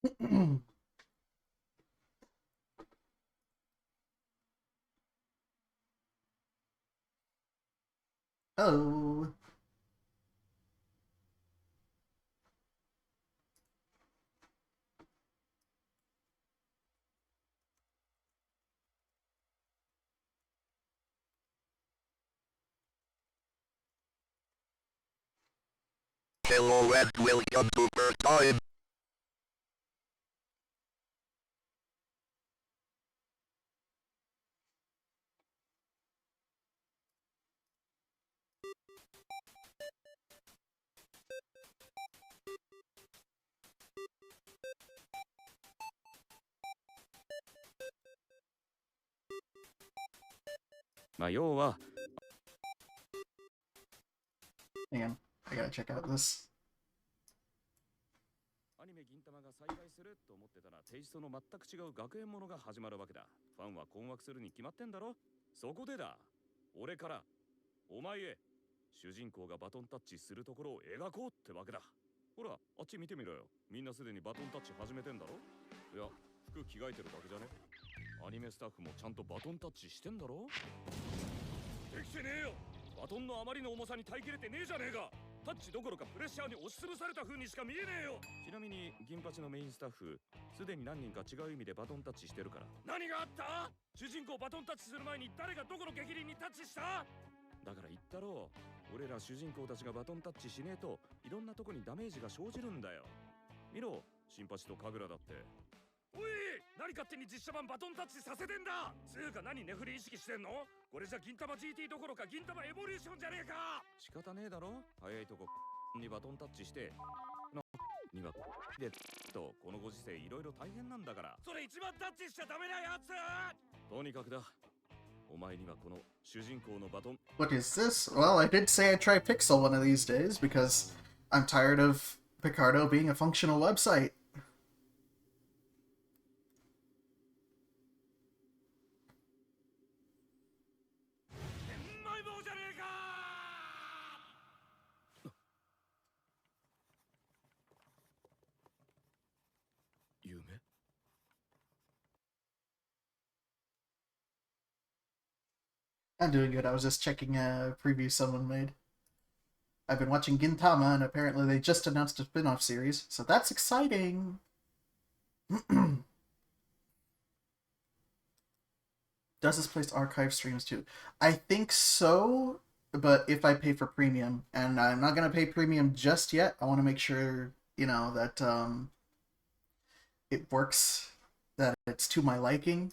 Oh. Hello and welcome to first time. Hang on. I gotta check out this. アニメ銀魂が再会すると思ってたらテイストの全く違う学園ものが始まるわけだ。ファンは困惑するに決まってんだろ。そこでだ。俺からお前へ主人公がバトンタッチするところを描こうってわけだ。ほら、あっち見てみろよ。みんなすでにバトンタッチ始めてんだろ。いや、服着替えてるだけじゃね。アニメスタッフもちゃんとバトンタッチしてんだろ。できてねえよ。バトンのあまりの重さに耐えきれてねえじゃねえか。タッチどころかプレッシャーに押しつぶされた風にしか見えねえよ。ちなみに銀八のメインスタッフすでに何人か違う意味でバトンタッチしてるから。何があった？主人公バトンタッチする前に誰がどこの激鱗にタッチした？だから言ったろう。俺ら主人公たちがバトンタッチしねえといろんなとこにダメージが生じるんだよ。見ろ、新八と神楽だって。おい、何勝手に実写版バトンタッチさせてんだ。つうか何ネフリ意識してんの？これじゃ銀魂 GT どころか銀魂エボリューションじゃねえか。仕方ねえだろ。早いとこにバトンタッチしてのにはでとこのご時世いろいろ大変なんだから。それ一番タッチしちゃダメなやつ。とにかくだ。お前にはこの主人公のバトン。 What is this? Well, I did say I'd try Piczel one of these days because I'm tired of Picardo being a functional website. I'm doing good. I was just checking a preview someone made. I've been watching Gintama, and apparently they just announced a spin-off series, so that's exciting! Does this place archive streams too? I think so, but if I pay for premium, and I'm not gonna pay premium just yet. I want to make sure, that it works, that it's to my liking.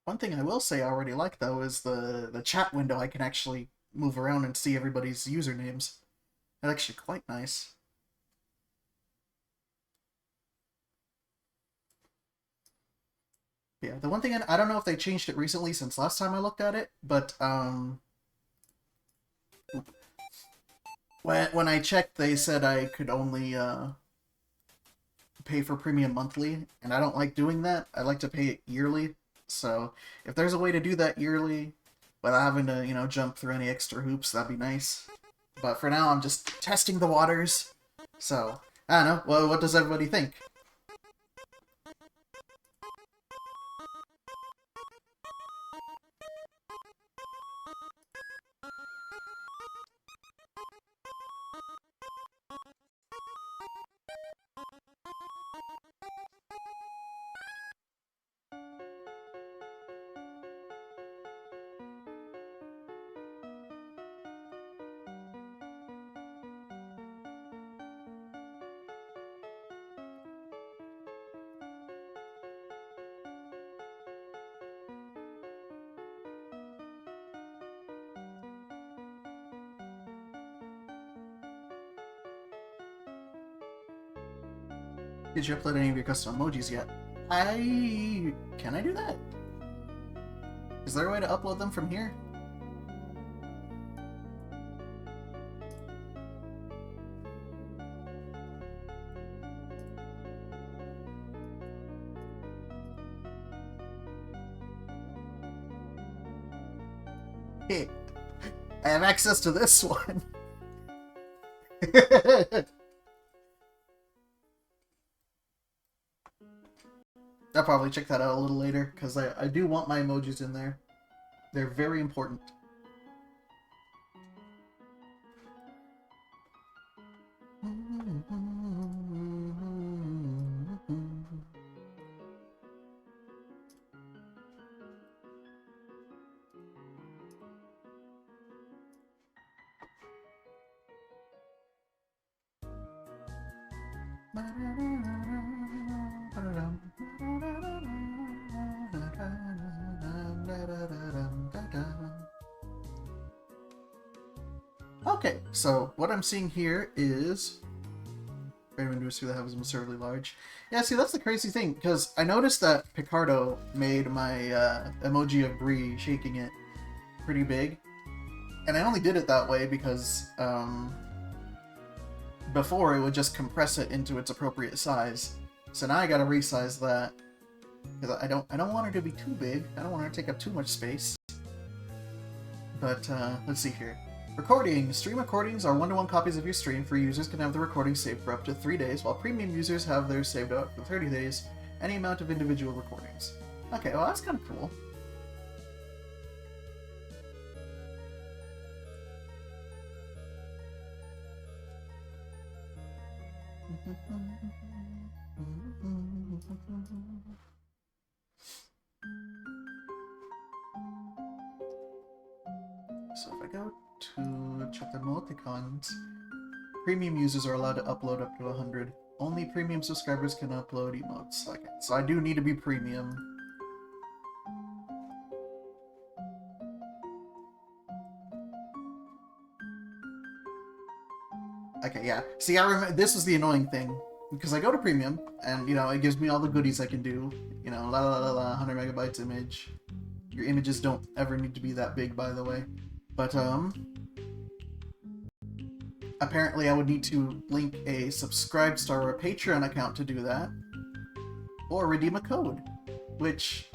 One thing I will say I already like, though, is the chat window. I can actually move around and see everybody's usernames. That's actually quite nice. Yeah, the one thing I don't know if they changed it recently since last time I looked at it, but when I checked, they said I could only pay for premium monthly, and I don't like doing that. I like to pay it yearly. So if there's a way to do that yearly without having to, jump through any extra hoops, that'd be nice. But for now, I'm just testing the waters. So, I don't know. Well, what does everybody think? Did you upload any of your custom emojis yet? Can I do that? Is there a way to upload them from here? I have access to this one. I'll probably check that out a little later, because I do want my emojis in there. They're very important. Okay, so what I'm seeing here is random windows through the heavens absurdly large. Yeah, see, that's the crazy thing, because I noticed that Picardo made my emoji of Bree shaking it pretty big, and I only did it that way because before it would just compress it into its appropriate size. So now I gotta resize that because I don't want her to be too big. I don't want her to take up too much space. But let's see here. Recording. Stream recordings are 1-to-1 copies of your stream. Free users can have the recording saved for up to 3 days, while premium users have theirs saved up for 30 days, any amount of individual recordings. Okay, well that's kind of cool. So if I go to check the emoticons, premium users are allowed to upload up to 100. Only premium subscribers can upload emotes. Okay, so I do need to be premium. Okay, yeah. See, I remember this was the annoying thing because I go to premium and it gives me all the goodies I can do. La la la la, 100 megabytes image. Your images don't ever need to be that big, by the way. But apparently I would need to link a Subscribestar or a Patreon account to do that, or redeem a code, which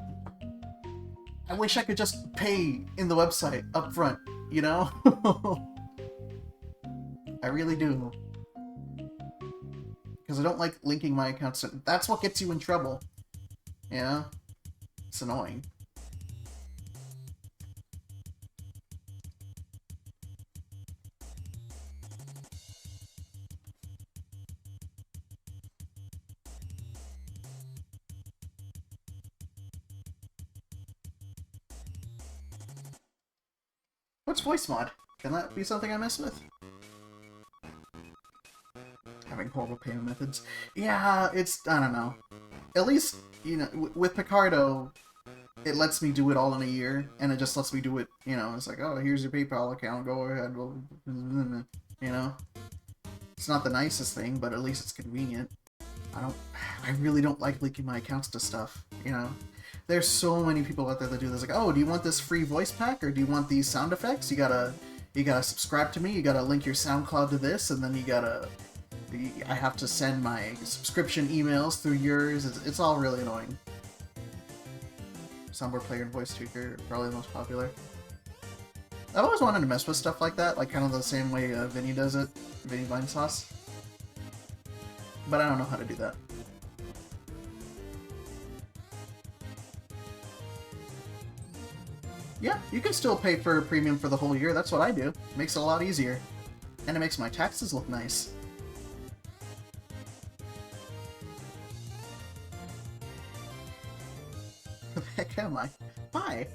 I wish I could just pay in the website up front, I really do. Because I don't like linking my accounts. That's what gets you in trouble. It's annoying. What's voice mod? Can that be something I mess with? Having horrible payment methods. Yeah, I don't know. At least, with Picardo, it lets me do it all in a year, and it just lets me do it, it's like, oh, here's your PayPal account, go ahead, It's not the nicest thing, but at least it's convenient. I really don't like linking my accounts to stuff, There's so many people out there that do this, like, oh, do you want this free voice pack, or do you want these sound effects? You gotta subscribe to me, you gotta link your SoundCloud to this, and then I have to send my subscription emails through yours. It's all really annoying. Soundboard player and voice tweaker are probably the most popular. I've always wanted to mess with stuff like that, like kind of the same way Vinny does it, Vinny Vinesauce. But I don't know how to do that. Yeah, you can still pay for premium for the whole year. That's what I do. It makes it a lot easier. And it makes my taxes look nice. Where the heck am I? Hi!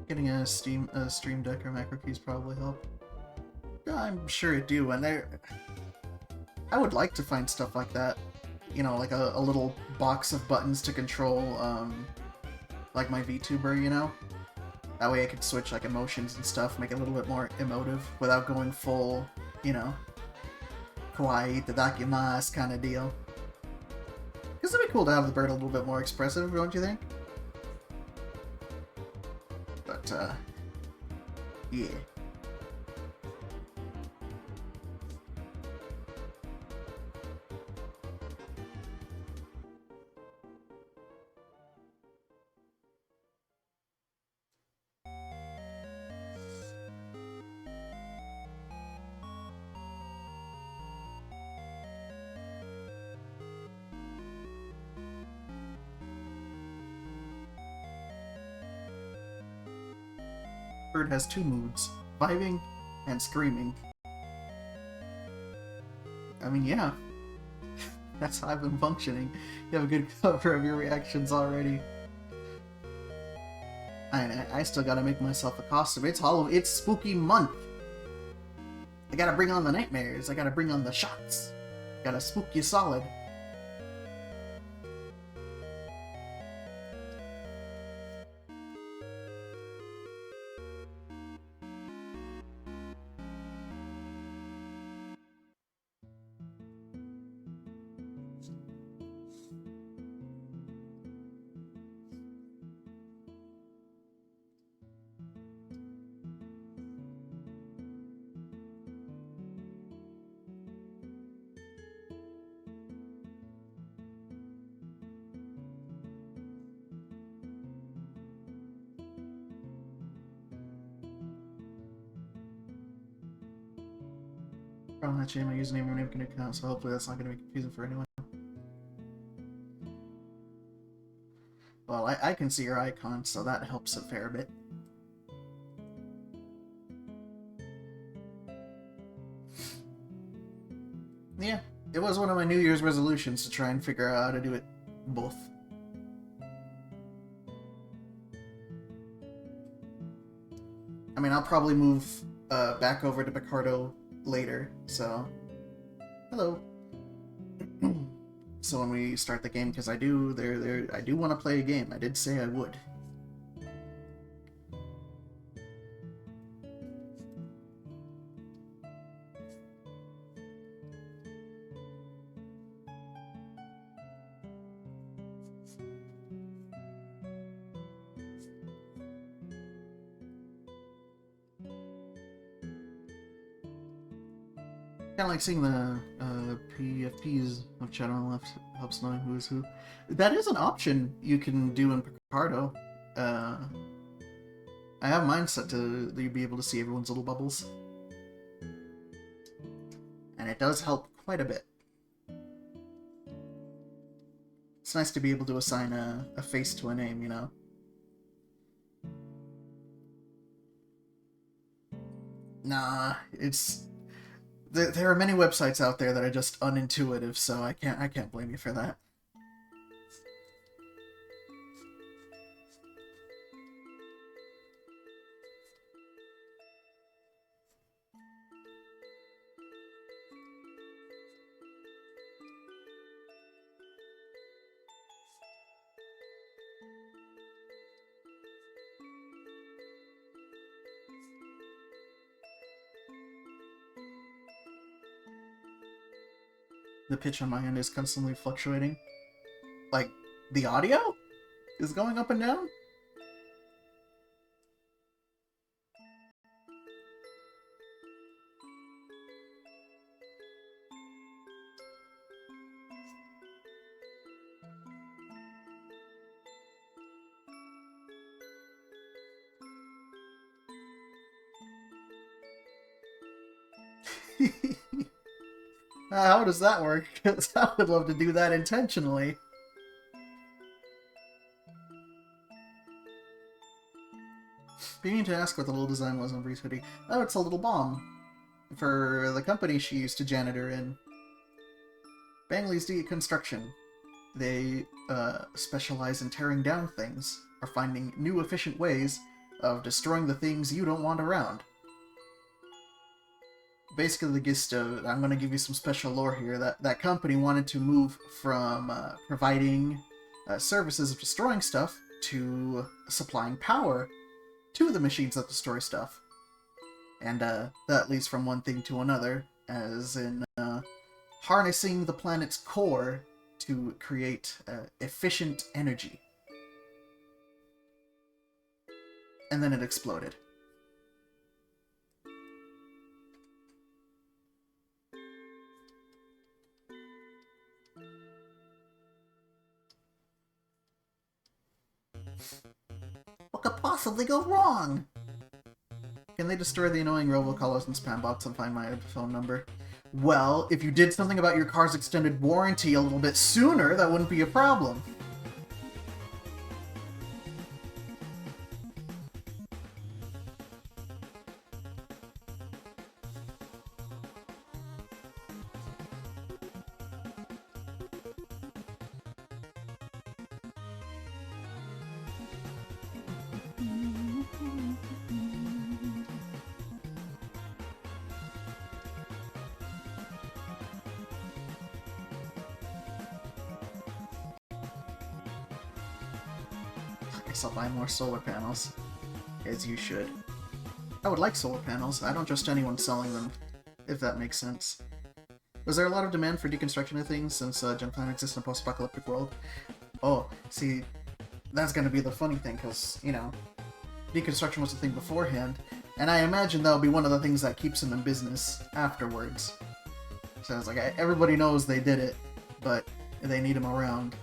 Getting a Stream Deck or macro keys probably help. Yeah, I'm sure it do, and I would like to find stuff like that. Like a little box of buttons to control, like my VTuber, That way I could switch, like, emotions and stuff, make it a little bit more emotive, without going full, kawaii itadakimasu kind of deal. Because it'd be cool to have the bird a little bit more expressive, don't you think? But, yeah. bird has two moods, vibing and screaming. I mean, yeah. That's how I've been functioning. You have a good cover of your reactions already. I still gotta make myself a costume. It's spooky month. I gotta bring on the nightmares. I gotta bring on the shots. Gotta spook you solid. Probably not change my username or name can account, so hopefully that's not going to be confusing for anyone. Well, I can see your icon, so that helps a fair bit. Yeah, it was one of my New Year's resolutions to try and figure out how to do it both. I mean, I'll probably move back over to Picardo later, so... Hello. So when we start the game, because I do want to play a game. I did say I would. Kind of like seeing the PFPs of chat on the left helps knowing who is who. That is an option you can do in Picardo. I have mine set to be able to see everyone's little bubbles. And it does help quite a bit. It's nice to be able to assign a face to a name, you know? Nah, it's... There are many websites out there that are just unintuitive, so I can't blame you for that. The pitch on my end is constantly fluctuating. Like, the audio is going up and down? How does that work? Because I would love to do that intentionally. Beginning to ask what the little design was on Bree's hoodie. Oh, it's a little bomb. For the company she used to janitor in. Bangley's Deconstruction. They specialize in tearing down things, or finding new efficient ways of destroying the things you don't want around. Basically, the gist of, I'm going to give you some special lore here, that company wanted to move from providing services of destroying stuff to supplying power to the machines that destroy stuff. And that leads from one thing to another, as in harnessing the planet's core to create efficient energy. And then it exploded. What could possibly go wrong? Can they destroy the annoying robocallers and spam bots and find my phone number? Well, if you did something about your car's extended warranty a little bit sooner, that wouldn't be a problem. I guess I'll buy more solar panels. As you should. I would like solar panels. I don't trust anyone selling them, if that makes sense. Was there a lot of demand for deconstruction of things since Gem Plan exists in a post-apocalyptic world? Oh, see, that's gonna be the funny thing, because, you know, deconstruction was a thing beforehand, and I imagine that'll be one of the things that keeps them in business afterwards. So it's like, everybody knows they did it, but they need them around.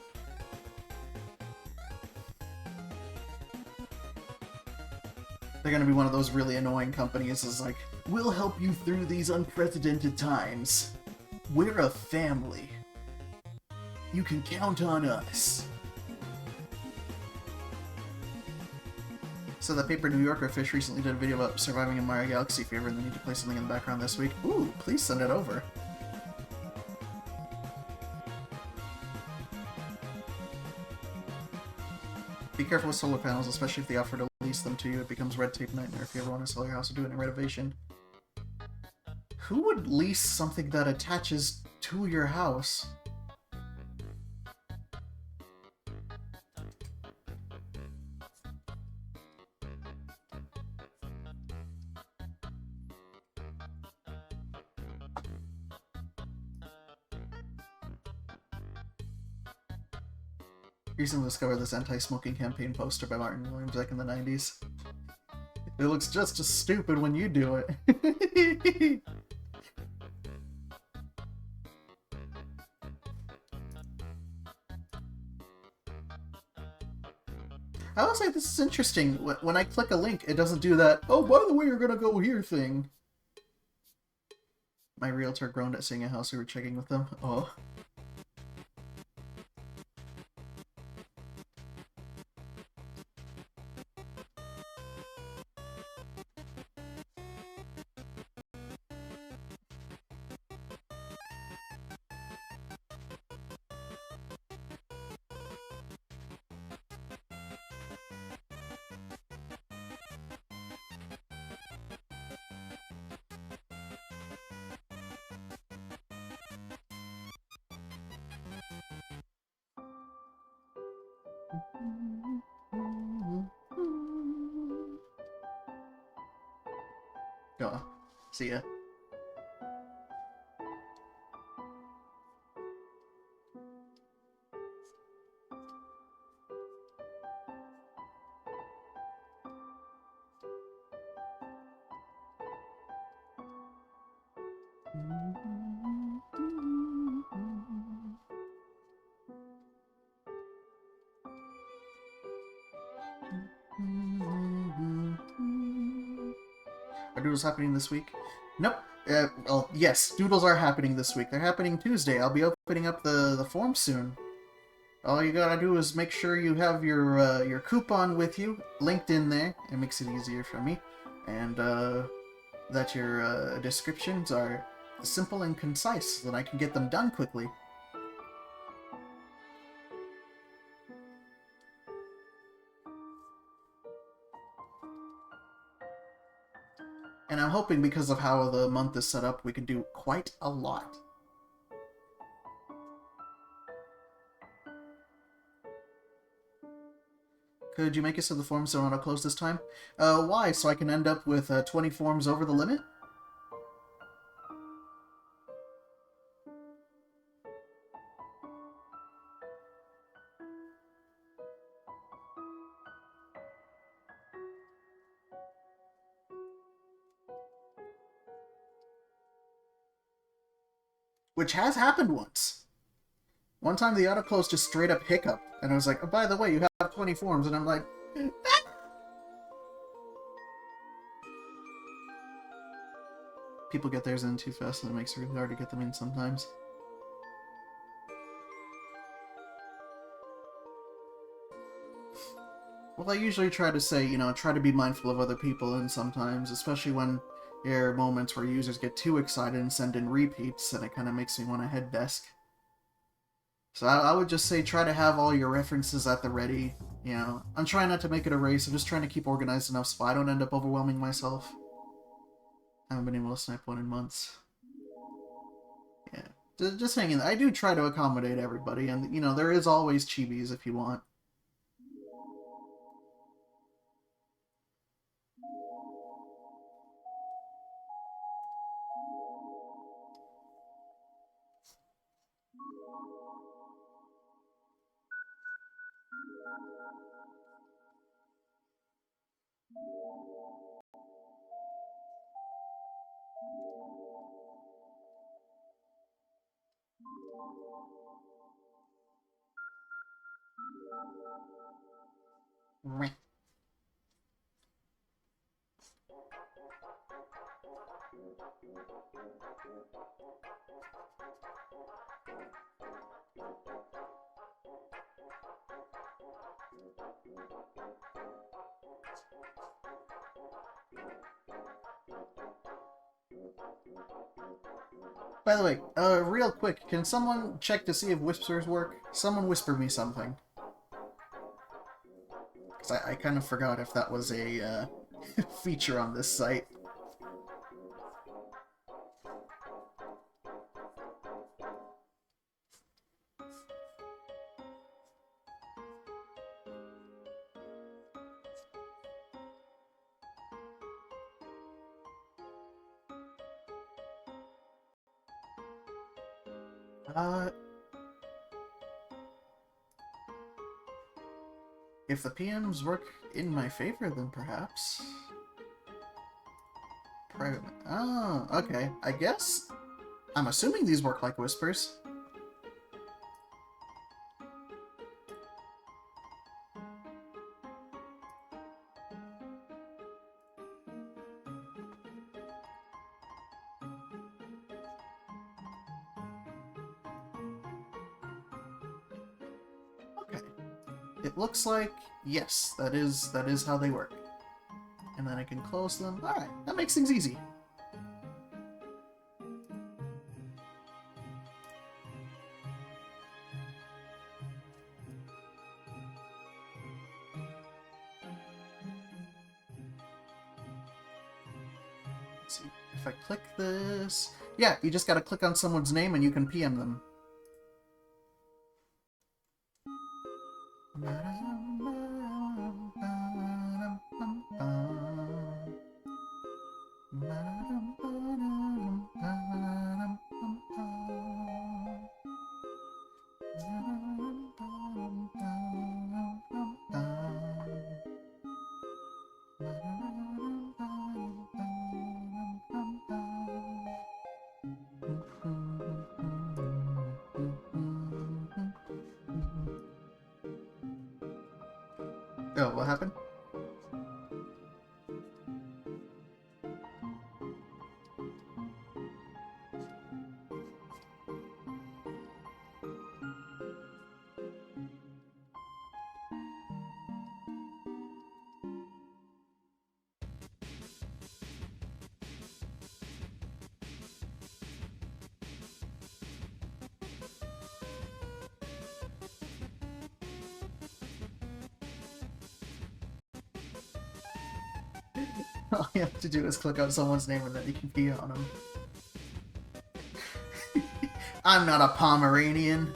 They're gonna be one of those really annoying companies that's like, we'll help you through these unprecedented times. We're a family. You can count on us. So the paper New Yorker fish recently did a video about surviving in Mario Galaxy Fever, and they need to play something in the background this week. Ooh, please send it over. Be careful with solar panels, especially if they offer to lease them to you. It becomes red tape nightmare if you ever want to sell your house or do any renovation. Who would lease something that attaches to your house? Recently discovered this anti-smoking campaign poster by Martin Williams back in the 90s. It looks just as stupid when you do it. I will say this is interesting. When I click a link, it doesn't do that, oh, by the way, you're gonna go here thing. My realtor groaned at seeing a house we were checking with them. Oh. Oh, see ya. Are doodles happening this week? Nope. Well, yes, doodles are happening this week. They're happening Tuesday. I'll be opening up the form soon. All you gotta do is make sure you have your coupon with you, linked in there. It makes it easier for me. And that your descriptions are simple and concise, so that I can get them done quickly. And I'm hoping, because of how the month is set up, we can do quite a lot. Could you make it so the forms don't auto-close this time? Why? So I can end up with 20 forms over the limit? Which has happened once. One time the auto-close just straight up hiccuped, and I was like, oh, by the way, you have 20 forms, and I'm like, people get theirs in too fast, and it makes it really hard to get them in sometimes. Well, I usually try to say, you know, try to be mindful of other people, and sometimes, especially when there are moments where users get too excited and send in repeats, and it kind of makes me want to head desk. So I would just say try to have all your references at the ready, you know. I'm trying not to make it a race, I'm just trying to keep organized enough so I don't end up overwhelming myself. I haven't been able to snipe one in months. Yeah. Just hanging there. I do try to accommodate everybody, and, you know, there is always chibis if you want. Meh. By the way, real quick, can someone check to see if whispers work? Someone whisper me something. Because I kind of forgot if that was a feature on this site. If the PMs work in my favor, then perhaps. Private. Oh, okay. I guess. I'm assuming these work like whispers. Okay. It looks like yes, that is how they work. And then I can close them. Alright, that makes things easy. Let's see. If I click this... Yeah, you just gotta click on someone's name and you can PM them. Oh, what happened? All you have to do is click on someone's name and then you can pee on them. I'm not a Pomeranian.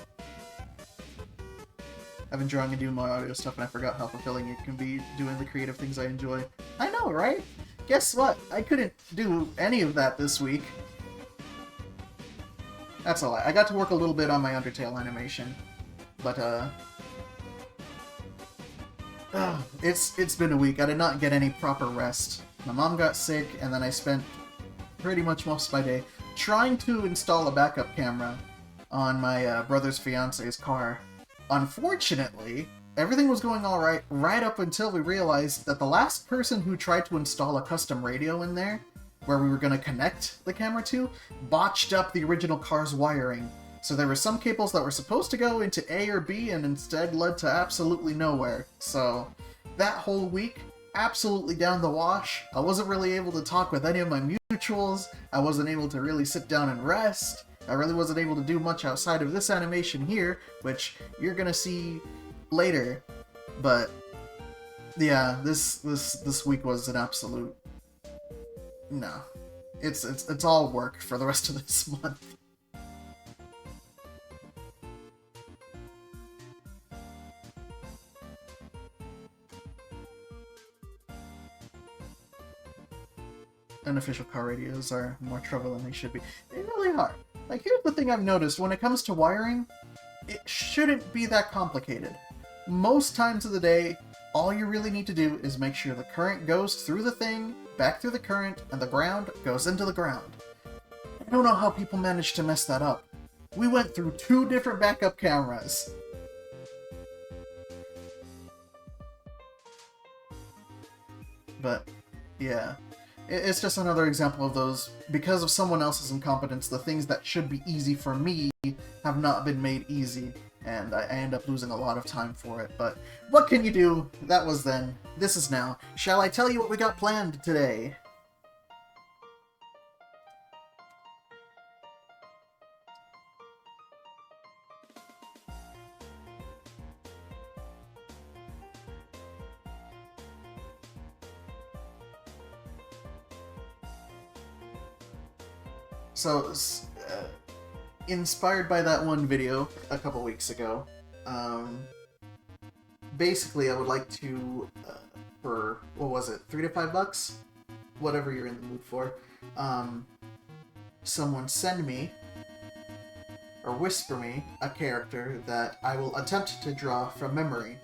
I've been drawing and doing my audio stuff and I forgot how fulfilling it can be doing the creative things I enjoy. I know, right? Guess what? I couldn't do any of that this week. That's a lie. I got to work a little bit on my Undertale animation. But, it's been a week. I did not get any proper rest. My mom got sick, and then I spent pretty much most of my day trying to install a backup camera on my brother's fiance's car. Unfortunately, everything was going alright right up until we realized that the last person who tried to install a custom radio in there, where we were going to connect the camera to, botched up the original car's wiring. So there were some cables that were supposed to go into A or B and instead led to absolutely nowhere. So that whole week, absolutely down the wash. I wasn't really able to talk with any of my mutuals. I wasn't able to really sit down and rest. I really wasn't able to do much outside of this animation here, which you're gonna see later. But yeah, this week was an absolute no. It's all work for the rest of this month. Unofficial car radios are more trouble than they should be. They really are. Like, here's the thing I've noticed. When it comes to wiring, it shouldn't be that complicated. Most times of the day, all you really need to do is make sure the current goes through the thing, back through the current, and the ground goes into the ground. I don't know how people managed to mess that up. We went through 2 different backup cameras. But, yeah. It's just another example of those, because of someone else's incompetence, the things that should be easy for me have not been made easy, and I end up losing a lot of time for it. But what can you do? That was then. This is now. Shall I tell you what we got planned today? So, inspired by that one video a couple weeks ago, basically I would like to, for, what was it, $3 to $5? Whatever you're in the mood for, someone send me, or whisper me, a character that I will attempt to draw from memory.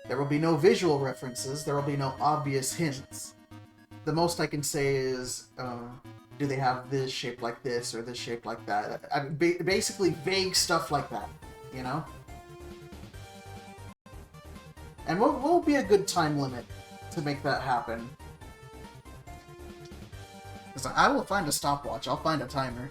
There will be no visual references, there will be no obvious hints. The most I can say is, do they have this shape like this, or this shape like that? I mean, basically vague stuff like that, you know? And what will be a good time limit to make that happen? Because I will find a stopwatch, I'll find a timer.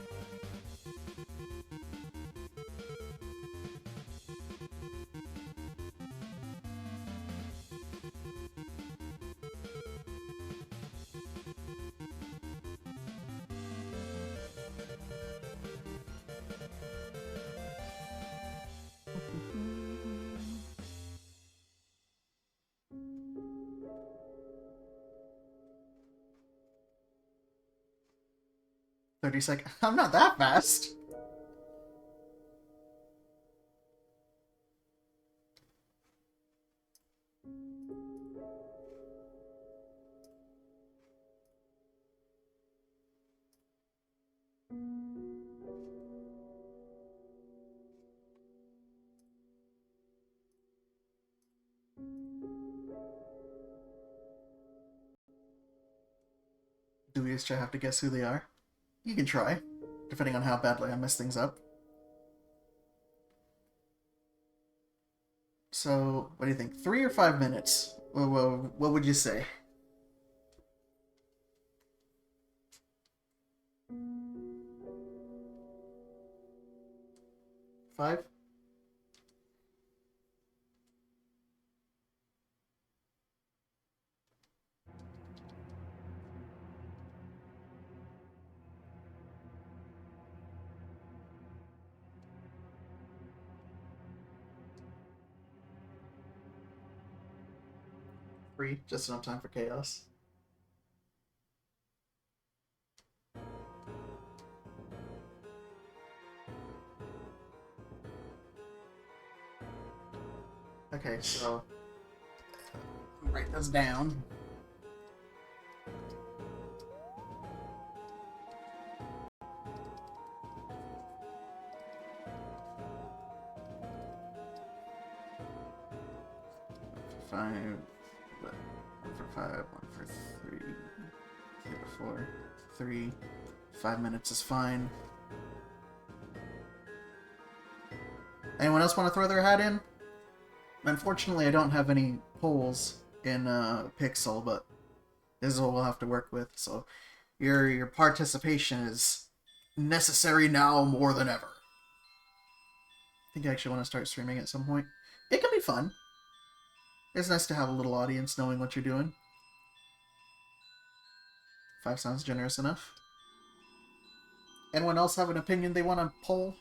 $30. I'm not that fast. Do we just have to guess who they are? You can try, depending on how badly I mess things up. So, what do you think? 3 or 5 minutes? What would you say? Five? Three? Just enough time for chaos. Okay, so write this down. Five, 1 for 5, 1 for 3, 3 to 4, 3. 5 minutes is fine. Anyone else want to throw their hat in? Unfortunately, I don't have any polls in Piczel, but this is what we'll have to work with. So your participation is necessary now more than ever. I think I actually want to start streaming at some point. It can be fun. It's nice to have a little audience knowing what you're doing. 5 sounds generous enough. Anyone else have an opinion they want to poll?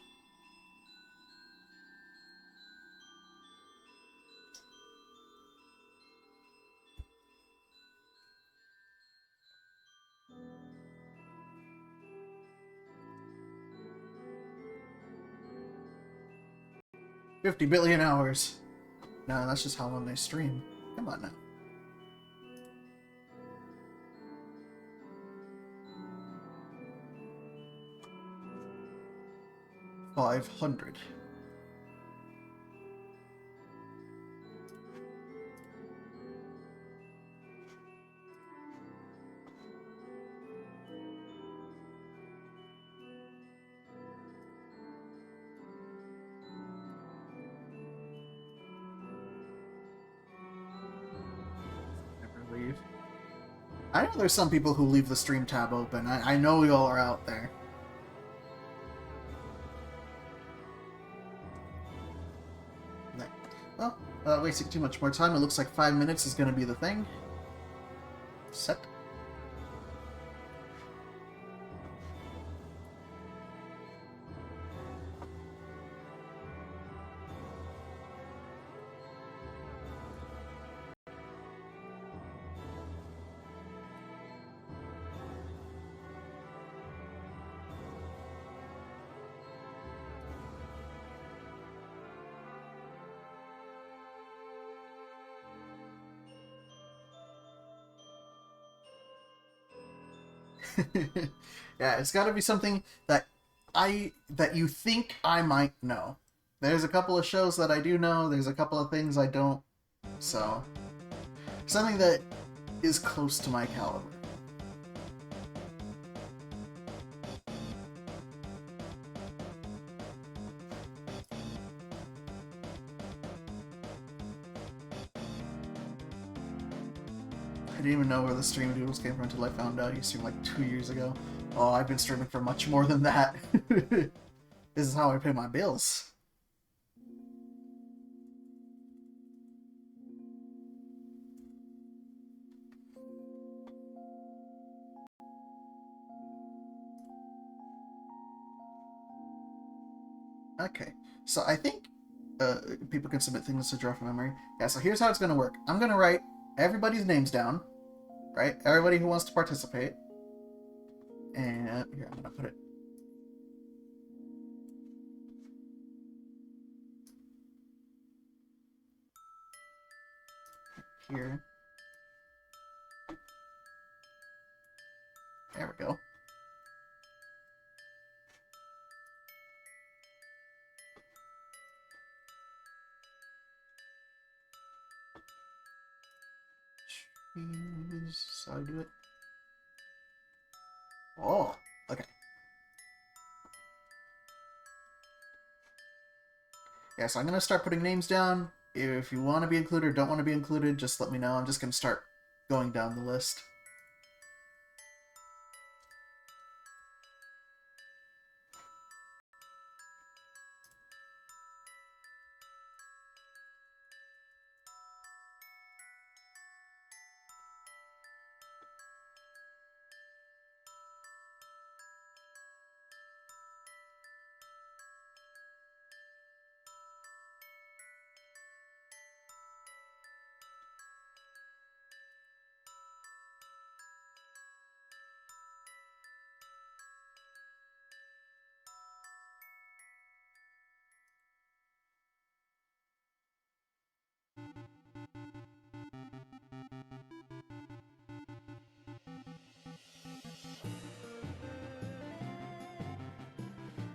$50 billion hours. No, that's just how long they stream. Come on now. 500. Never leave. I know there's some people who leave the stream tab open. I know y'all are out there. Well, wasting too much more time. It looks like 5 minutes is going to be the thing. Set. Yeah, it's got to be something that you think I might know. There's a couple of shows that I do know. There's a couple of things I don't. So, something that is close to my caliber. I didn't even know where the stream doodles came from until I found out you streamed like 2 years ago. Oh, I've been streaming for much more than that. This is how I pay my bills. Okay, so I think people can submit things to draw from memory. Yeah, so here's how it's going to work. I'm going to write everybody's names down, right? Everybody who wants to participate. And here, I'm going to put it here. There we go. Choose how I do it. Oh, okay. Yeah, so I'm going to start putting names down. If you want to be included or don't want to be included, just let me know. I'm just going to start going down the list.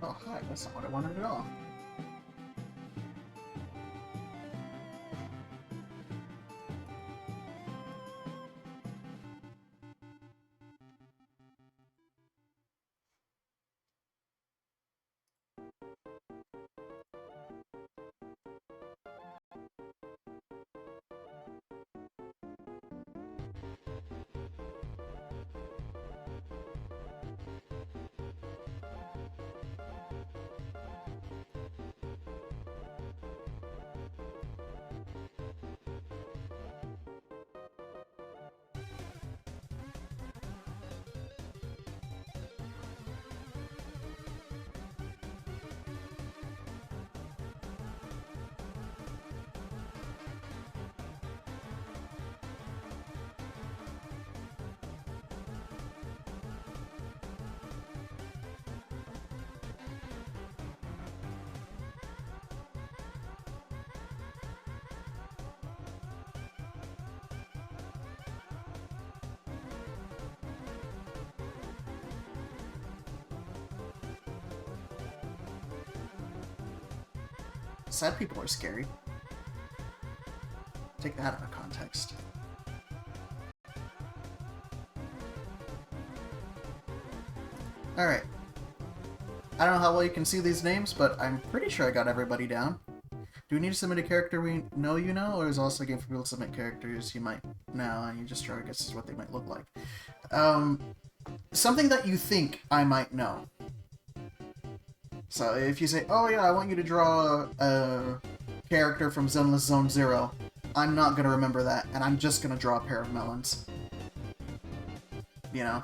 Oh, hi, that's not what I wanted at all. Sad people are scary. Take that out of context. Alright. I don't know how well you can see these names, but I'm pretty sure I got everybody down. Do we need to submit a character we know you know, or is it also a game for people to submit characters you might know, and you just try to guess what they might look like? Something that you think I might know. So if you say, oh yeah, I want you to draw a character from Zenless Zone Zero, I'm not going to remember that, and I'm just going to draw a pair of melons. You know?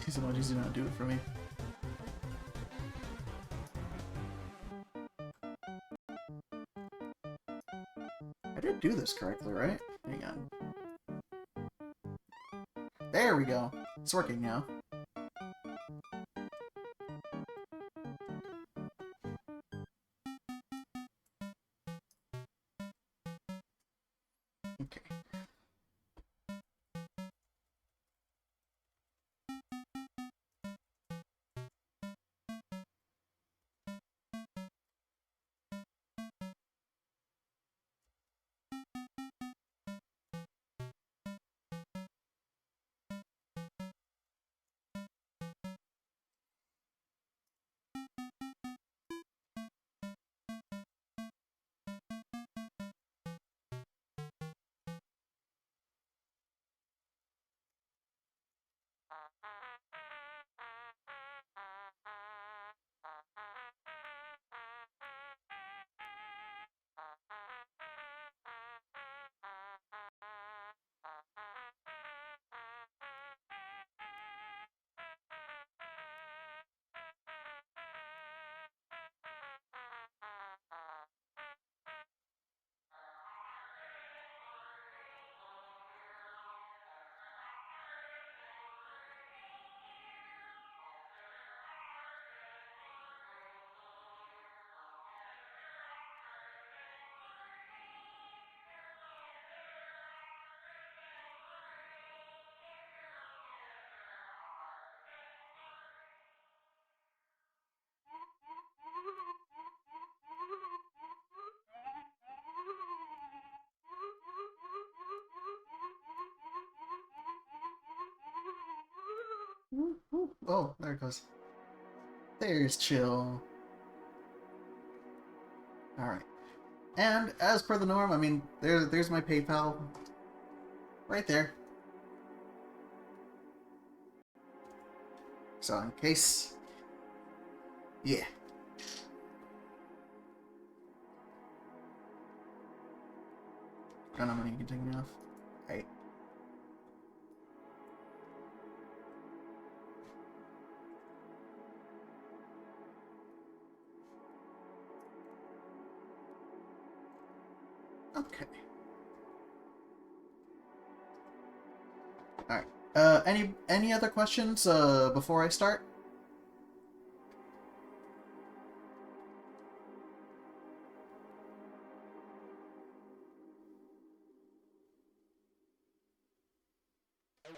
These emojis do not do it for me. I did do this correctly, right? Hang on. There we go. It's working now. Okay. Oh, there it goes. There's chill. Alright. And, as per the norm, I mean, there's my PayPal. Right there. So, in case... Yeah. I don't know how many you can take me off. Right. Okay. Alright. Any other questions, before I start?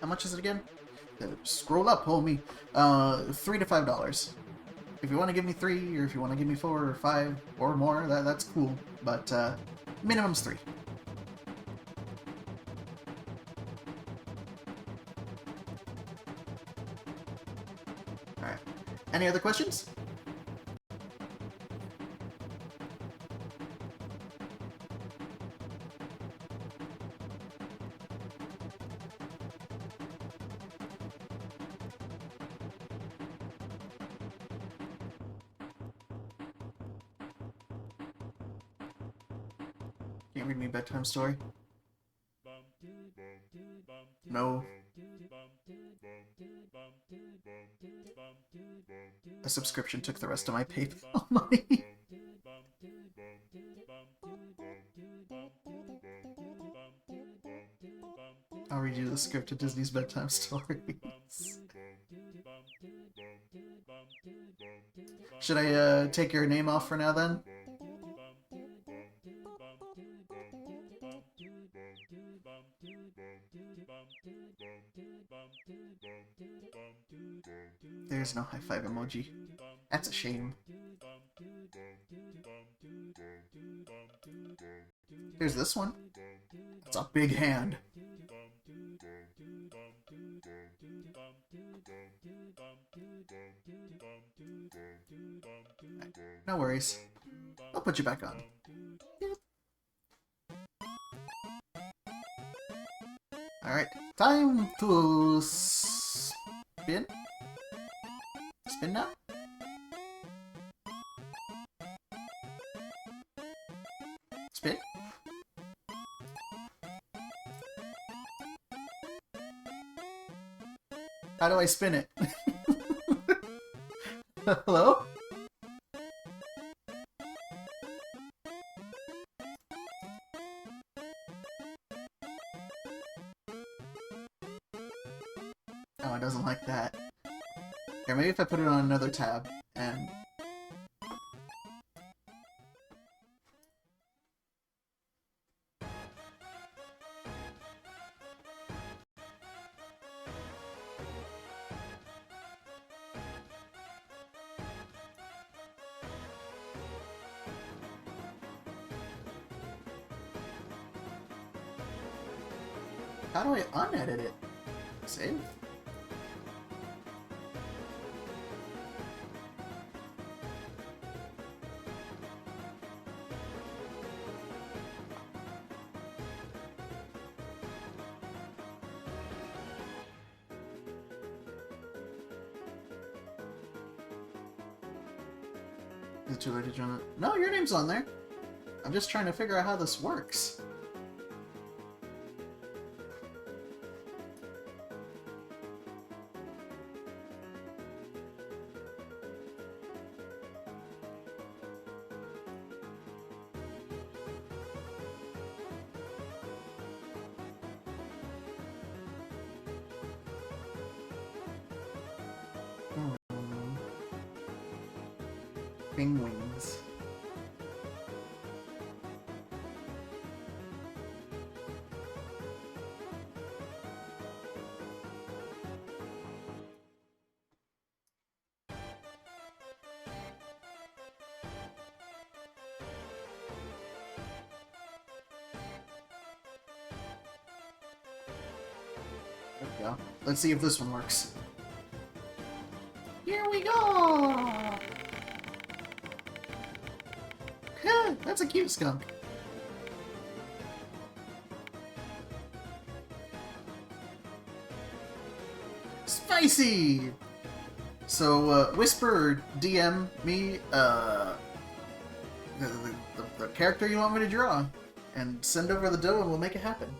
How much is it again? Scroll up, homie. $3 to $5. If you want to give me 3, or if you want to give me 4 or 5 or more, that's cool. But minimum's 3. All right. Any other questions? Can't read me a bedtime story? No. A subscription took the rest of my PayPal money. I'll read you the script of Disney's bedtime stories. Should I take your name off for now then? There's no high five emoji. That's a shame. Here's this one. It's a big hand. No worries. I'll put you back on. Alright, time to spin? Spin now? Spin? How do I spin it? Hello? Oh, it doesn't like that. Here, maybe if I put it on another tab, and... How do I unedit it? Save? Is it too late to join it? No, your name's on there. I'm just trying to figure out how this works. Wings. There we go. Let's see if this one works. Here we go! That's a cute skunk. Spicy! So, whisper or DM me, the character you want me to draw, and send over the dough and we'll make it happen.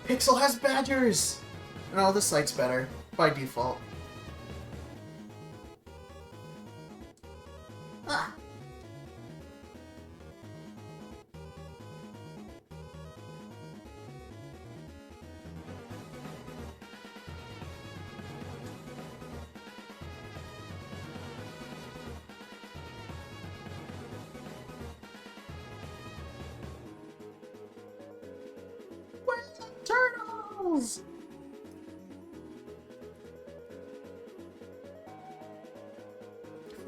Piczel has badgers! No, this site's better, by default. Ah! Where's the turtles?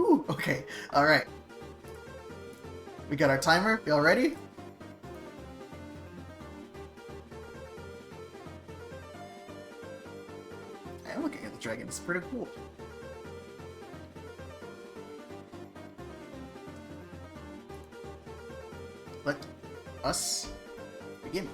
Ooh, okay, alright. We got our timer, y'all ready? I'm looking at the dragon, it's pretty cool. Let us begin.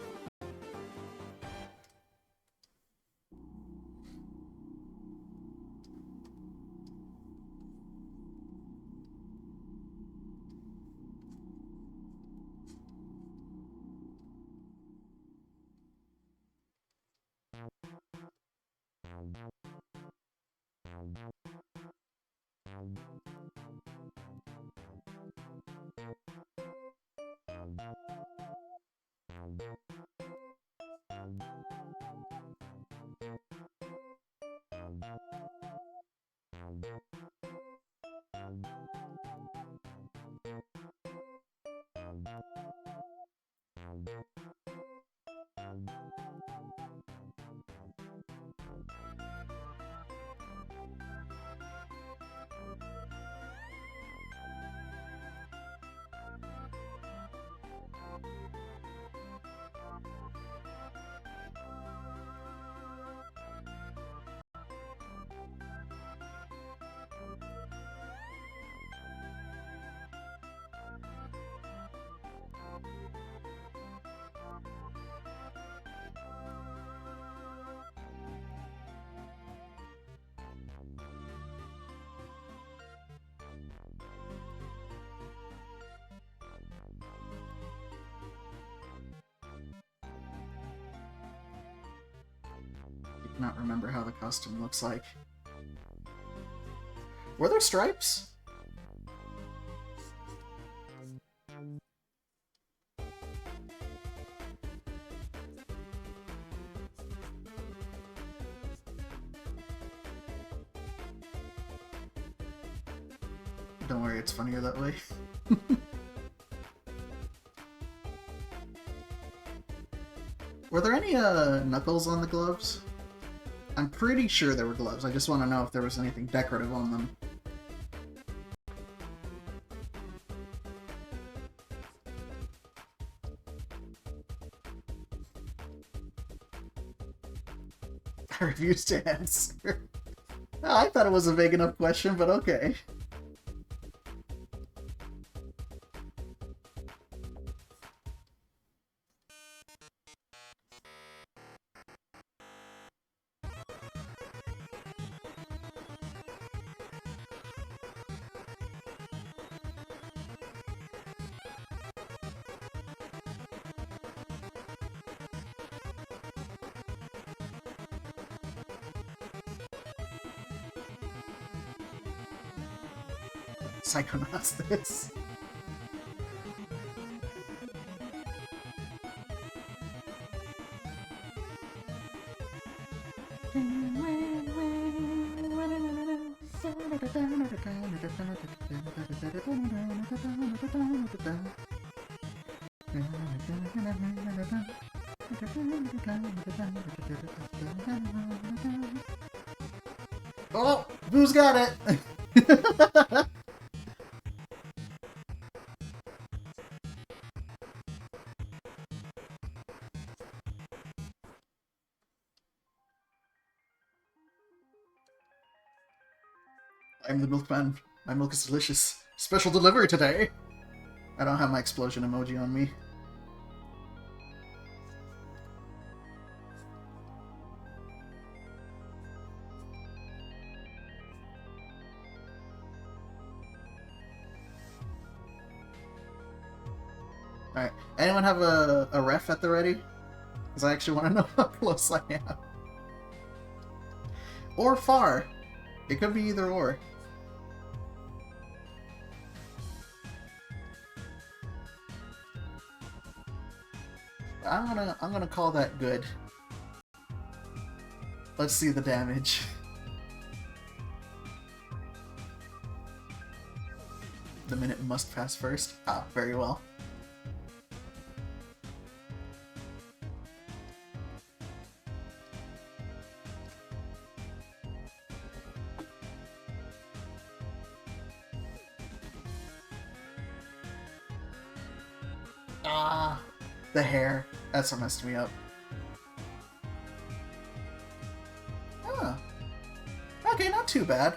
I cannot remember how the costume looks like. Were there stripes? Don't worry, it's funnier that way. Were there any knuckles on the gloves? I'm pretty sure there were gloves. I just want to know if there was anything decorative on them. I refuse to answer. Oh, I thought it was a vague enough question, but okay. Psychonauts this. Oh, Boo's got it. I'm the milkman. My milk is delicious. Special delivery today. I don't have my explosion emoji on me. Alright, anyone have a ref at the ready? Because I actually want to know how close I am. Or far. It could be either or. I'm gonna call that good. Let's see the damage. The minute must pass first. Ah, very well. Ah, the hair. That's what messed me up. Ah. Okay, not too bad.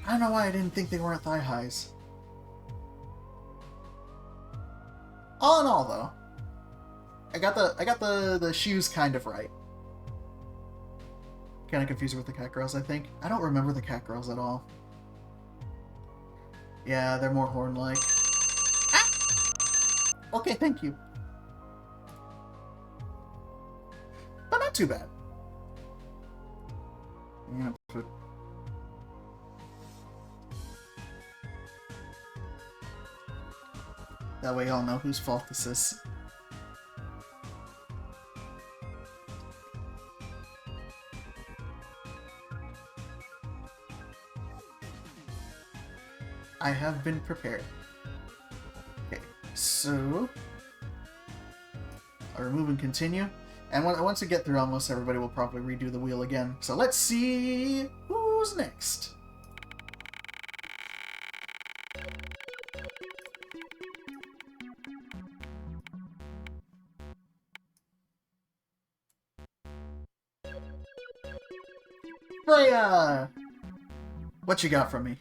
I don't know why I didn't think they weren't thigh highs. All in all, though, I got the shoes kind of right. Kind of confused with the cat girls, I think. I don't remember the cat girls at all. Yeah, they're more horn-like. Ah! Okay, thank you. But not too bad. I'm gonna put That way y'all know whose fault this is. I have been prepared. Okay, so I'll remove and continue. And once we get through almost everybody, will probably redo the wheel again. So let's see who's next. Freya! What you got from me?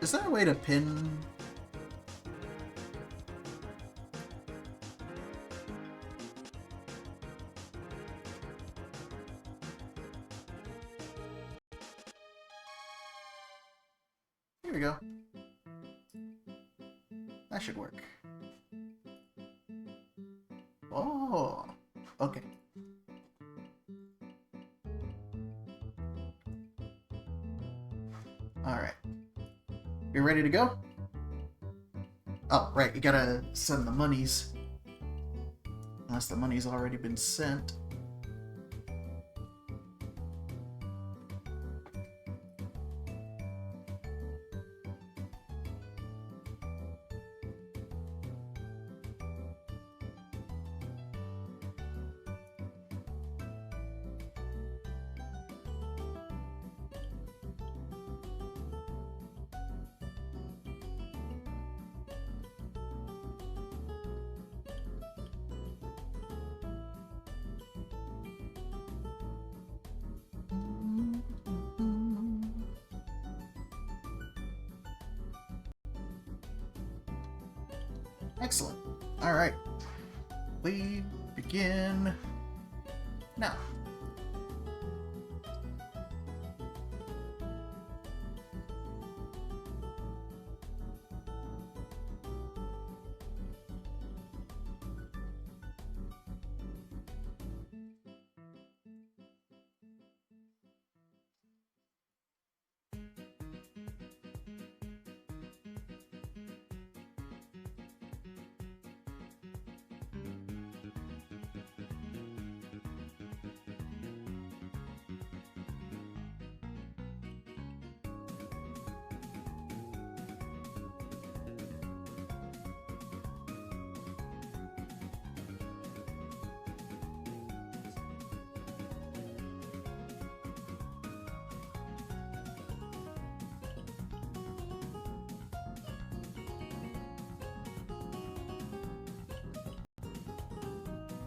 Is there a way to pin? Here we go. That should work. Oh, okay. Alright. You ready to go? Oh, right, you gotta send the monies. Unless the money's already been sent. Excellent. Alright. We begin now.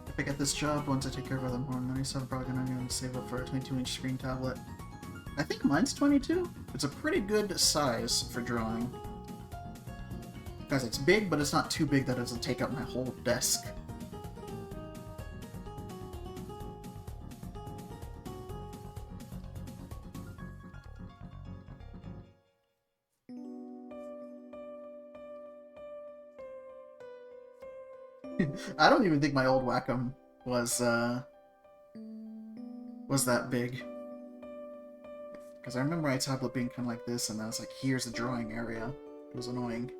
If I get this job, once I take care of other more money, so I'm probably gonna save up for a 22-inch screen tablet. I think mine's 22. It's a pretty good size for drawing. Because it's big, but it's not too big that it doesn't take up my whole desk. I don't even think my old Wacom was that big. Because I remember my tablet being kind of like this, and I was like, here's the drawing area. It was annoying.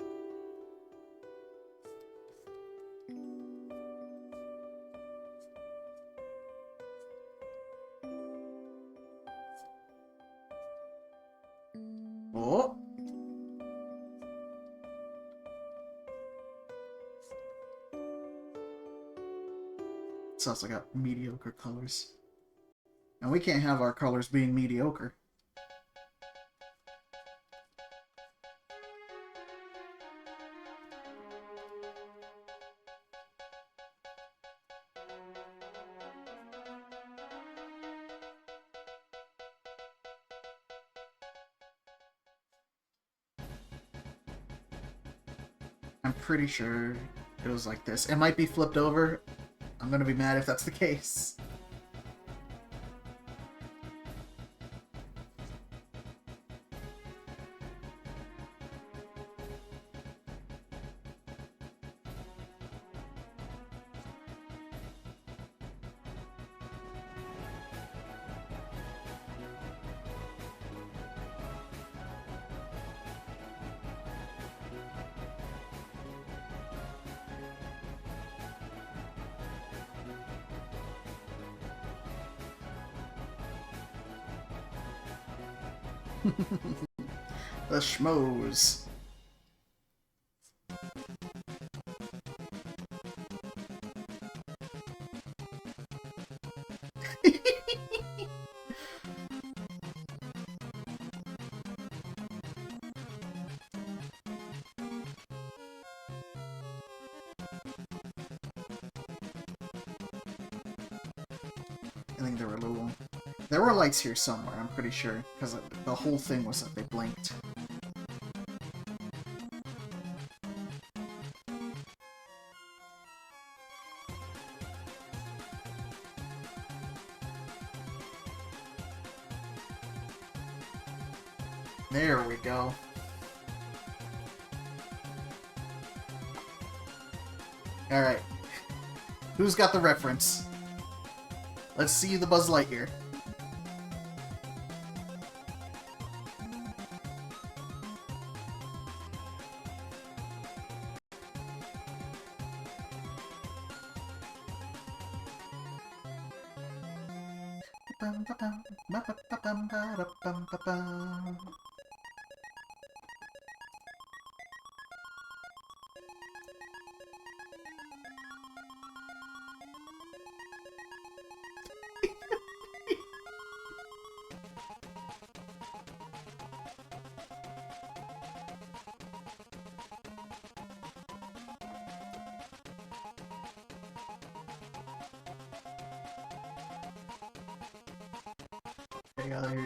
It's also got mediocre colors. And we can't have our colors being mediocre. I'm pretty sure it was like this. It might be flipped over. I'm gonna be mad if that's the case. The schmoes. I think there were little... There were lights here somewhere, I'm pretty sure, because the whole thing was that they blinked. There we go. Alright. Who's got the reference? Let's see the Buzz Lightyear.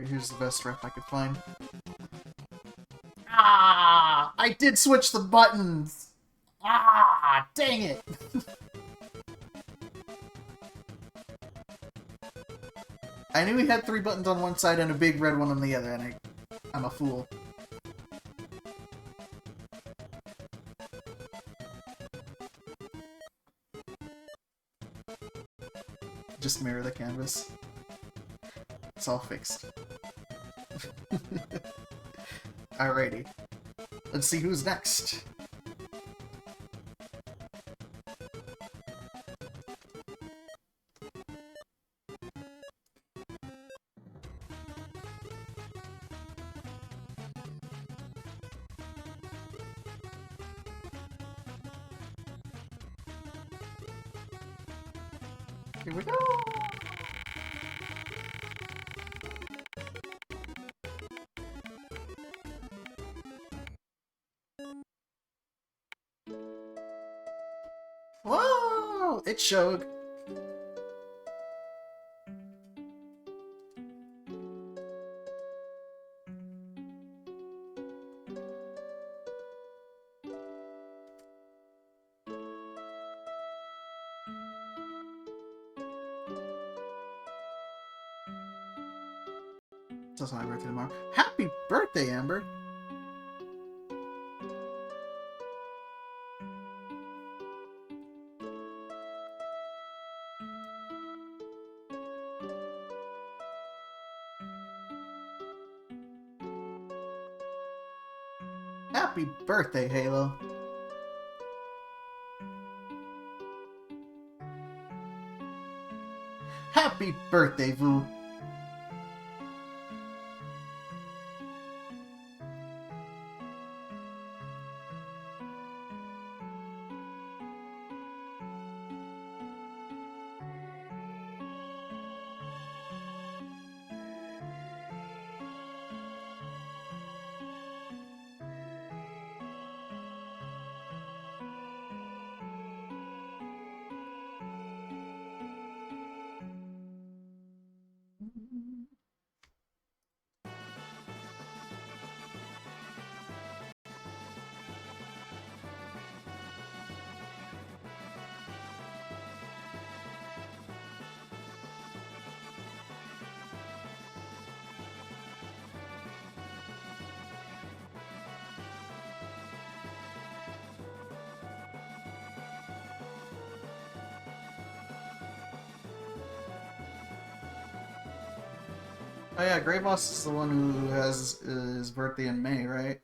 Here's the best rep I could find. Ah! I did switch the buttons! Ah! Dang it! I knew he had 3 buttons on one side and a big red one on the other, and I'm a fool. Just mirror the canvas. It's all fixed. Alrighty. Let's see who's next. Here we go! Whoa! It showed. It's also my birthday tomorrow. Happy birthday, Amber! Happy birthday, Halo! Happy birthday, Vu! Oh yeah, Grey Boss is the one who has his birthday in May, right?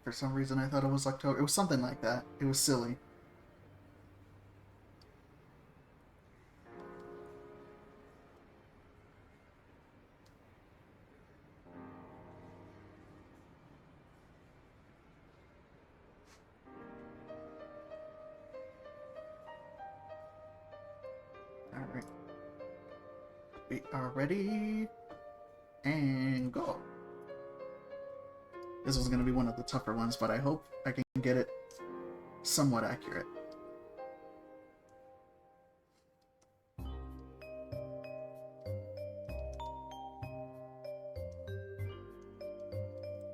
For some reason I thought it was October. It was something like that. It was silly. Alright. We are ready. And go. This was going to be one of the tougher ones, but I hope I can get it somewhat accurate.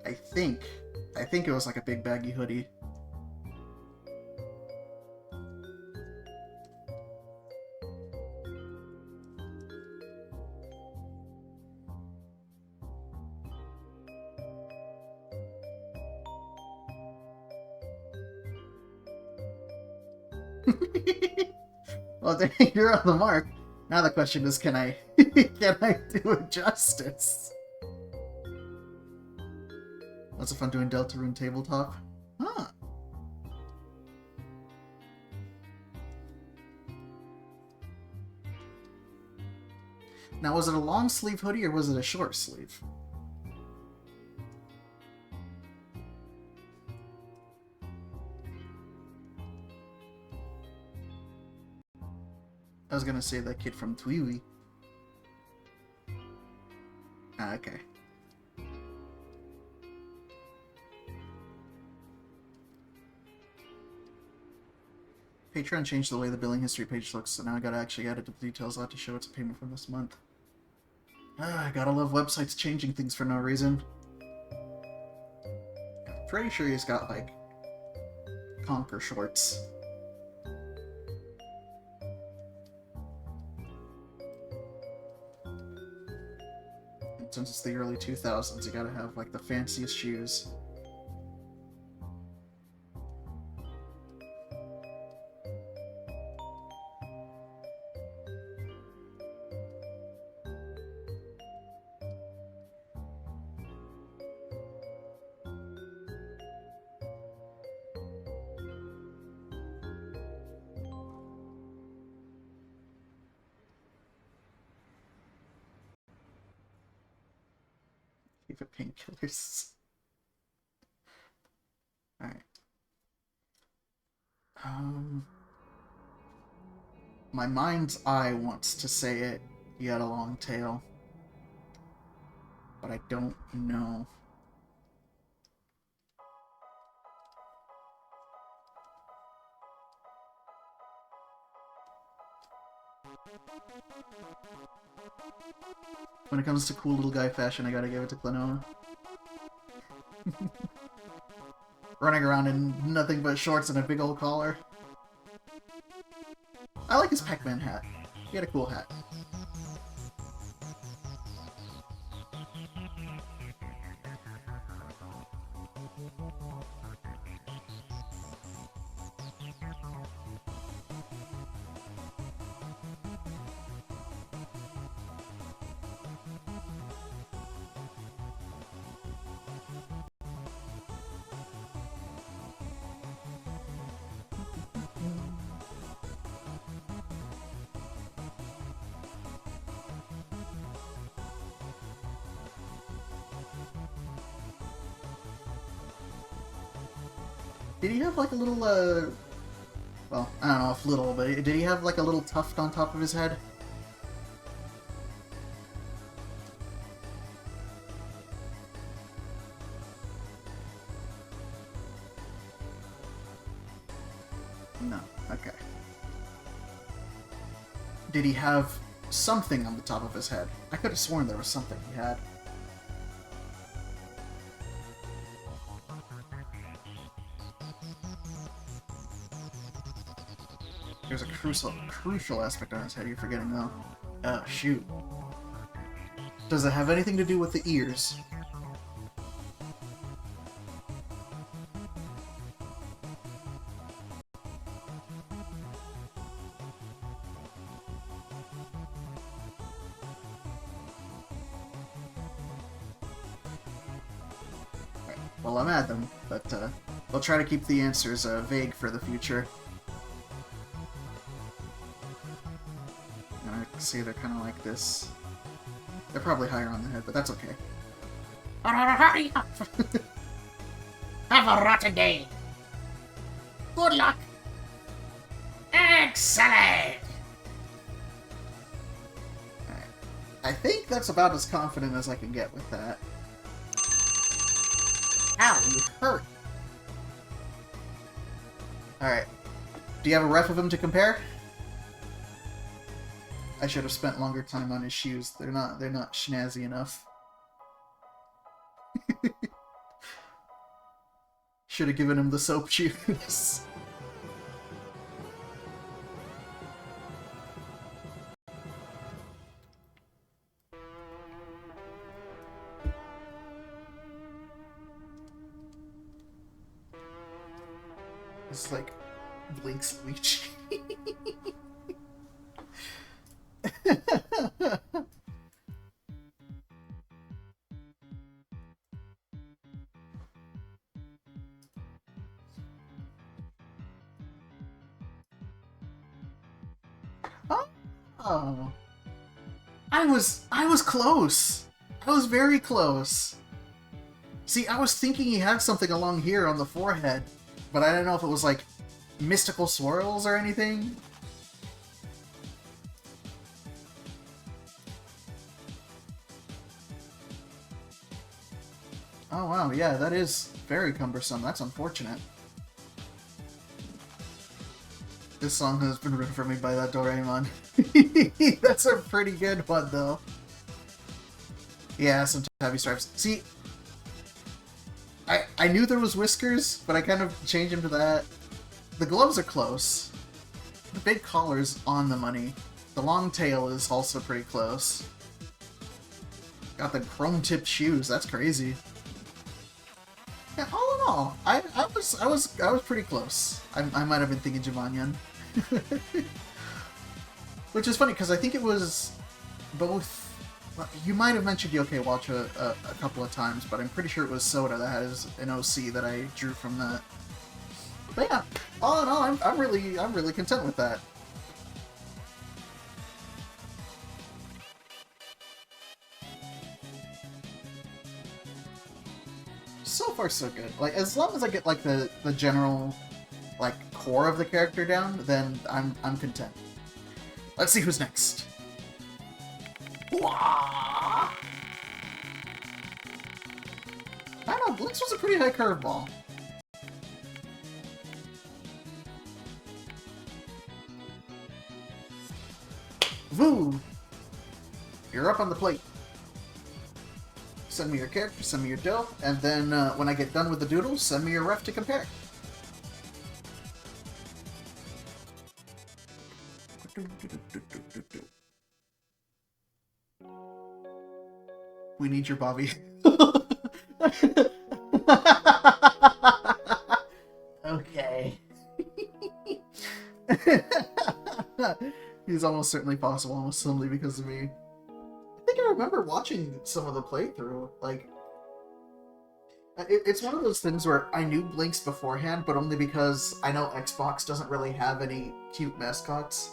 I think it was like a big baggy hoodie. Well, you're on the mark. Now the question is, can I can I do it justice? Lots of fun doing Deltarune tabletop. Huh. Now, was it a long sleeve hoodie or was it a short sleeve? I was gonna say that kid from Tweewee. Ah, okay. Patreon changed the way the billing history page looks, so now I gotta actually add it to the details. I'll have to show it's a payment from this month. Ah, I gotta love websites changing things for no reason. I'm pretty sure he's got, like, Conquer shorts. And since it's the early 2000s, you gotta have, like, the fanciest shoes. Favorite painkillers. Alright. My mind's eye wants to say it. He had a long tail. But I don't know. When it comes to cool little guy fashion, I gotta give it to Klonoa. Running around in nothing but shorts and a big old collar. I like his Pac-Man hat. He had a cool hat. Did he have like a little, well, I don't know if little, but did he have like a little tuft on top of his head? No, okay. Did he have something on the top of his head? I could have sworn there was something he had. There's a crucial aspect on his head you're forgetting, though. Oh, shoot. Does it have anything to do with the ears? while I'm at them, but they'll try to keep the answers vague for the future. And I see they're kind of like this. They're probably higher on the head, but that's okay. Hurry up! Have a rotten day! Good luck! Excellent! Alright. I think that's about as confident as I can get with that. Ow, you hurt! Alright. Do you have a ref of him to compare? I should have spent longer time on his shoes. They're not snazzy enough. Should have given him the soap shoes. It's like Blinx Bleach. Oh, I was close. I was very close. See, I was thinking he had something along here on the forehead, but I didn't know if it was like mystical swirls or anything. Oh wow, yeah, that is very cumbersome. That's unfortunate. This song has been written for me by that Doraemon. That's a pretty good one, though. Yeah, some tabby stripes. See, I knew there was whiskers, but I kind of changed them to that. The gloves are close. The big collar's on the money. The long tail is also pretty close. Got the chrome-tipped shoes. That's crazy. Yeah, all in all, I was pretty close. I might have been thinking Jivanyan. Which is funny, because I think it was both... Well, you might have mentioned Yokai Watch a couple of times, but I'm pretty sure it was Soda that has an OC that I drew from that. But yeah, all in all, I'm really content with that. So far, so good. Like, as long as I get like the general like core of the character down, then I'm content. Let's see who's next. Wah! I don't know, Blinx was a pretty high curveball. Voo! You're up on the plate. Send me your character, send me your dough, and then when I get done with the doodles, send me your ref to compare. We need your Bobby. Okay. He's almost certainly possible, almost solely because of me. I think I remember watching some of the playthrough. Like, it's one of those things where I knew Blinx beforehand, but only because I know Xbox doesn't really have any cute mascots.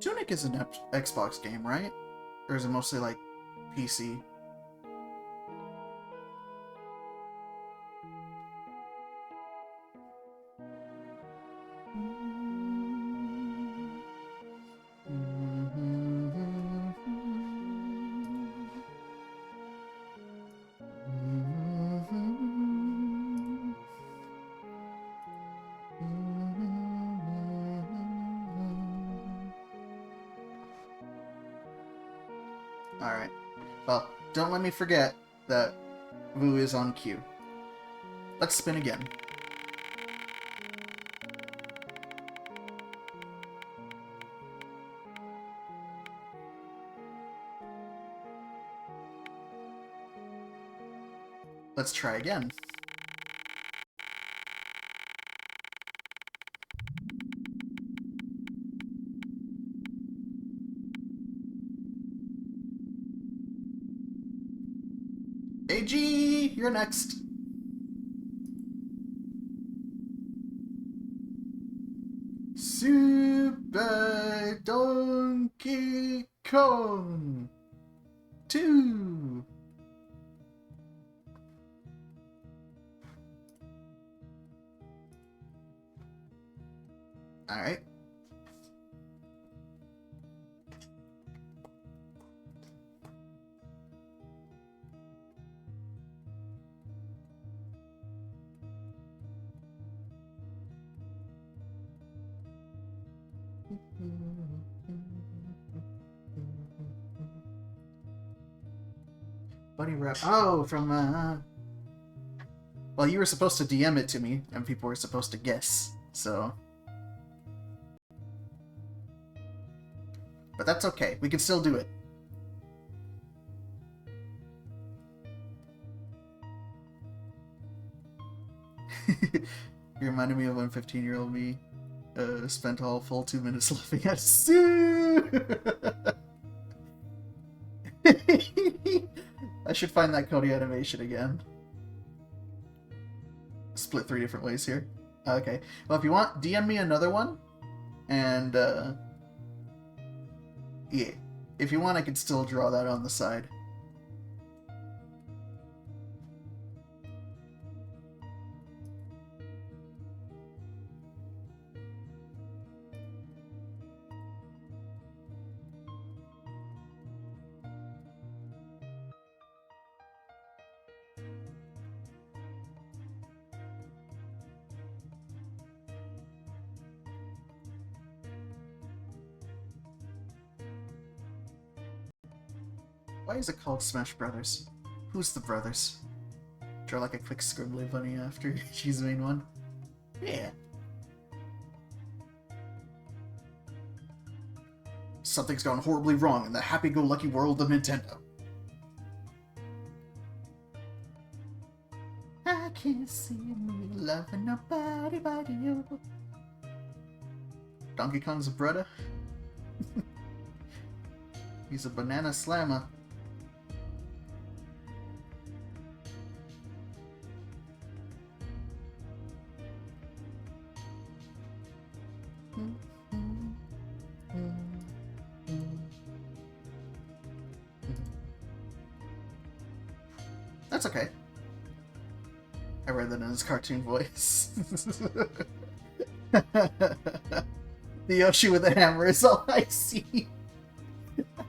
Tunic is an Xbox game, right? Or is it mostly like PC? Alright. Well, don't let me forget that Vu is on cue. Let's spin again. Let's try again. AG, you're next. Super Donkey Kong 2. All right. Bunny rap. Oh, from well, you were supposed to DM it to me, and people were supposed to guess. So, but that's okay. We can still do it. You reminded me of when 15-year-old me spent all full 2 minutes laughing at Sue. I should find that Cody animation again. Split 3 different ways here. Okay. Well, if you want, DM me another one. And, yeah. If you want, I can still draw that on the side. Why is it called Smash Brothers? Who's the brothers? Draw like a quick scribbly bunny after she's the main one. Yeah. Something's gone horribly wrong in the happy-go-lucky world of Nintendo. I can't see me loving nobody but you. Donkey Kong's a brother. He's a banana slammer. That's okay. I read that in his cartoon voice. The Yoshi with the hammer is all I see.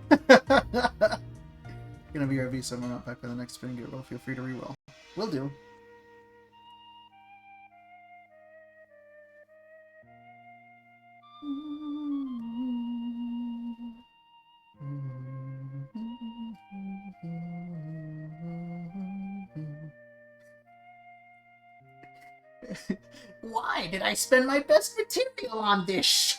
Gonna be RV, so I'm not back for the next spin. Get well, feel free to reroll. Will do. Why did I spend my best material on this?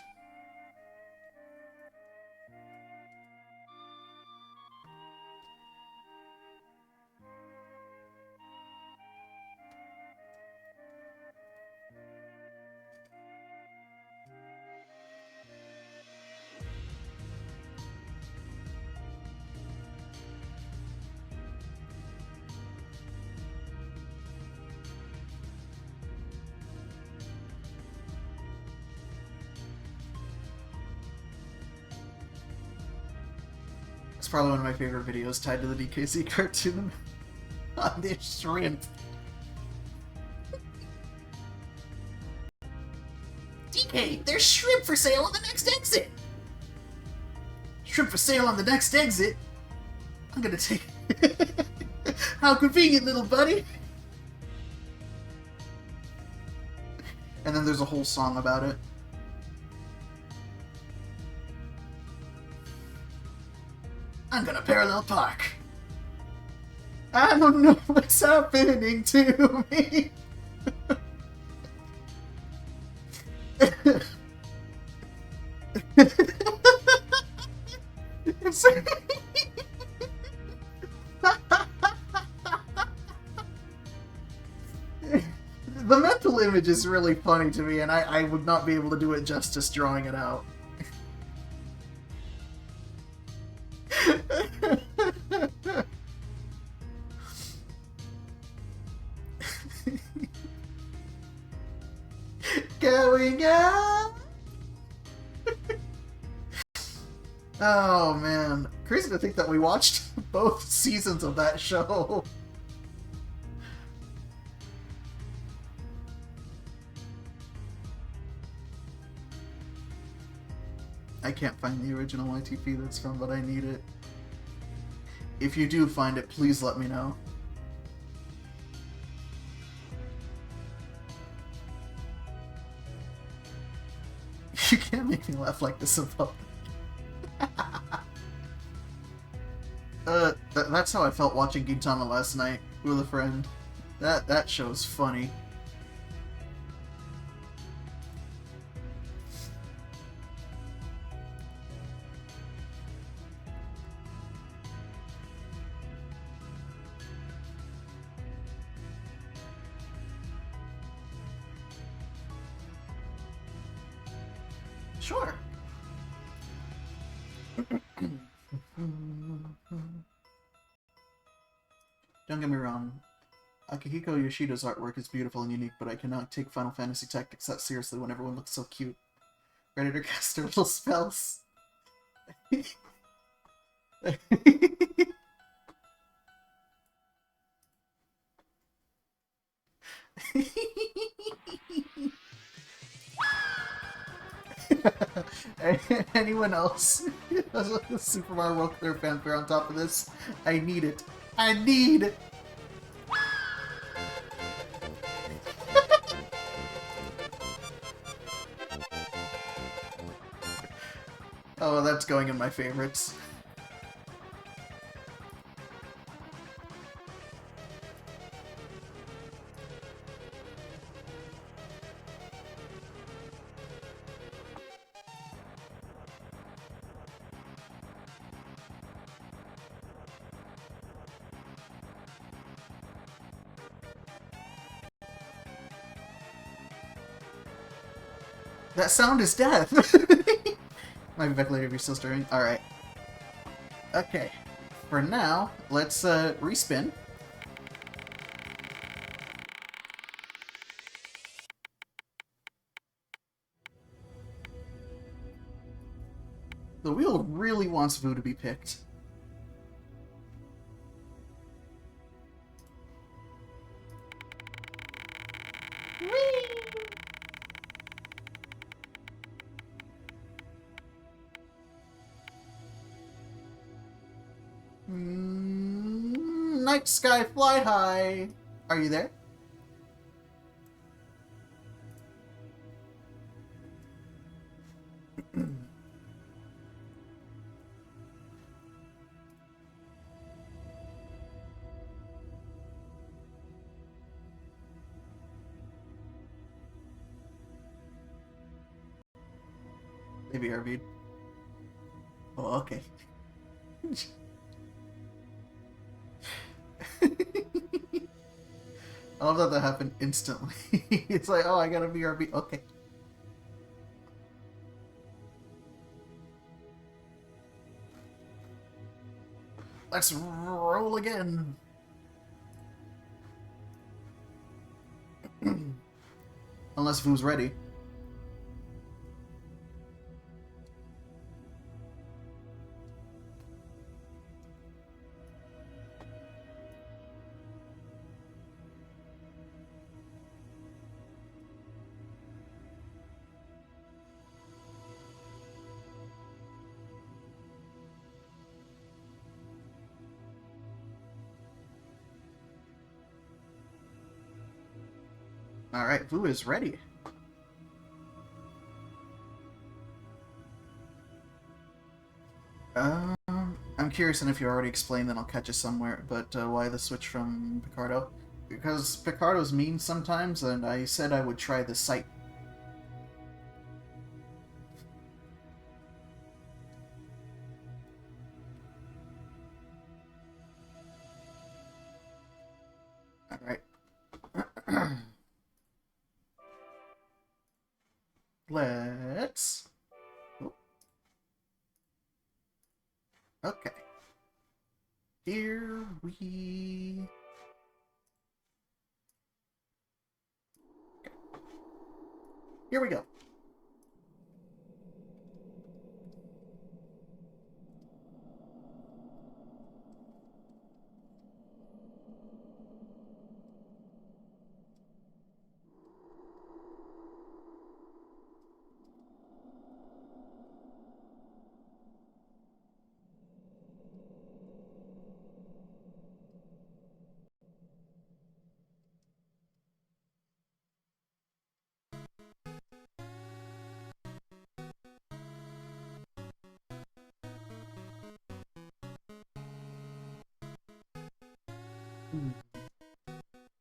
It's probably one of my favorite videos tied to the DKC cartoon. On this shrimp. DK, there's shrimp for sale on the next exit! Shrimp for sale on the next exit? I'm gonna take... How convenient, little buddy! And then there's a whole song about it. I'm gonna parallel park. I don't know what's happening to me. which is really funny to me, and I would not be able to do it justice drawing it out. Going out. Oh man, crazy to think that we watched both seasons of that show. I can't find the original YTP that's from, but I need it. If you do find it, please let me know. You can't make me laugh like this about that's how I felt watching Gintama last night with a friend. That show's funny. Sure. Don't get me wrong, Akihiko Yoshida's artwork is beautiful and unique, but I cannot take Final Fantasy Tactics that seriously when everyone looks so cute. Ready to cast their little spells. Anyone else? Super Mario World Clear fanfare on top of this? I need it. I need it! Oh, that's going in my favorites. That sound is death! Might be back later if you're still stirring. Alright. Okay. For now, let's respin. The wheel really wants Vu to be picked. Night sky, fly high. Are you there? Maybe RB'd. Oh, okay. I love that that happened instantly. It's like, oh, I gotta BRB. Okay. Let's roll again. Unless Vu's ready. Alright, Vu is ready. I'm curious, and if you already explained, then I'll catch you somewhere, but why the switch from Picardo? Because Picardo's mean sometimes, and I said I would try the site. Alright. Okay. Here we... Okay. Here we go.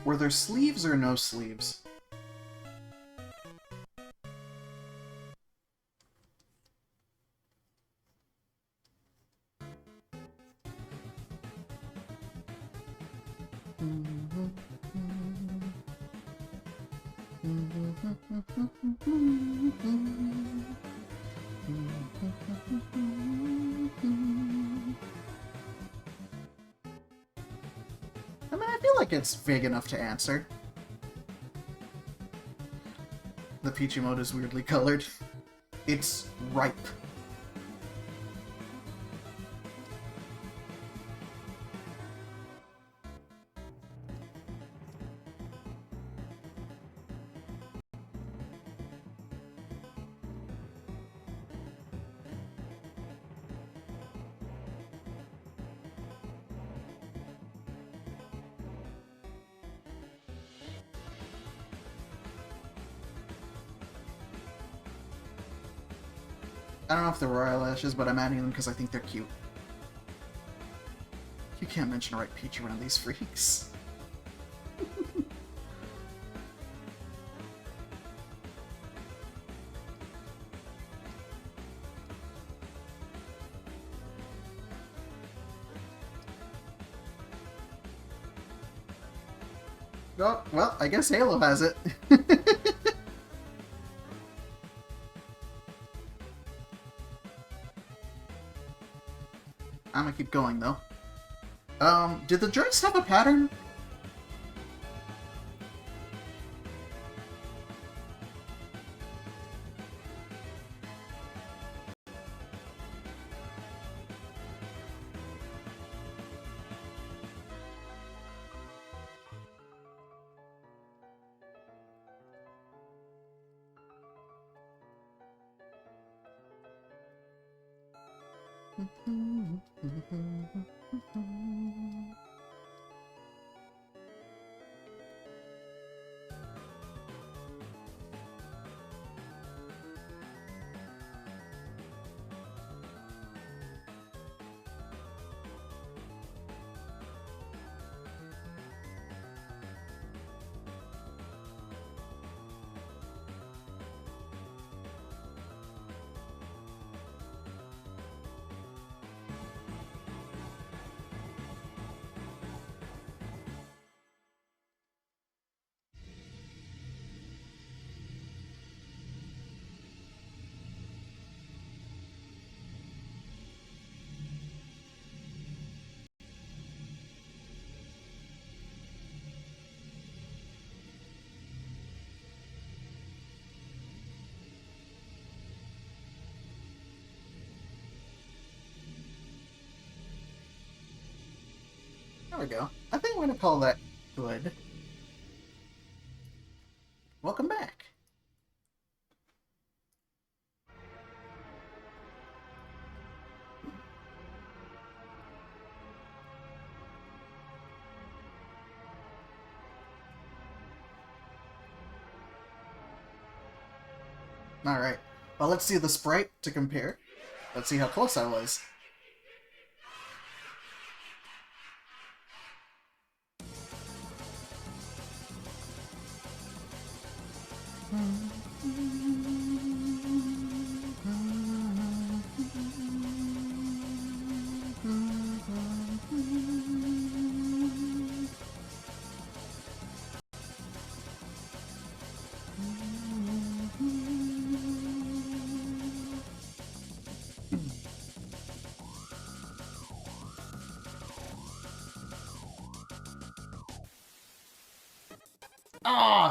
Were there sleeves or no sleeves? I mean, I feel like it's vague enough to answer. The peach emote is weirdly colored. It's ripe. I don't know if they're royal eyelashes, but I'm adding them because I think they're cute. You can't mention a right peach around these freaks. Oh, well, I guess Halo has it. I'm gonna keep going, though. Did the joints have a pattern? There we go. I think I'm gonna call that good. Welcome back. Alright. Well, let's see the sprite to compare. Let's see how close I was.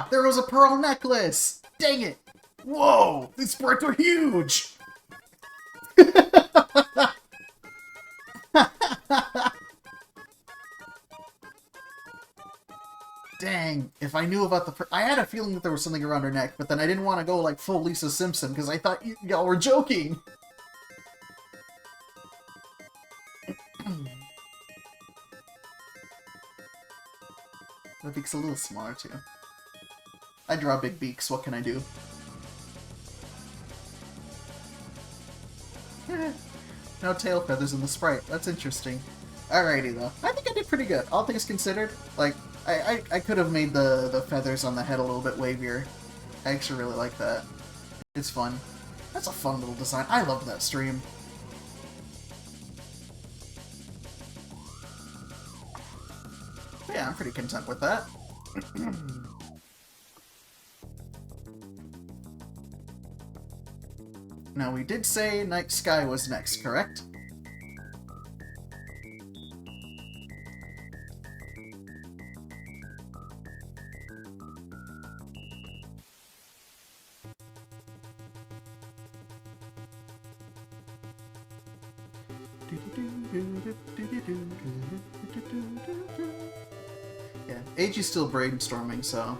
Ah, there was a pearl necklace! Dang it! Whoa! These sprites are huge! Dang, if I knew about the... I had a feeling that there was something around her neck, but then I didn't want to go like full Lisa Simpson, because I thought y'all were joking! The beak's a little smaller, too. I draw big beaks, what can I do? No tail feathers in the sprite, that's interesting. Alrighty, though. I think I did pretty good, all things considered. Like, I could have made the feathers on the head a little bit wavier. I actually really like that. It's fun. That's a fun little design. I loved that stream. But yeah, I'm pretty content with that. Now, we did say Night Sky was next, correct? Yeah, AG's still brainstorming, so...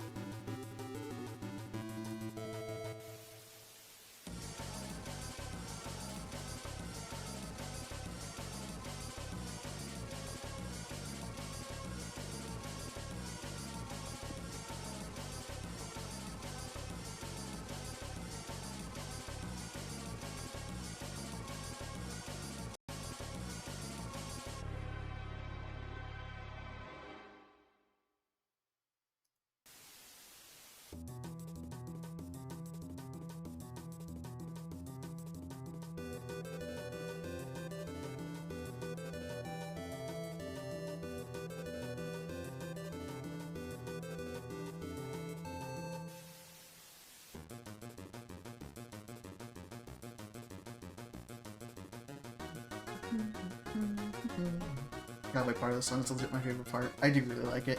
Cowboy part of the song is legit my favorite part. I do really like it.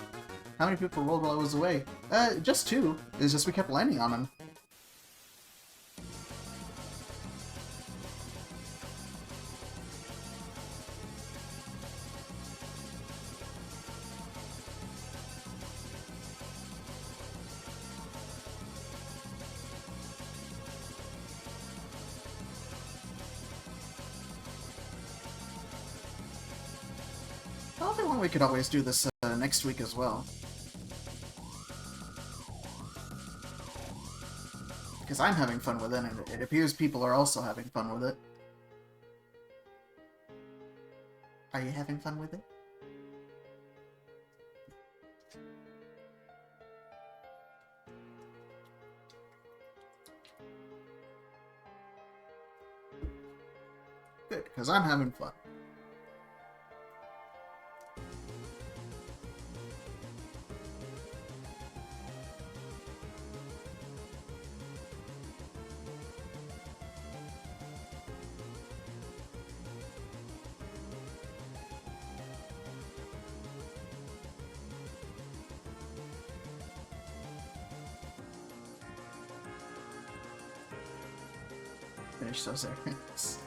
How many people rolled while I was away? Just 2. It's just we kept landing on them. We could always do this next week as well. Because I'm having fun with it, and it appears people are also having fun with it. Are you having fun with it? Good, because I'm having fun. Finish those errands.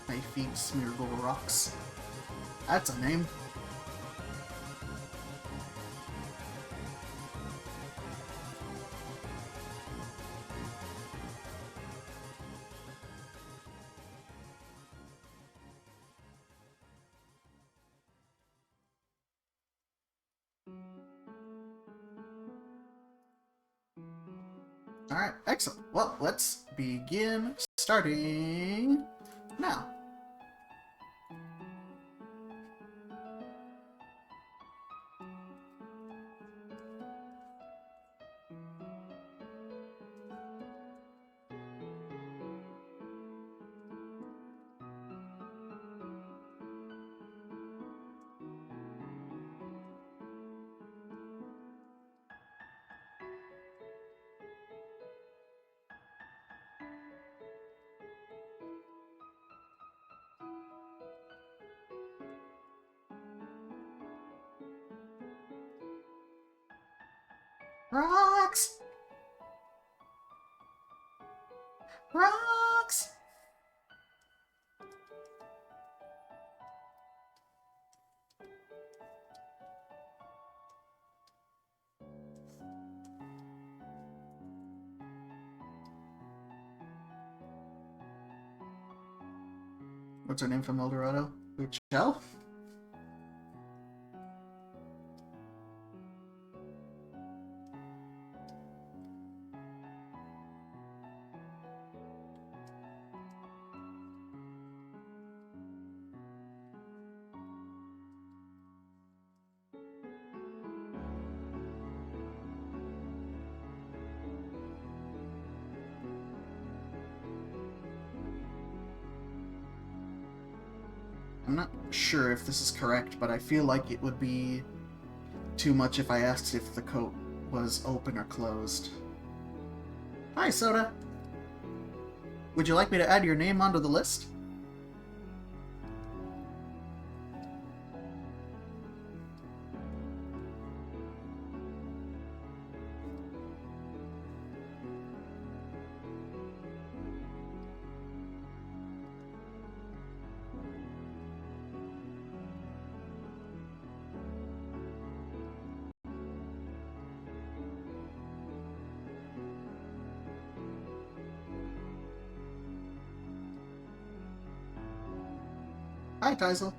My feet smeargle rocks. That's a name. Alright, excellent. Well, let's begin starting now. Rocks! Rocks! What's her name from Eldorado? Piczel? I'm not sure if this is correct, but I feel like it would be too much if I asked if the coat was open or closed. Hi, Soda! Would you like me to add your name onto the list? Hi, Teisel.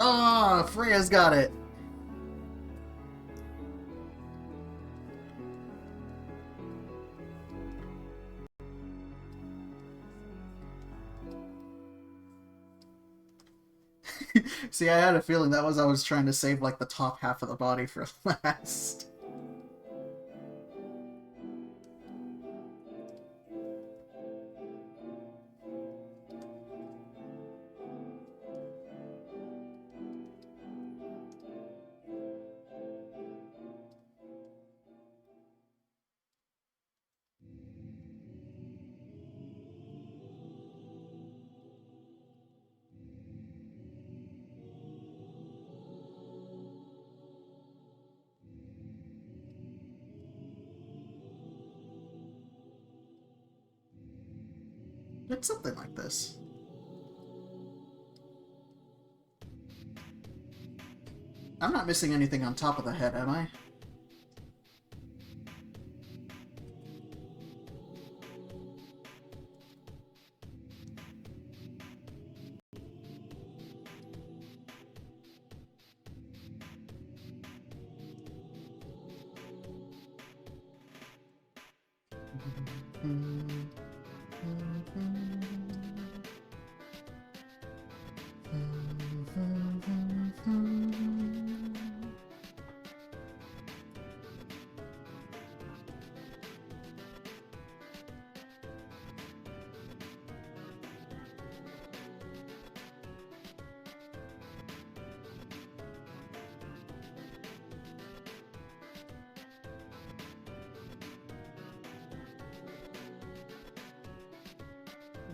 Oh, Freya's got it. See, I had a feeling that was I was trying to save like the top half of the body for last. It's something like this. I'm not missing anything on top of the head, am I?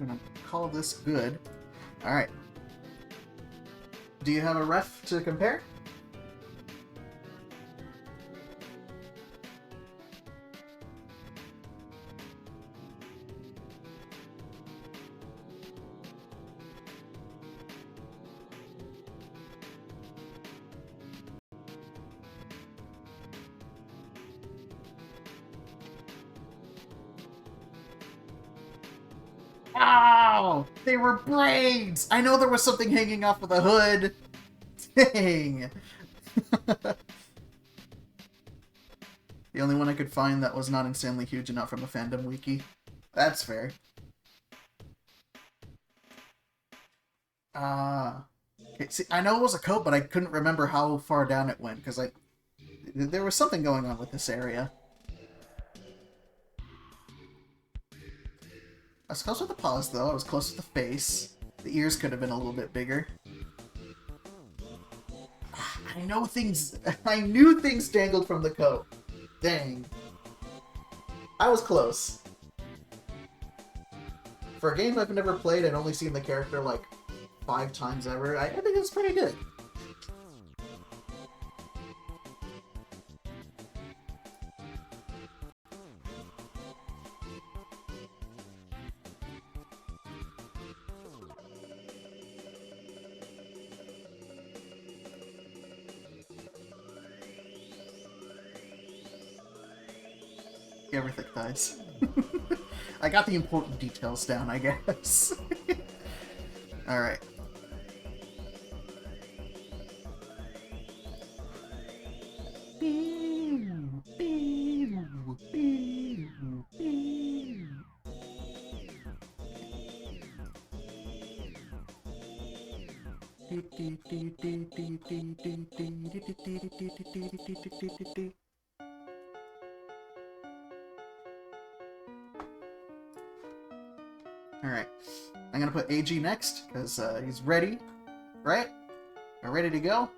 I'm gonna call this good. Alright. Do you have a ref to compare? Oh, they were braids! I know there was something hanging off of the hood. Dang. The only one I could find that was not insanely huge enough from the fandom wiki. That's fair. Okay, see, I know it was a coat, but I couldn't remember how far down it went, because there was something going on with this area. I was close with the paws, though. I was close with the face. The ears could have been a little bit bigger. I know things... I knew things dangled from the coat. Dang. I was close. For a game I've never played and only seen the character, like, 5 times ever, I think it was pretty good. Everything dies. I got the important details down, I guess. Alright. Alright. I'm gonna put AG next, because he's ready. Right? We're ready to go?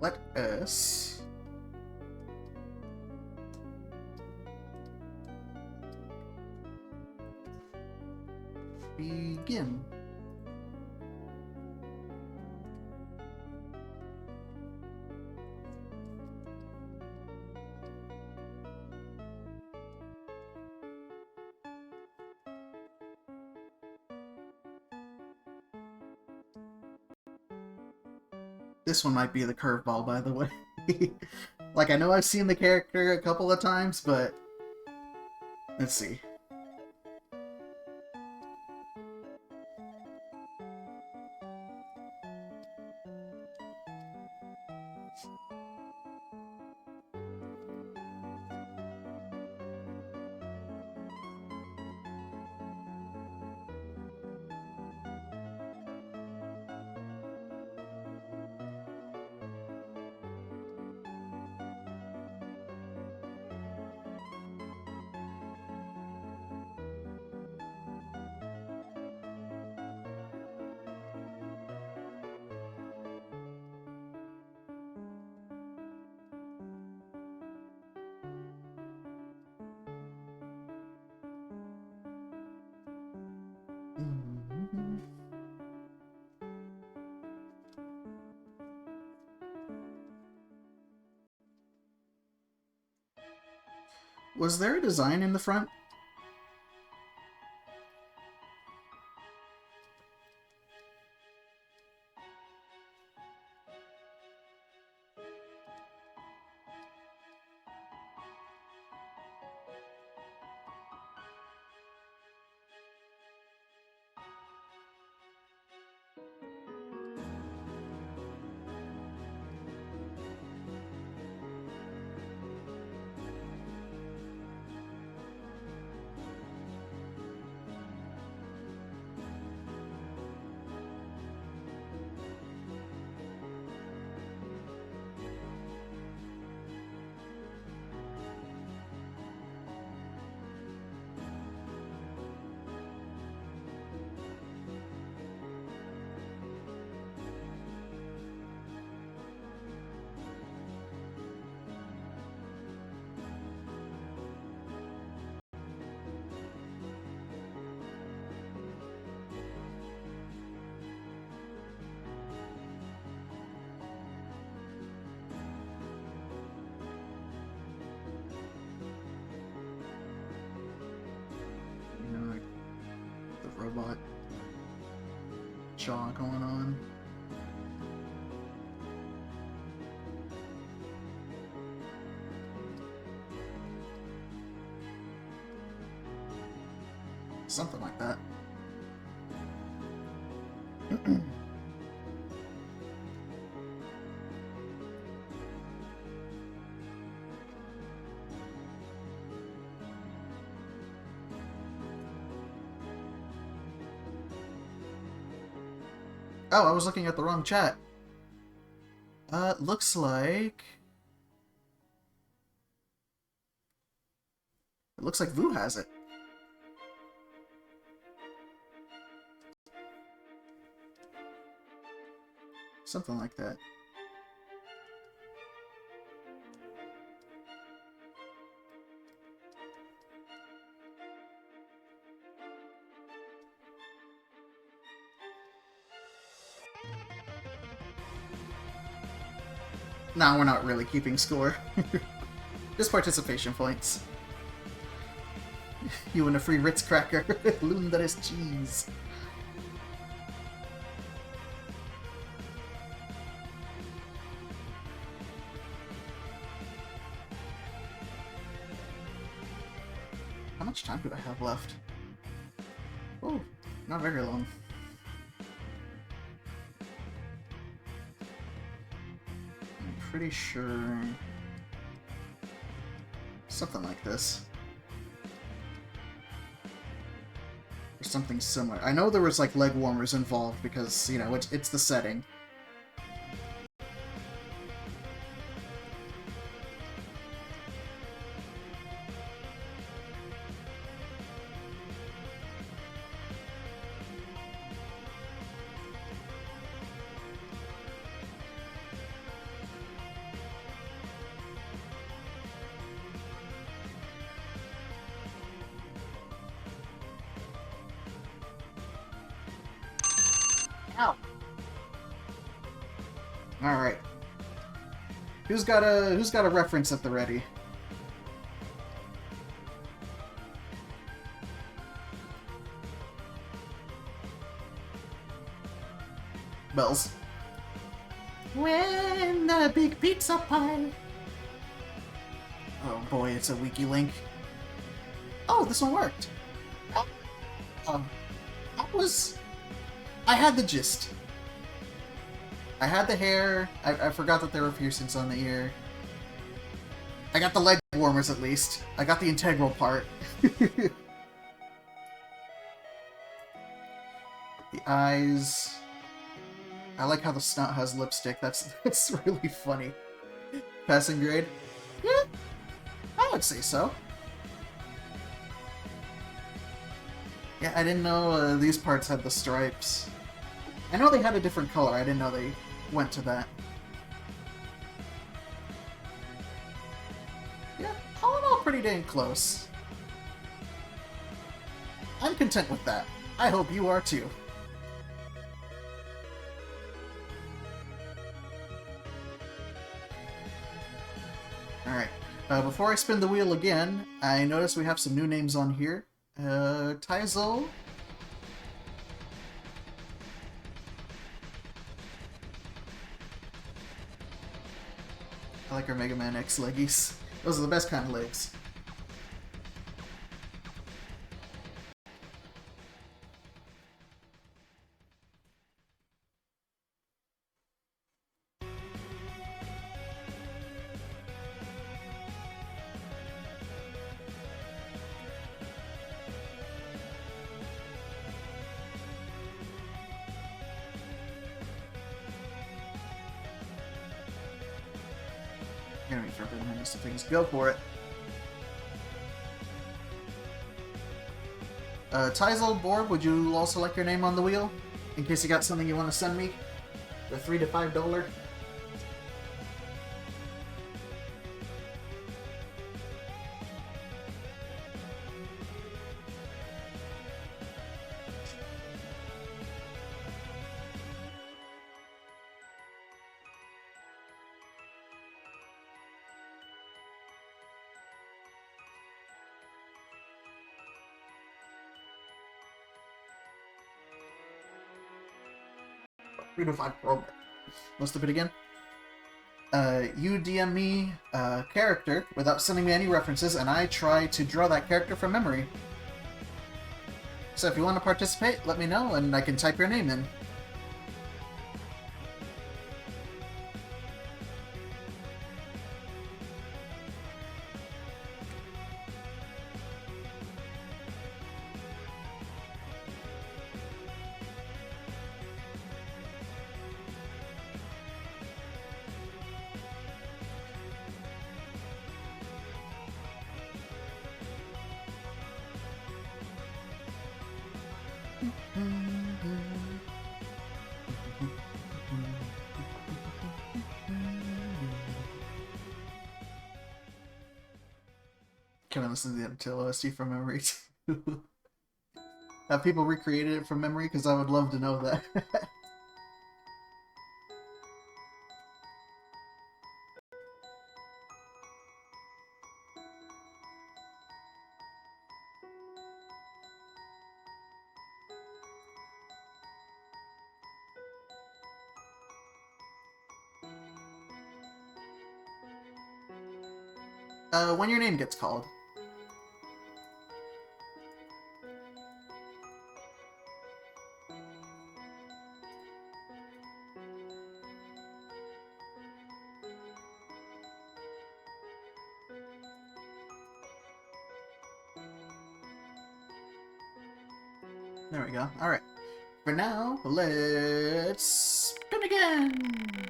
Let us begin. This one might be the curveball, by the way. Like, I know I've seen the character a couple of times, but... Let's see. Was there a design in the front? jaw going on. Something like that. Oh, I was looking at the wrong chat. Looks like... It looks like Vu has it. Something like that. Nah, we're not really keeping score. Just participation points. You and a free Ritz cracker. Lundaris cheese. How much time do I have left? Oh, not very long. I'm pretty sure... something like this. Or something similar. I know there was like leg warmers involved because, you know, it's the setting. Ow. Alright. Who's got a reference at the ready? Bells. When the big pizza pie. Oh boy, it's a wiki link. Oh, this one worked. I had the gist. I had the hair. I forgot that there were piercings on the ear. I got the leg warmers at least. I got the integral part. The eyes. I like how the snout has lipstick. That's really funny. Passing grade? Yeah, I would say so. Yeah, I didn't know these parts had the stripes. I know they had a different color. I didn't know they went to that. Yeah, all in all, pretty dang close. I'm content with that. I hope you are too. Alright, before I spin the wheel again, I notice we have some new names on here. Piczel. I like our Mega Man X leggies. Those are the best kind of legs. Gonna wait for everyone to miss some things. Go for it. Piczel, Borb, would you also like your name on the wheel? In case you got something you want to send me? The $3 to $5? 3 to 5 program. Most of it again. You DM me a character without sending me any references, and I try to draw that character from memory. So if you want to participate, let me know, and I can type your name in. Can I listen to the UNDERTALE OST from memory too? Have people recreated it from memory? Because I would love to know that. When your name gets called. There we go. Alright. For now, let's spin again!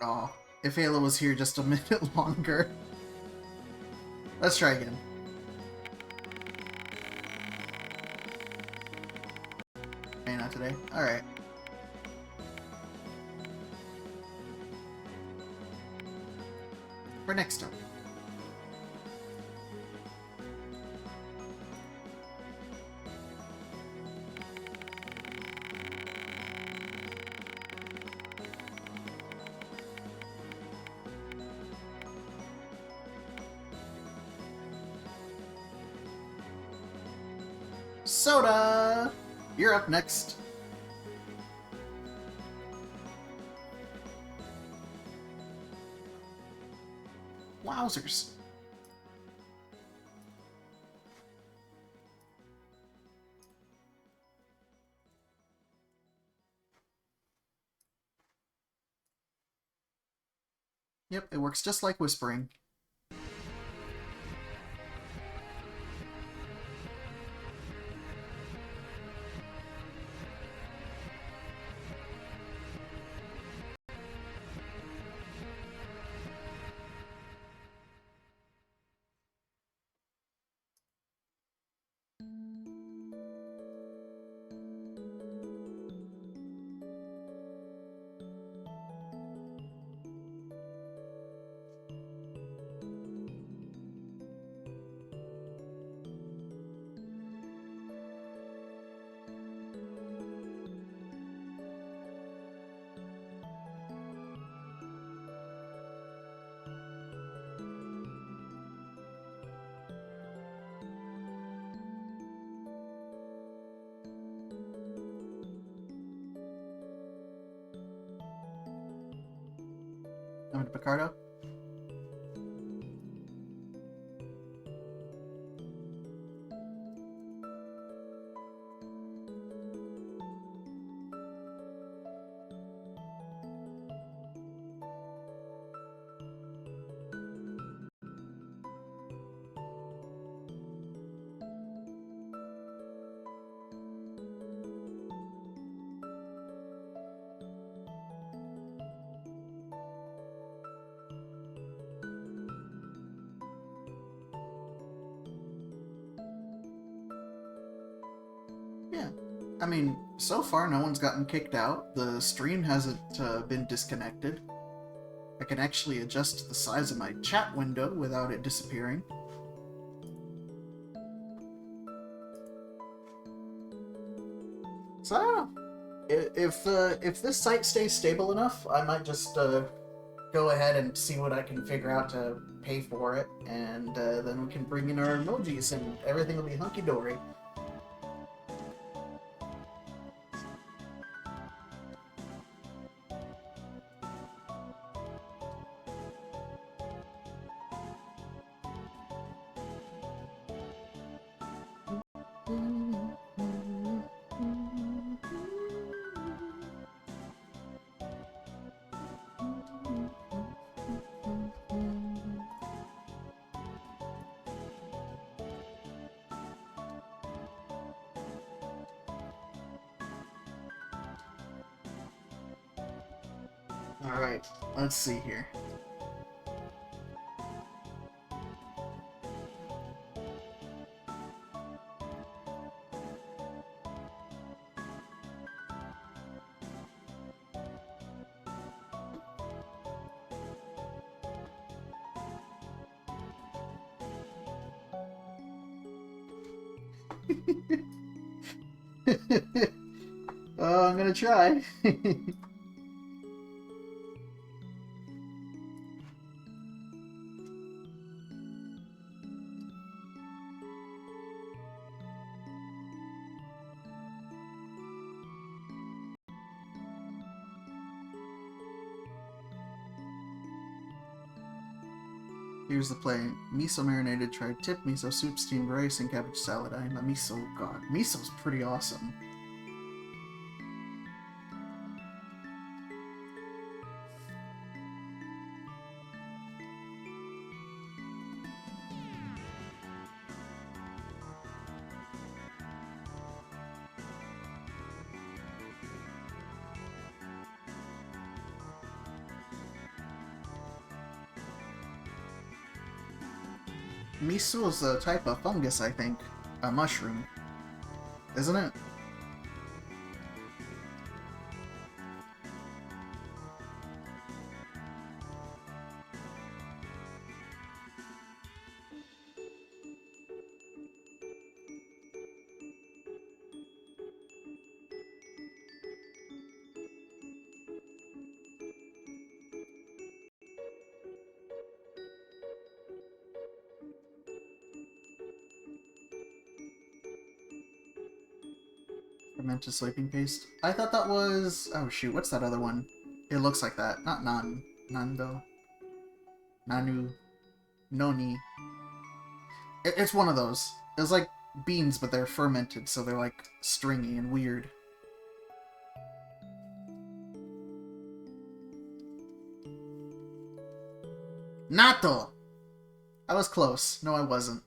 Oh, if Ayla was here just a minute longer. Let's try again. Okay, not today. Alright. For next time. Soda! You're up next. Wowzers. Yep, it works just like whispering. Coming to Picardo. Yeah. I mean, so far no one's gotten kicked out. The stream hasn't been disconnected. I can actually adjust the size of my chat window without it disappearing. So I don't know. If this site stays stable enough, I might just go ahead and see what I can figure out to pay for it, and then we can bring in our emojis and everything will be hunky-dory. Alright, let's see here. Oh, I'm gonna try. Here's the play. Miso marinated tri-tip, miso soup, steamed rice, and cabbage salad. I'm a miso god. Miso's pretty awesome. Miso is a type of fungus, I think. A mushroom. Isn't it? Fermented sleeping paste. I thought that was... Oh shoot, what's that other one? It looks like that. Not Nan. Nando. Nanu. Noni. It's one of those. It's like beans, but they're fermented, so they're like stringy and weird. Natto! I was close. No, I wasn't.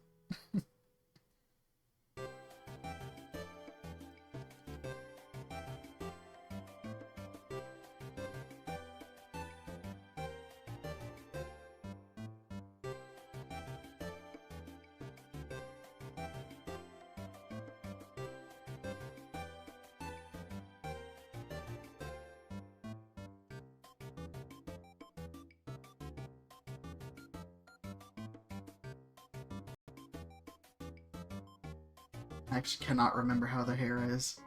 I actually cannot remember how the hair is.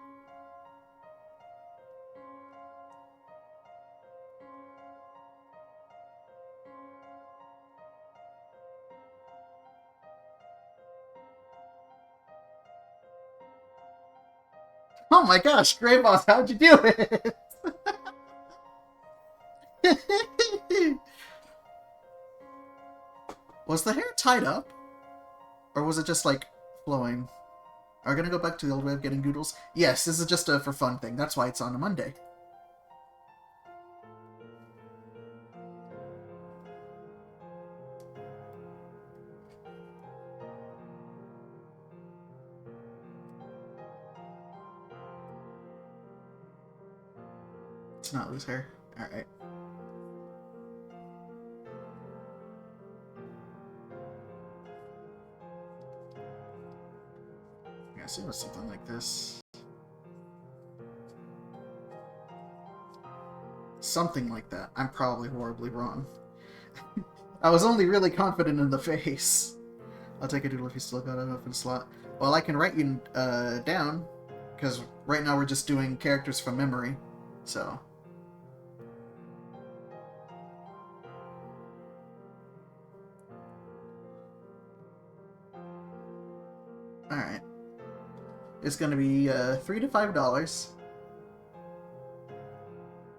Oh my gosh, Grey Boss, how'd you do it? Was the hair tied up? Or was it just, like, flowing? Are we gonna go back to the old way of getting doodles? Yes, this is just a for fun thing. That's why it's on a Monday. Let's not lose hair. Alright. Yeah, see, it was something like this. Something like that. I'm probably horribly wrong. I was only really confident in the face. I'll take a doodle if you still got an open slot. Well, I can write you down, because right now we're just doing characters from memory, so... Alright. It's gonna be $3 to $5.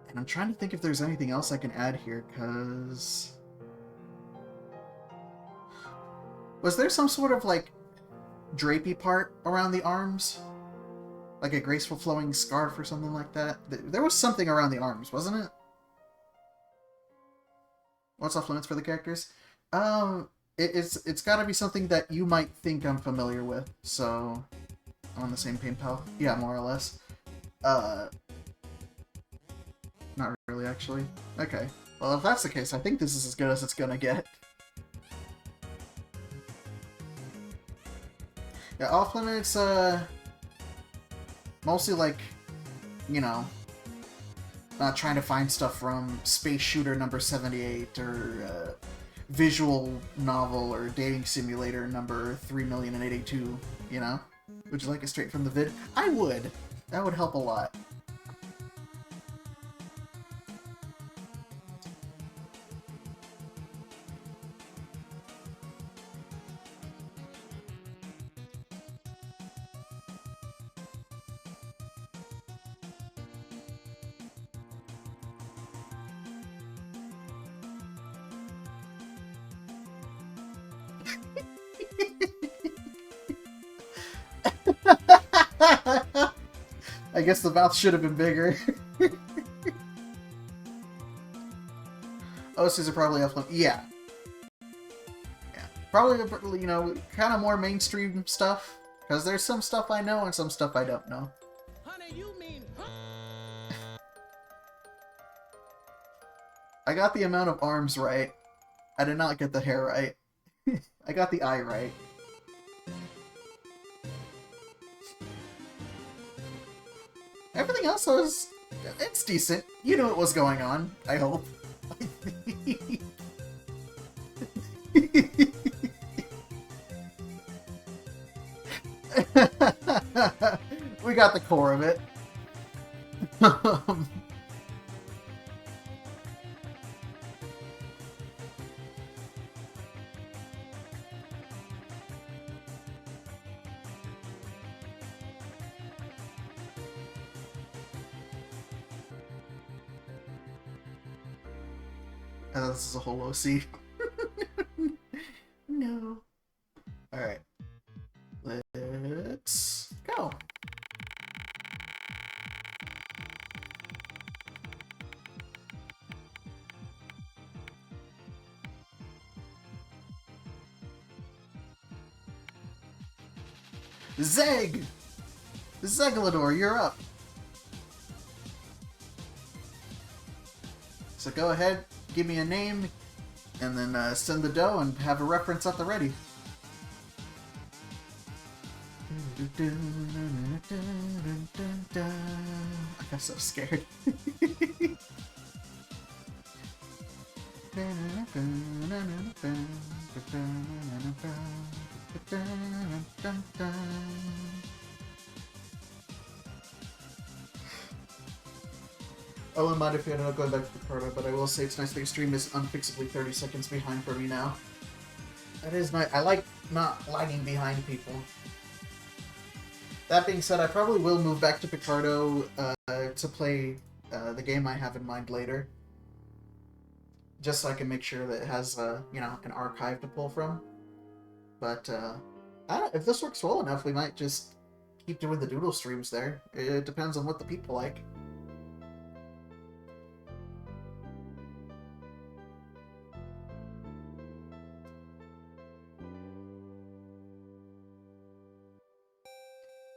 And I'm trying to think if there's anything else I can add here, because... Was there some sort of, like, drapey part around the arms? Like a graceful flowing scarf or something like that? There was something around the arms, wasn't it? What's off limits for the characters? It's gotta be something that you might think I'm familiar with, so... I'm on the same pain pal. Yeah, more or less. Not really, actually. Okay. Well, if that's the case, I think this is as good as it's gonna get. Yeah, off limits, mostly like, you know, not trying to find stuff from Space Shooter number 78 or Visual Novel or Dating Simulator number 3,082, you know? Would you like it straight from the vid? I would! That would help a lot. I guess the mouth should have been bigger. OCs are probably off limits. Yeah. Yeah. Probably, you know, kind of more mainstream stuff. Because there's some stuff I know and some stuff I don't know. Honey, you mean... I got the amount of arms right. I did not get the hair right. I got the eye right. Everything else was... It's decent. You knew what was going on, I hope. We got the core of it. This is a whole OC. No. Alright. Let's go. Zeg! Zegalador, you're up. So go ahead, give me a name, and then send the dough and have a reference at the ready. I got so scared. I wouldn't mind if you ended up going back to the Picardo, but I will say it's nice that your stream is unfixably 30 seconds behind for me now. That is nice. I like not lagging behind people. That being said, I probably will move back to Picardo to play the game I have in mind later. Just so I can make sure that it has, you know, an archive to pull from. But, if this works well enough, we might just keep doing the doodle streams there. It depends on what the people like.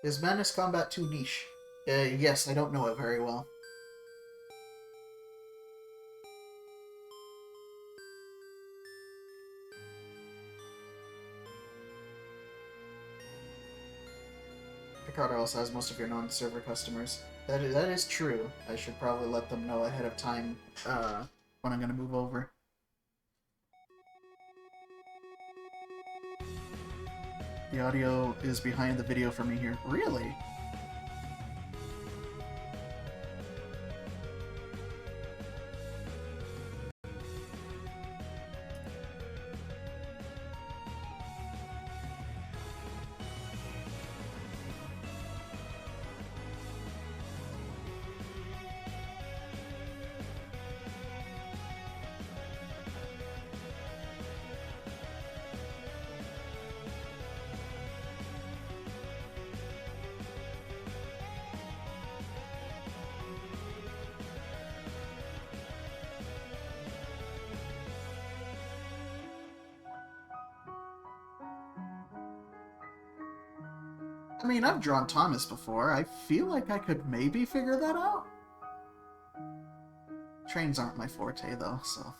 Is Madness Combat too niche? Yes, I don't know it very well. Picardo also has most of your non-server customers. That is true. I should probably let them know ahead of time when I'm going to move over. The audio is behind the video for me here. Really? I mean, I've drawn Thomas before. I feel like I could maybe figure that out. Trains aren't my forte, though, so...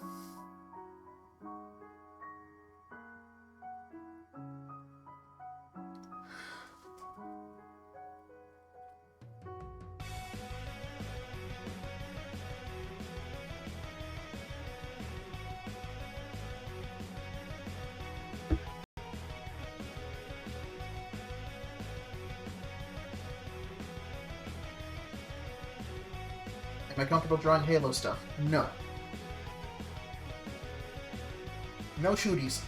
Am I comfortable drawing Halo stuff? No. No shooties.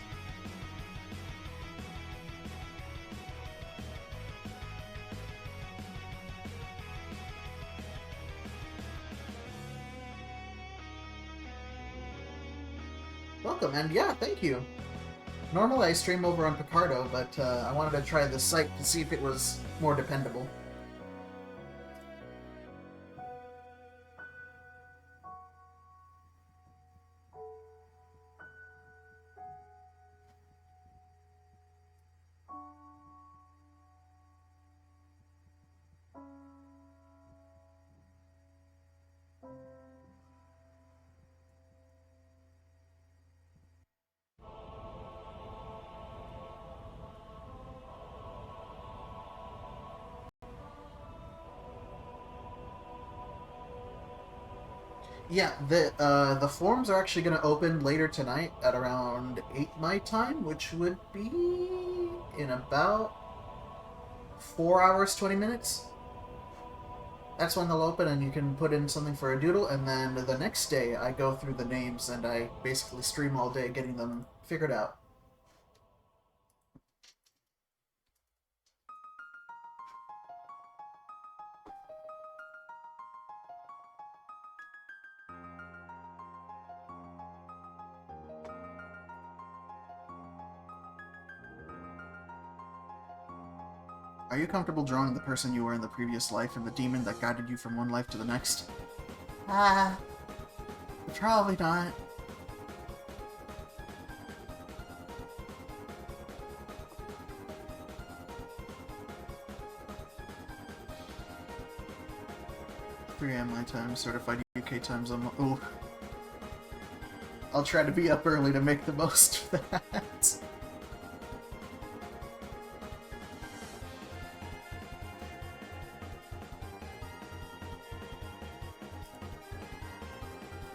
Welcome, and yeah, thank you. Normally I stream over on Picardo, but I wanted to try this site to see if it was more dependable. Yeah, the forums are actually going to open later tonight at around 8 my time, which would be in about 4 hours, 20 minutes. That's when they'll open, and you can put in something for a doodle, and then the next day I go through the names, and I basically stream all day getting them figured out. Are you comfortable drawing the person you were in the previous life and the demon that guided you from one life to the next? Probably not. My time, certified UK times. Ooh. I'll try to be up early to make the most of that.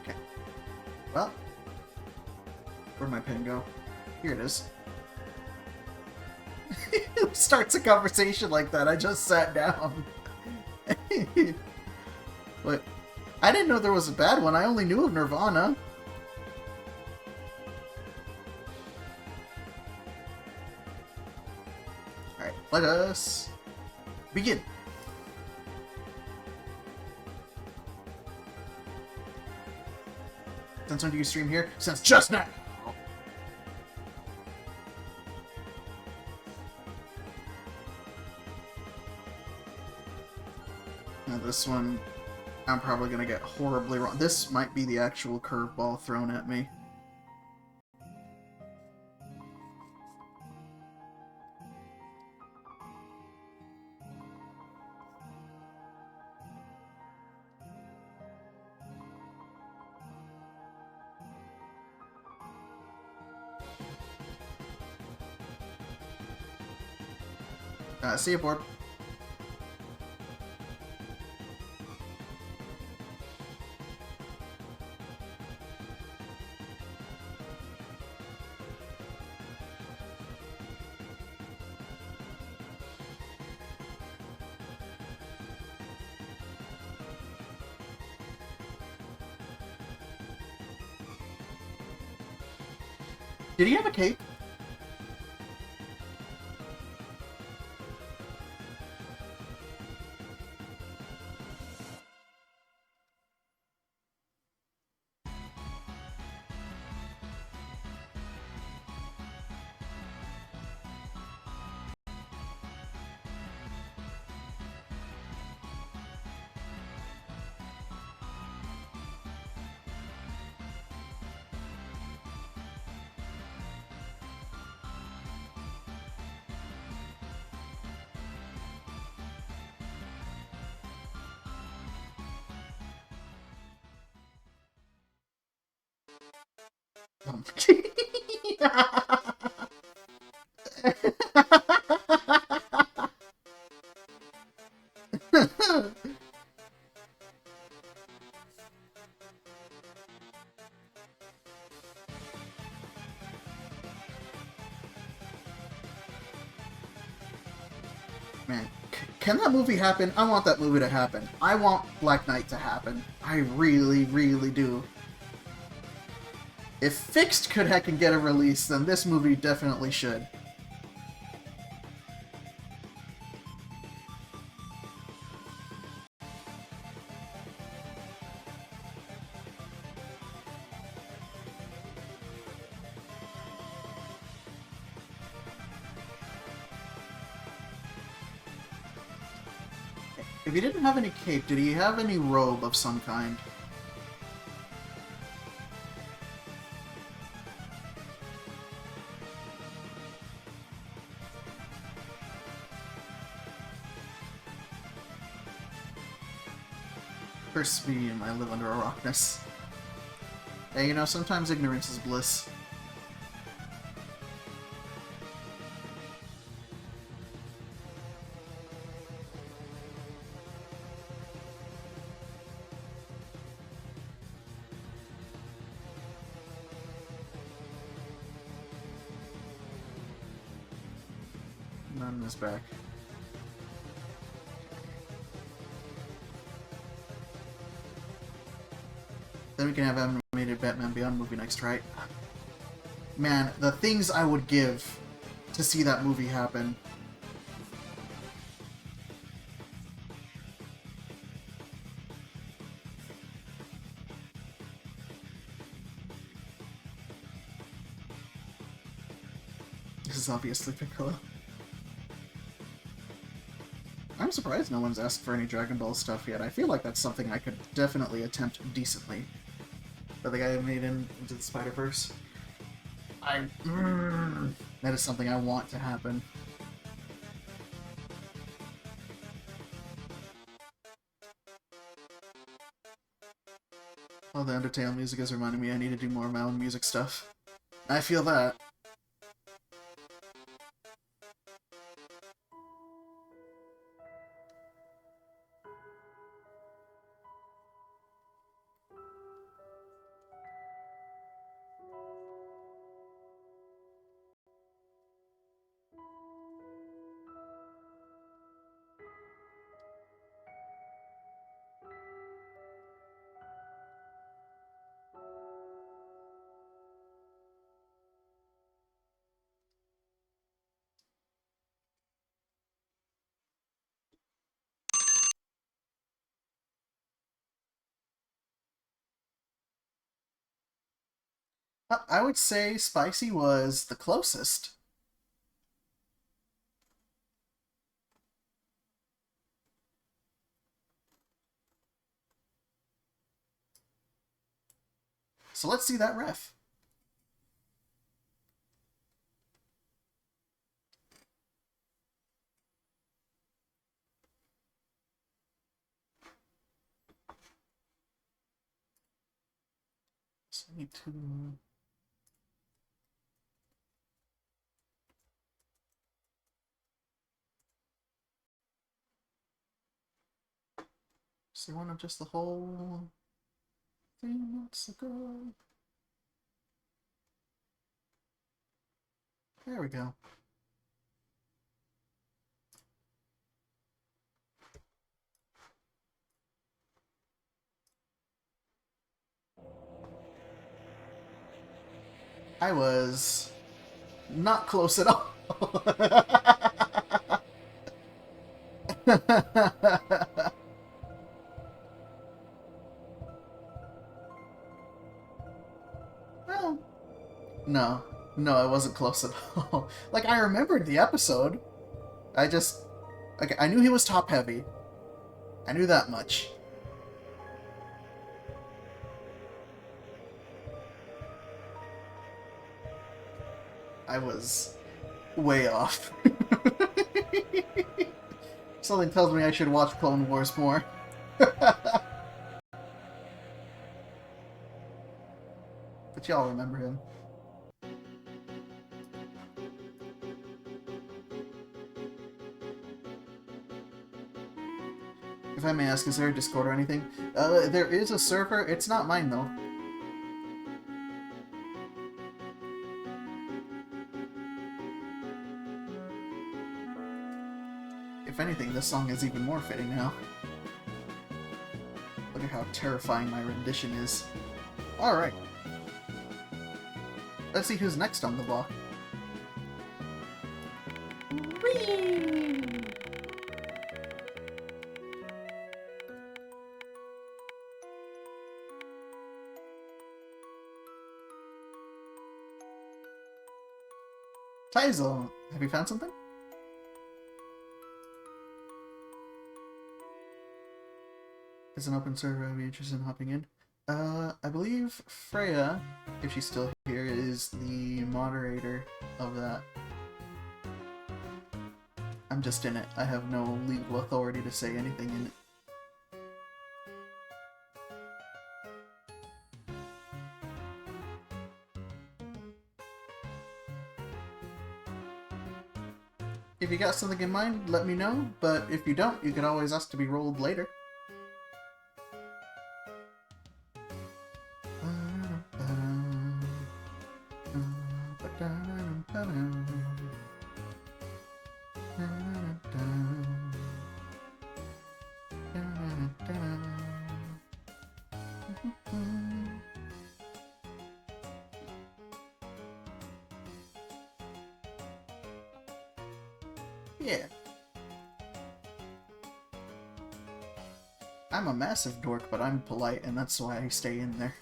Okay. Well, where'd my pen go? Here it is. Who starts a conversation like that? I just sat down. What? I didn't know there was a bad one. I only knew of Nirvana. Alright, let us begin. Since when do you stream here? Since just now! Now this one, I'm probably going to get horribly wrong. This might be the actual curveball thrown at me. See you, board. Did he have a cape? Um, Man, can that movie happen? I want that movie to happen. I want Black Knight to happen. I really, really do. If Fixed could heck and get a release, then this movie definitely should. If he didn't have any cape, did he have any robe of some kind? Curse me and I live under a rockness. Hey, you know, sometimes ignorance is bliss. None is back. Then we can have animated Batman Beyond movie next, right? Man, the things I would give to see that movie happen. This is obviously Piccolo. I'm surprised no one's asked for any Dragon Ball stuff yet. I feel like that's something I could definitely attempt decently. But the guy who made Into the Spider-Verse. That is something I want to happen. Oh, the Undertale music is reminding me I need to do more of my own music stuff. I feel that. I would say Spicy was the closest. So let's see that ref. So I need to... See one of just the whole thing. Let's go. There we go. I was not close at all. Well, no. No, I wasn't close at all. Like, I remembered the episode. I just... Like, I knew he was top-heavy. I knew that much. I was way off. Something tells me I should watch Clone Wars more. But y'all remember him. If I may ask, is there a Discord or anything? There is a server. It's not mine, though. If anything, this song is even more fitting now. Look at how terrifying my rendition is. Alright. Let's see who's next on the block. Whee! Taizo, have you found something? It's an open server. I'd be interested in hopping in. I believe Freya, if she's still here, is the moderator of that. I'm just in it. I have no legal authority to say anything in it. If you got something in mind, let me know, but if you don't, you can always ask to be rolled later. Yeah. I'm a massive dork, but I'm polite, and that's why I stay in there.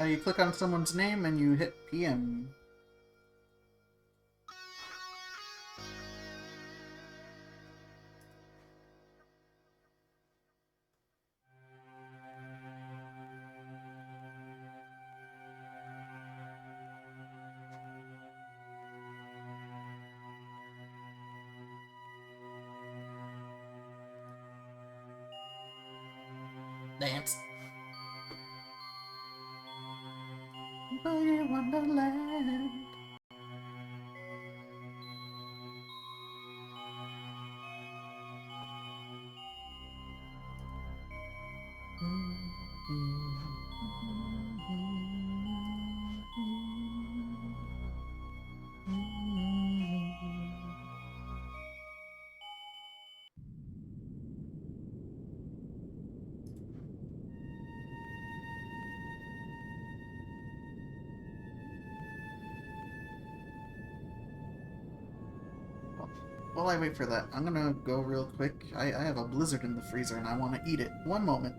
You click on someone's name and you hit PM. Dance. Boogie Wonderland. While I wait for that, I'm gonna go real quick. I have a blizzard in the freezer and I want to eat it. One moment.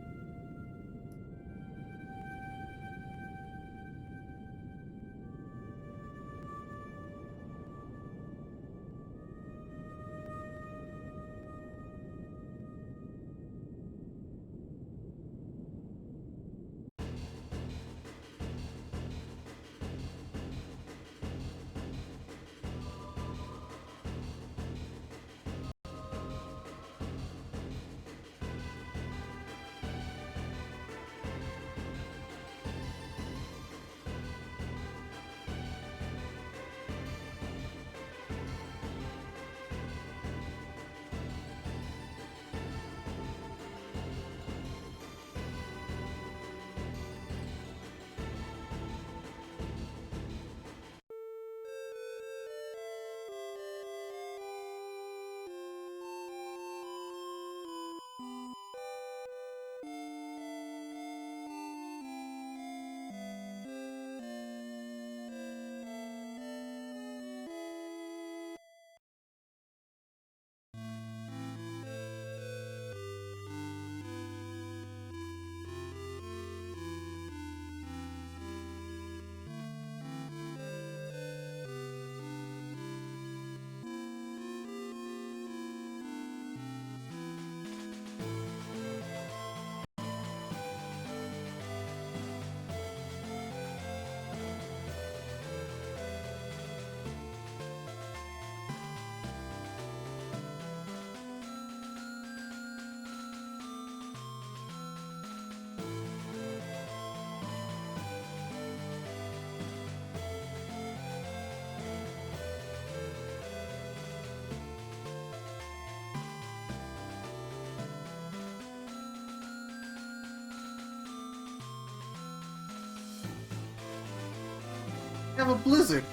have a blizzard.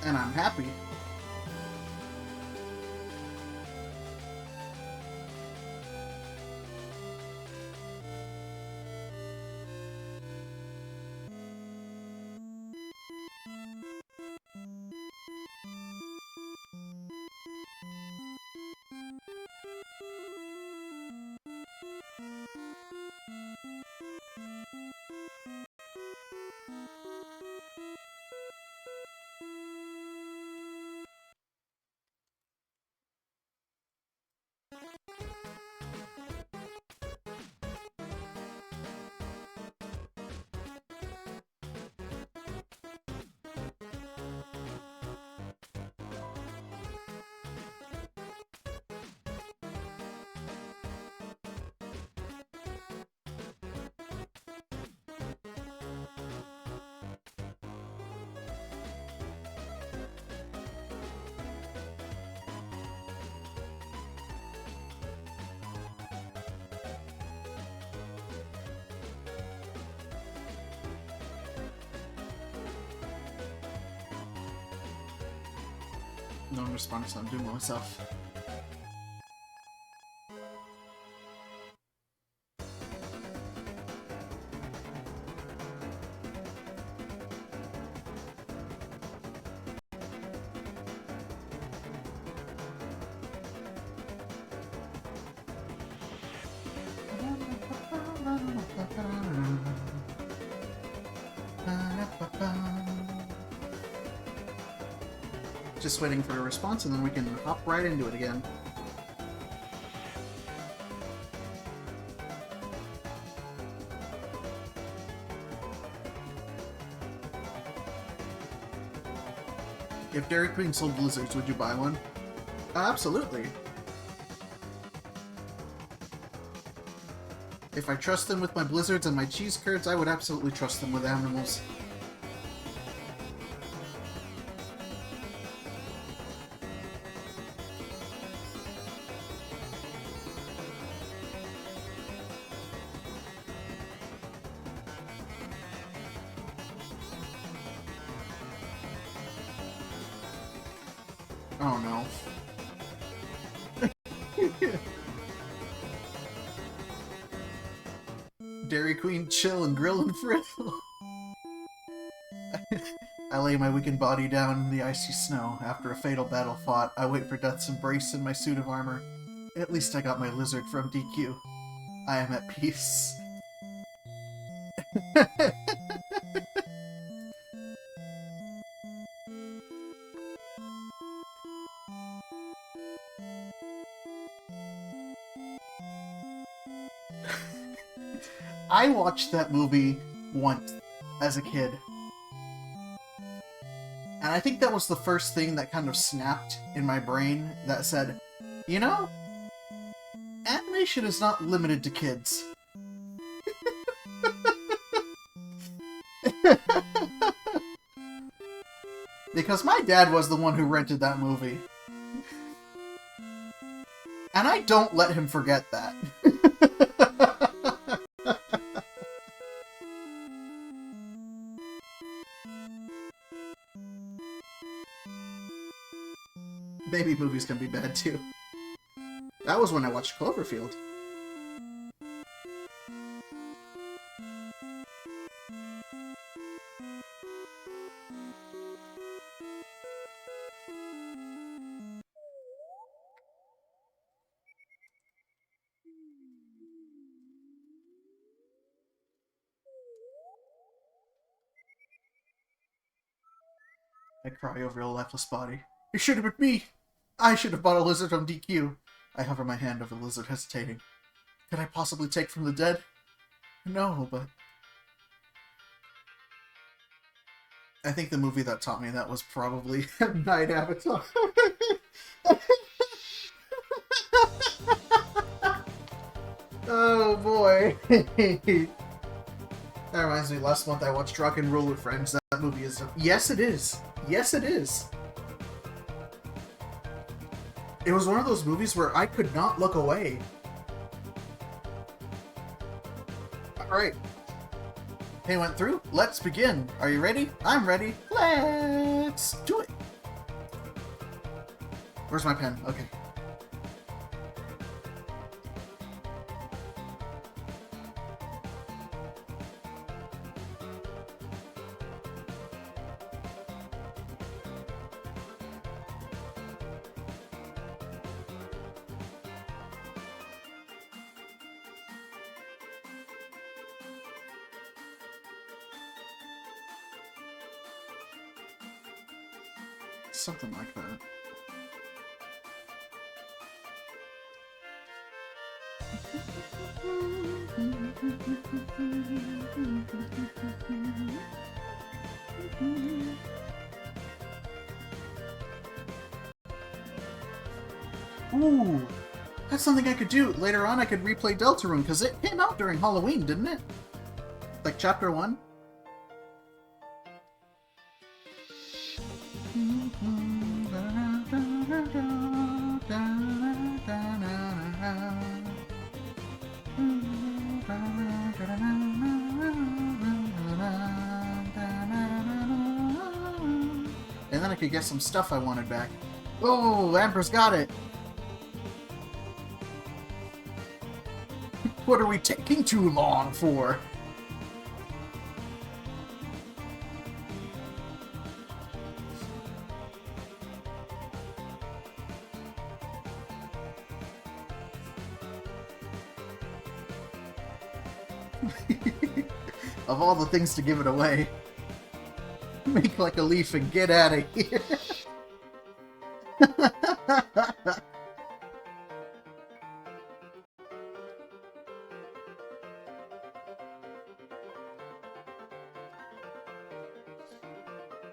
And I'm happy. No one responds, so I'm doing it myself. Just waiting for a response, and then we can hop right into it again. If Dairy Queen sold blizzards, would you buy one? Absolutely. If I trust them with my blizzards and my cheese curds, I would absolutely trust them with animals. Oh no. Dairy Queen chill and grill and frill. I lay my weakened body down in the icy snow. After a fatal battle fought, I wait for death's embrace in my suit of armor. At least I got my lizard from DQ. I am at peace. I watched that movie once as a kid. And I think that was the first thing that kind of snapped in my brain that said, you know, animation is not limited to kids. Because my dad was the one who rented that movie. And I don't let him forget that. Baby movies can be bad too. That was when I watched Cloverfield. I cry over a lifeless body. It should have been me! I should have bought a lizard from DQ. I hover my hand over the lizard, hesitating. Could I possibly take from the dead? No, but... I think the movie that taught me that was probably Night Avatar. Oh boy. That reminds me, last month I watched Rock and Roll with Friends. That movie is... Yes, it is. Yes, it is. It was one of those movies where I could not look away. Alright. Hey, went through? Let's begin. Are you ready? I'm ready. Let's do it. Where's my pen? Okay. Something like that. Ooh, that's something I could do. Later on I could replay Deltarune, because it came out during Halloween, didn't it? Like Chapter 1? And then I could get some stuff I wanted back. Oh, Amber's got it! What are we taking too long for? Of all the things to give it away, make like a leaf and get out of here.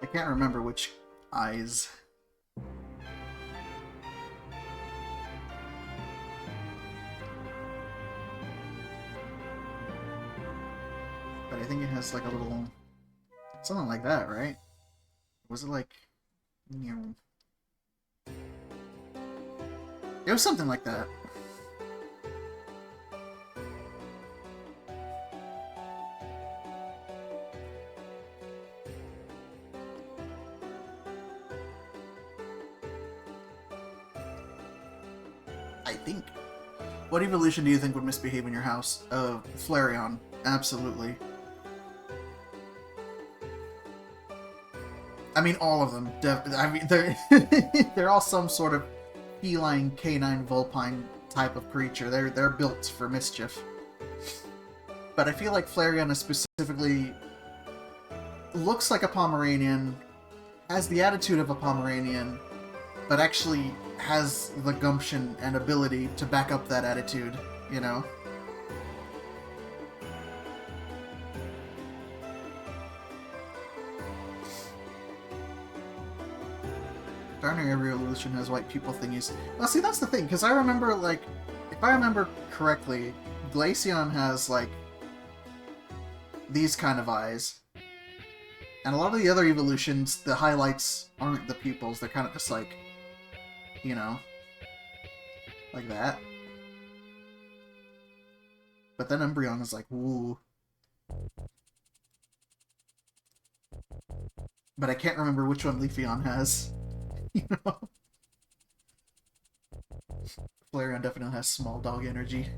I can't remember which eyes. But I think it has like a little... something like that, right? Was it like... you know... it was something like that. I think. What evolution do you think would misbehave in your house? Flareon. Absolutely. I mean, all of them. I mean, they're they're all some sort of feline, canine, vulpine type of creature. They're built for mischief. But I feel like Flareon is specifically looks like a Pomeranian, has the attitude of a Pomeranian, but actually has the gumption and ability to back up that attitude, you know? Darn near every evolution has white people thingies. Well, see, that's the thing, because I remember, like, if I remember correctly, Glaceon has, like, these kind of eyes. And a lot of the other evolutions, the highlights aren't the pupils, they're kind of just like, you know, like that. But then Umbreon is like, ooh. But I can't remember which one Leafeon has. You know? Flareon definitely has small dog energy.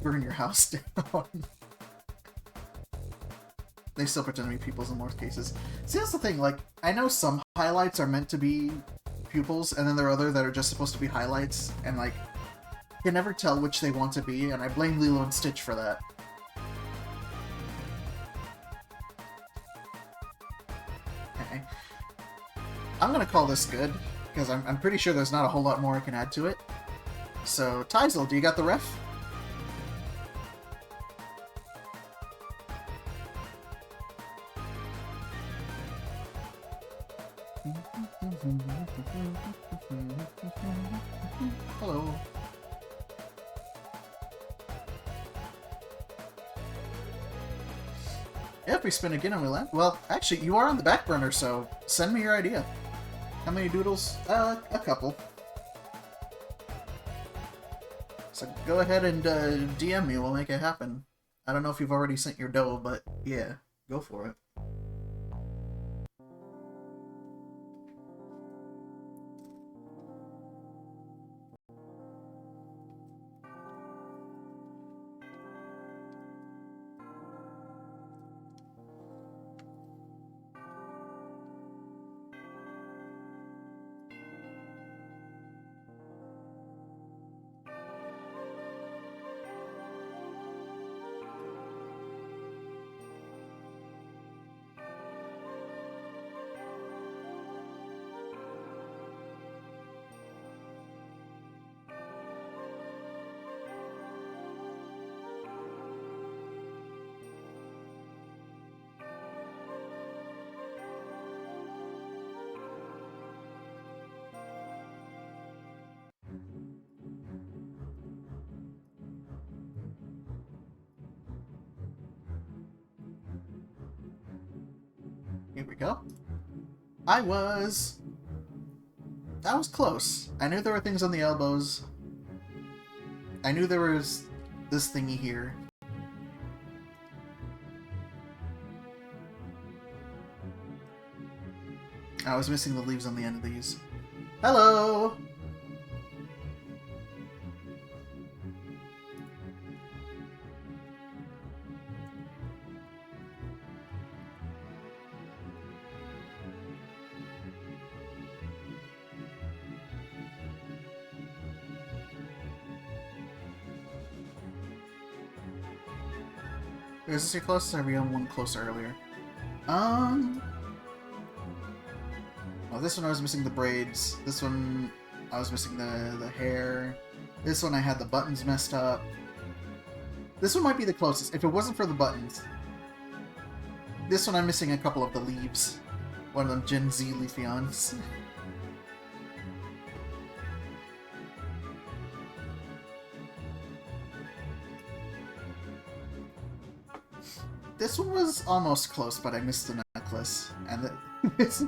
Burn your house down. They still pretend to be pupils in most cases. See, that's the thing, like, I know some highlights are meant to be pupils, and then there are other that are just supposed to be highlights, and, like, you can never tell which they want to be, and I blame Lilo and Stitch for that. Okay. I'm gonna call this good, because I'm pretty sure there's not a whole lot more I can add to it. So, Tyzel, do you got the ref? Hello. Yeah, if we spin again and we land. Well, actually, you are on the back burner, so send me your idea. How many doodles? A couple. So go ahead and DM me, we'll make it happen. I don't know if you've already sent your dough, but yeah. Go for it. Here we go. That was close. I knew there were things on the elbows. I knew there was this thingy here. I was missing the leaves on the end of these. Hello! Is this your closest, or have we done one closer earlier? Well, this one I was missing the braids. This one I was missing the hair. This one I had the buttons messed up. This one might be the closest, if it wasn't for the buttons. This one I'm missing a couple of the leaves. One of them Gen Z Leafeons. This one was almost close, but I missed the necklace. And this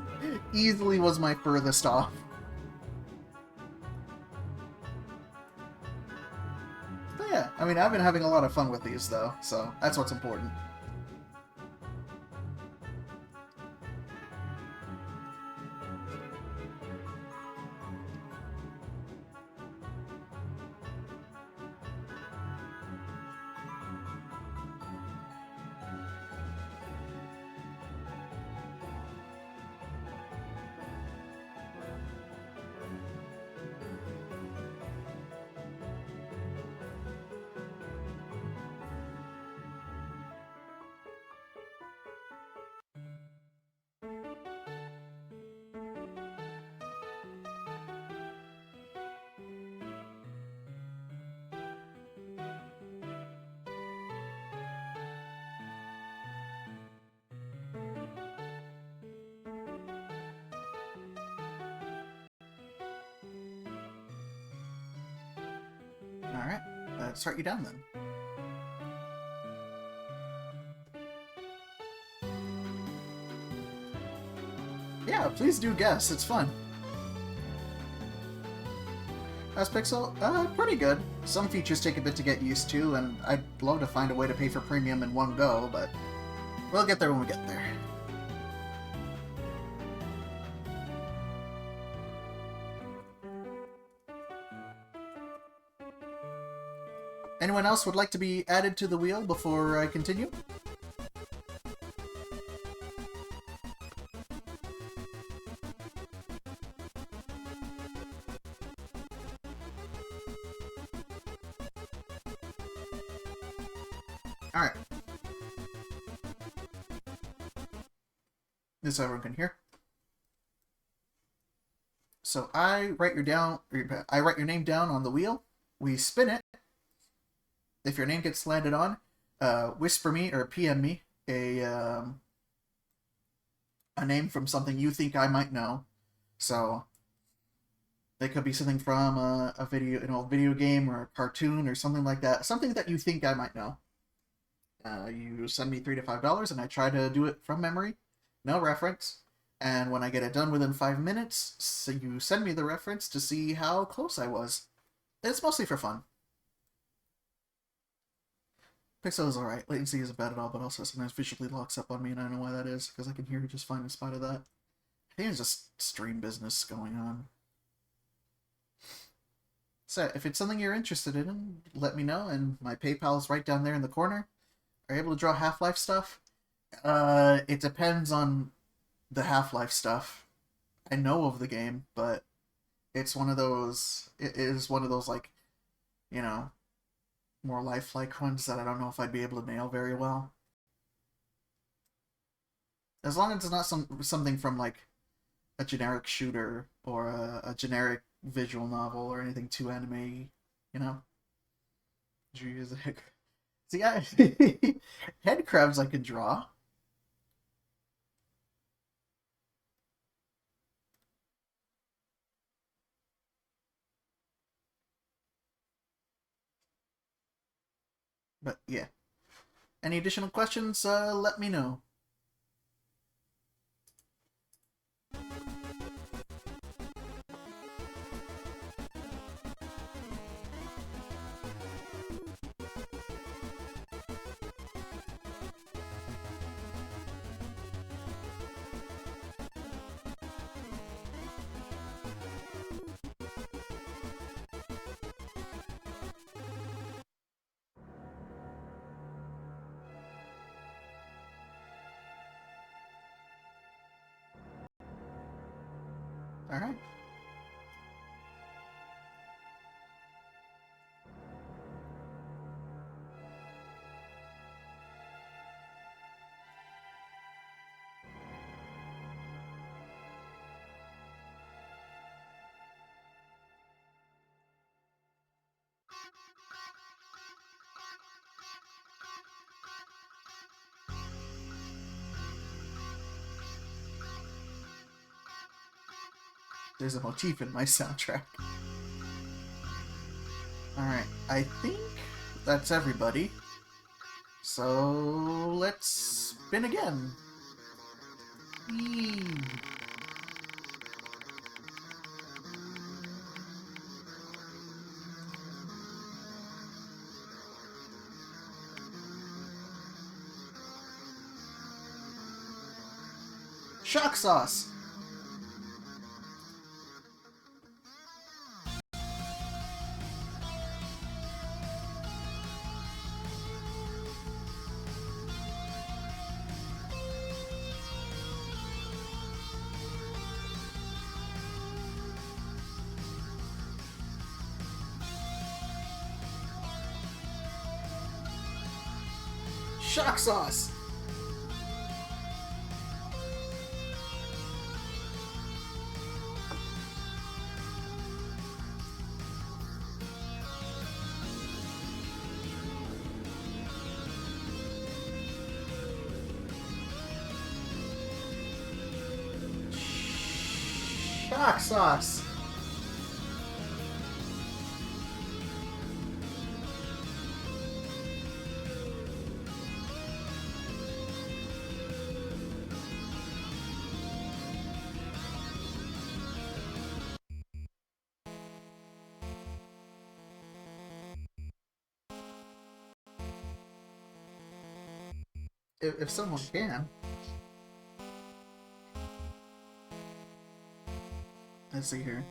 easily was my furthest off. But yeah, I mean, I've been having a lot of fun with these, though, so that's what's important. Alright, start you down then. Yeah, please do guess, it's fun. How's Piczel? Pretty good. Some features take a bit to get used to, and I'd love to find a way to pay for premium in one go, but we'll get there when we get there. Anyone else would like to be added to the wheel before I continue? Alright. This so everyone can hear. So I write your name down on the wheel. We spin it. If your name gets landed on, whisper me or PM me a name from something you think I might know. So it could be something from a video, an old video game or a cartoon or something like that. Something that you think I might know. You send me $3 to $5, and I try to do it from memory, no reference. And when I get it done within 5 minutes, so you send me the reference to see how close I was. It's mostly for fun. Piczel is alright. Latency isn't bad at all, but also sometimes visually locks up on me, and I don't know why that is, because I can hear it just fine in spite of that. I think it's just stream business going on. So, if it's something you're interested in, let me know, and my PayPal is right down there in the corner. Are you able to draw Half-Life stuff? It depends on the Half-Life stuff. I know of the game, but it's one of those... It is one of those, like, you know, more lifelike ones that I don't know if I'd be able to nail very well. As long as it's not something from, like, a generic shooter or a generic visual novel or anything too anime, you know? Did you use a head? See, head crabs I can draw. But yeah. Any additional questions, let me know. Alright. There's a motif in my soundtrack. Alright, I think that's everybody. So let's spin again. Eee. Shock sauce! Shock sauce! Shock sauce! If someone can. Let's see here.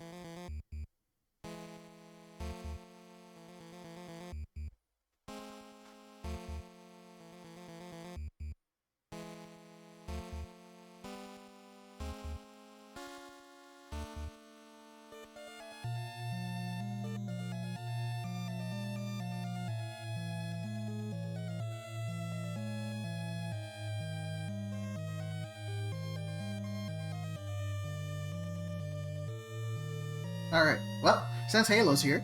Alright, well, since Halo's here...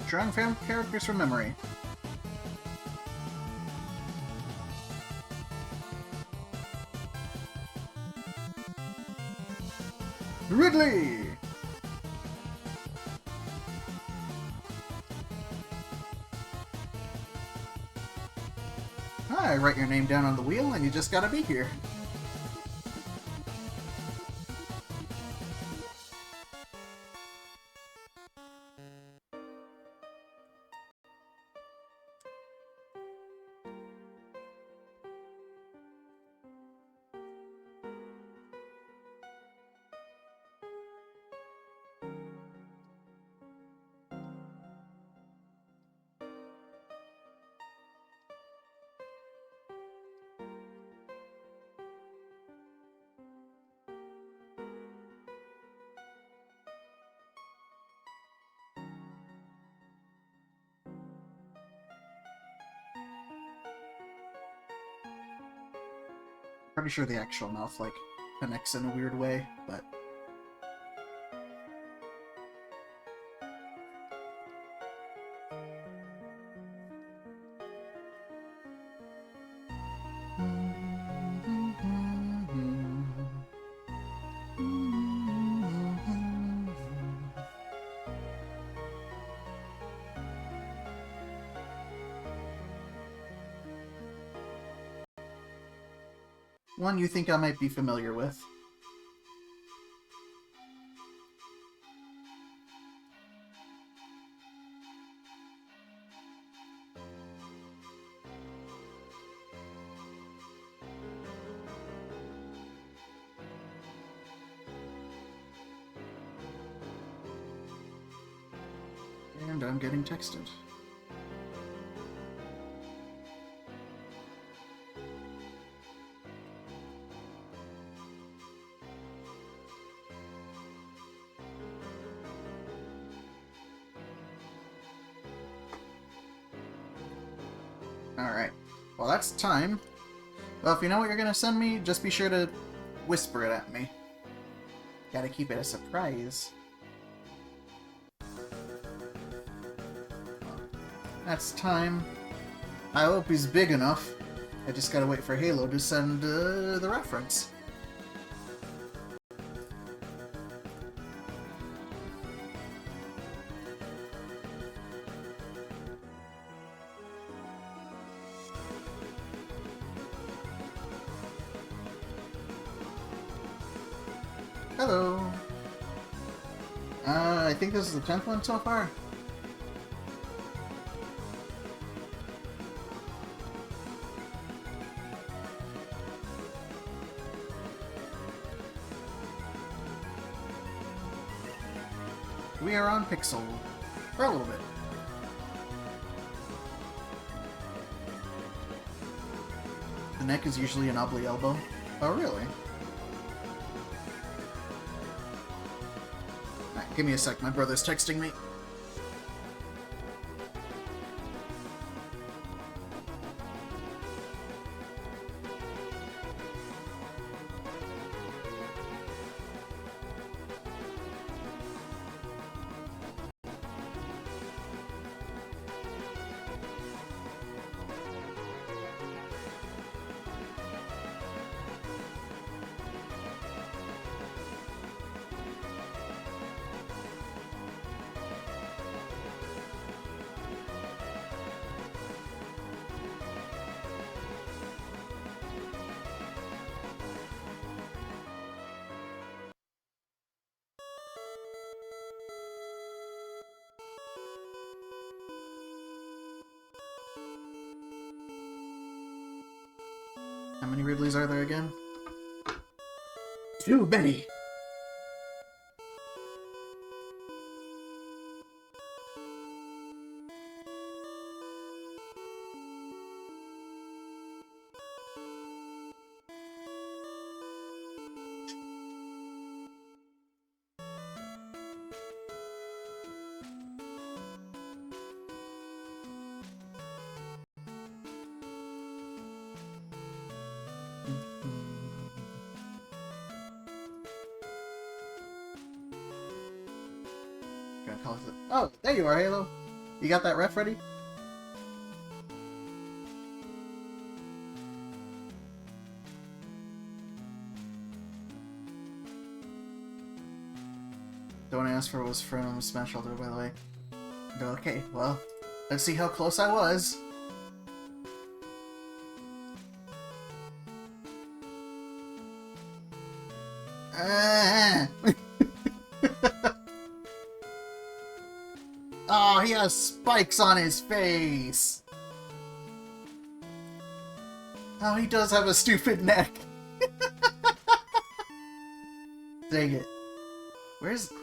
Drawing fan characters from memory. Ridley! Hi, write your name down on the wheel and you just gotta be here. Pretty sure the actual mouth, like, connects in a weird way, but... One you think I might be familiar with. And I'm getting texted. Alright. Well, that's time. Well, if you know what you're gonna send me, just be sure to whisper it at me. Gotta keep it a surprise. That's time. I hope he's big enough. I just gotta wait for Halo to send the reference. Hello. I think this is the 10th one so far. We are on Piczel. For a little bit. The neck is usually an oblique elbow. Oh, really? Alright, give me a sec. My brother's texting me. How many Ridleys are there again? Too many! Oh, there you are, Halo. You got that ref ready? Don't ask for what was from Smash Ultra, by the way. Okay, well, let's see how close I was. Oh, he has spikes on his face! Oh, he does have a stupid neck! Dang it. Where's...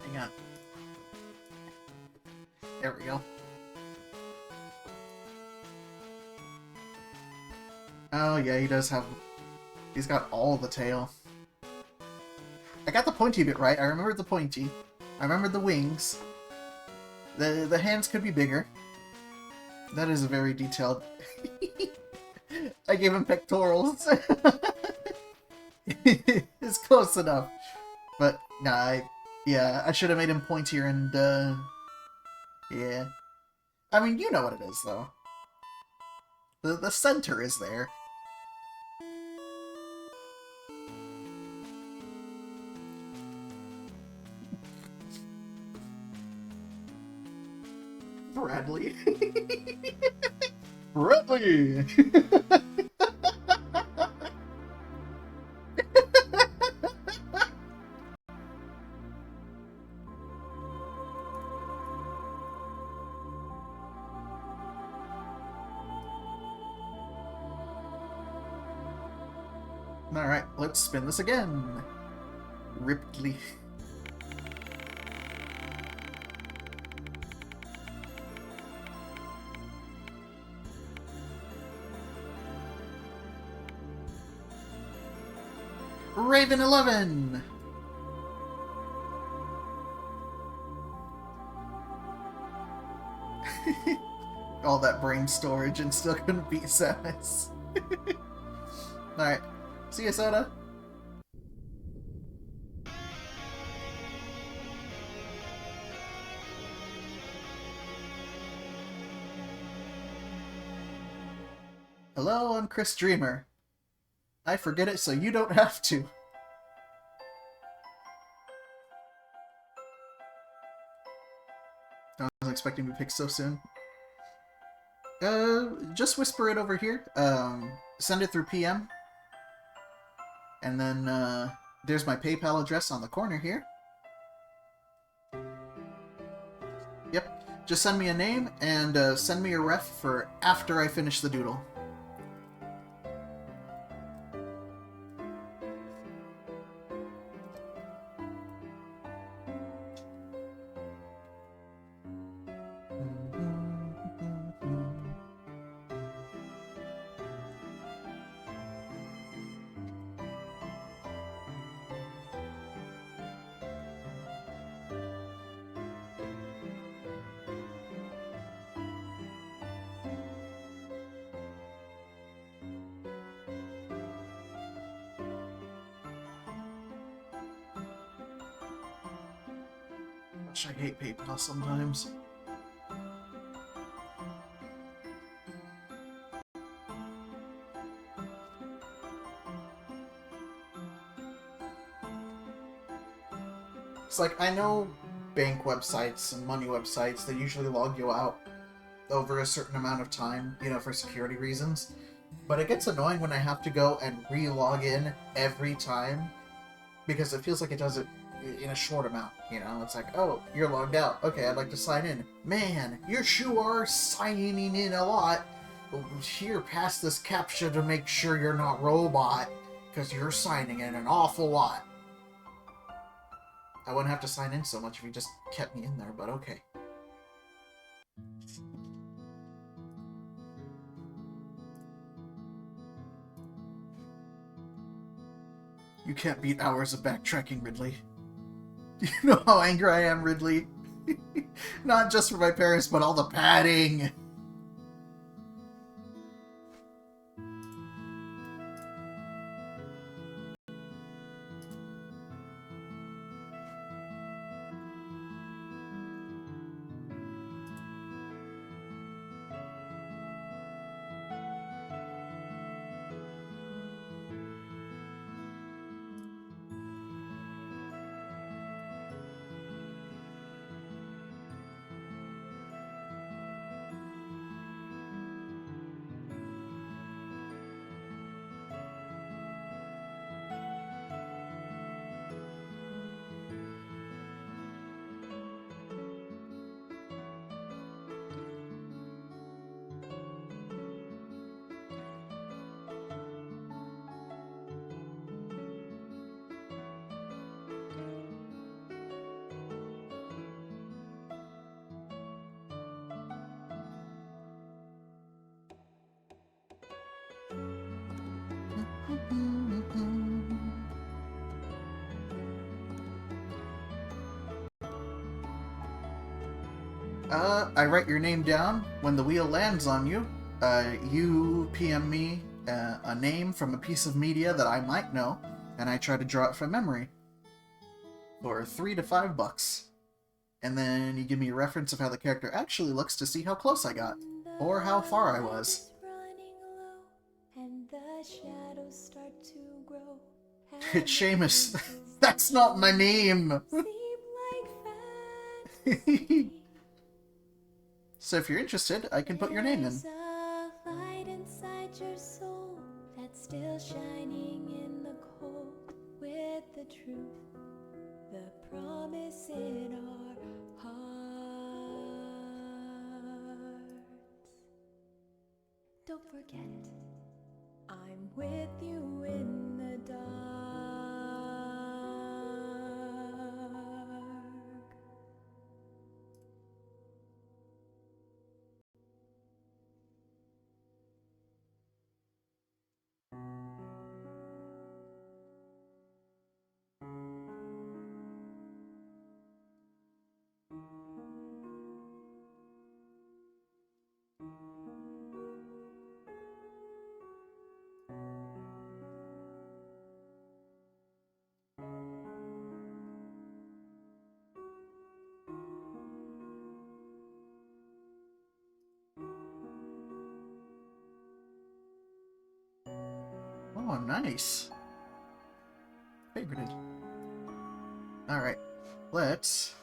Hang on. There we go. Oh yeah, he does have... He's got all the tail. I got the pointy bit right. I remembered the pointy. I remembered the wings. The hands could be bigger. That is a very detailed... I gave him pectorals. It's close enough. But, nah, yeah, I should have made him pointier and, yeah. I mean, you know what it is, though. The center is there. Bradley. Bradley! Alright, let's spin this again. Ridley. Raven 11! All that brain storage and still couldn't beat Samus. Alright. See ya, Soda. Hello, I'm Chris Dreamer. I forget it so you don't have to. I was expecting to be picked so soon. Just whisper it over here. Send it through PM. And then, there's my PayPal address on the corner here. Yep. Just send me a name and send me a ref for after I finish the doodle. I hate PayPal sometimes. It's like, I know bank websites and money websites, they usually log you out over a certain amount of time, you know, for security reasons. But it gets annoying when I have to go and re-log in every time, because it feels like it does it in a short amount, you know? It's like, oh, you're logged out. Okay, I'd like to sign in. Man, you sure are signing in a lot. Here, pass this CAPTCHA to make sure you're not robot, because you're signing in an awful lot. I wouldn't have to sign in so much if you just kept me in there, but okay. You can't beat hours of backtracking, Ridley. You know how angry I am, Ridley? Not just for my parents, but all the padding! I write your name down. When the wheel lands on you, you PM me a name from a piece of media that I might know, and I try to draw it from memory. For $3 to $5. And then you give me a reference of how the character actually looks to see how close I got, or how far I was. It's Seamus. That's not my name! So if you're interested, I can put your name in. Light inside your soul that's still shining in the cold with the truth, the promise in our hearts. Don't forget, I'm with you in the dark. Oh, nice. Favorited. Alright, let's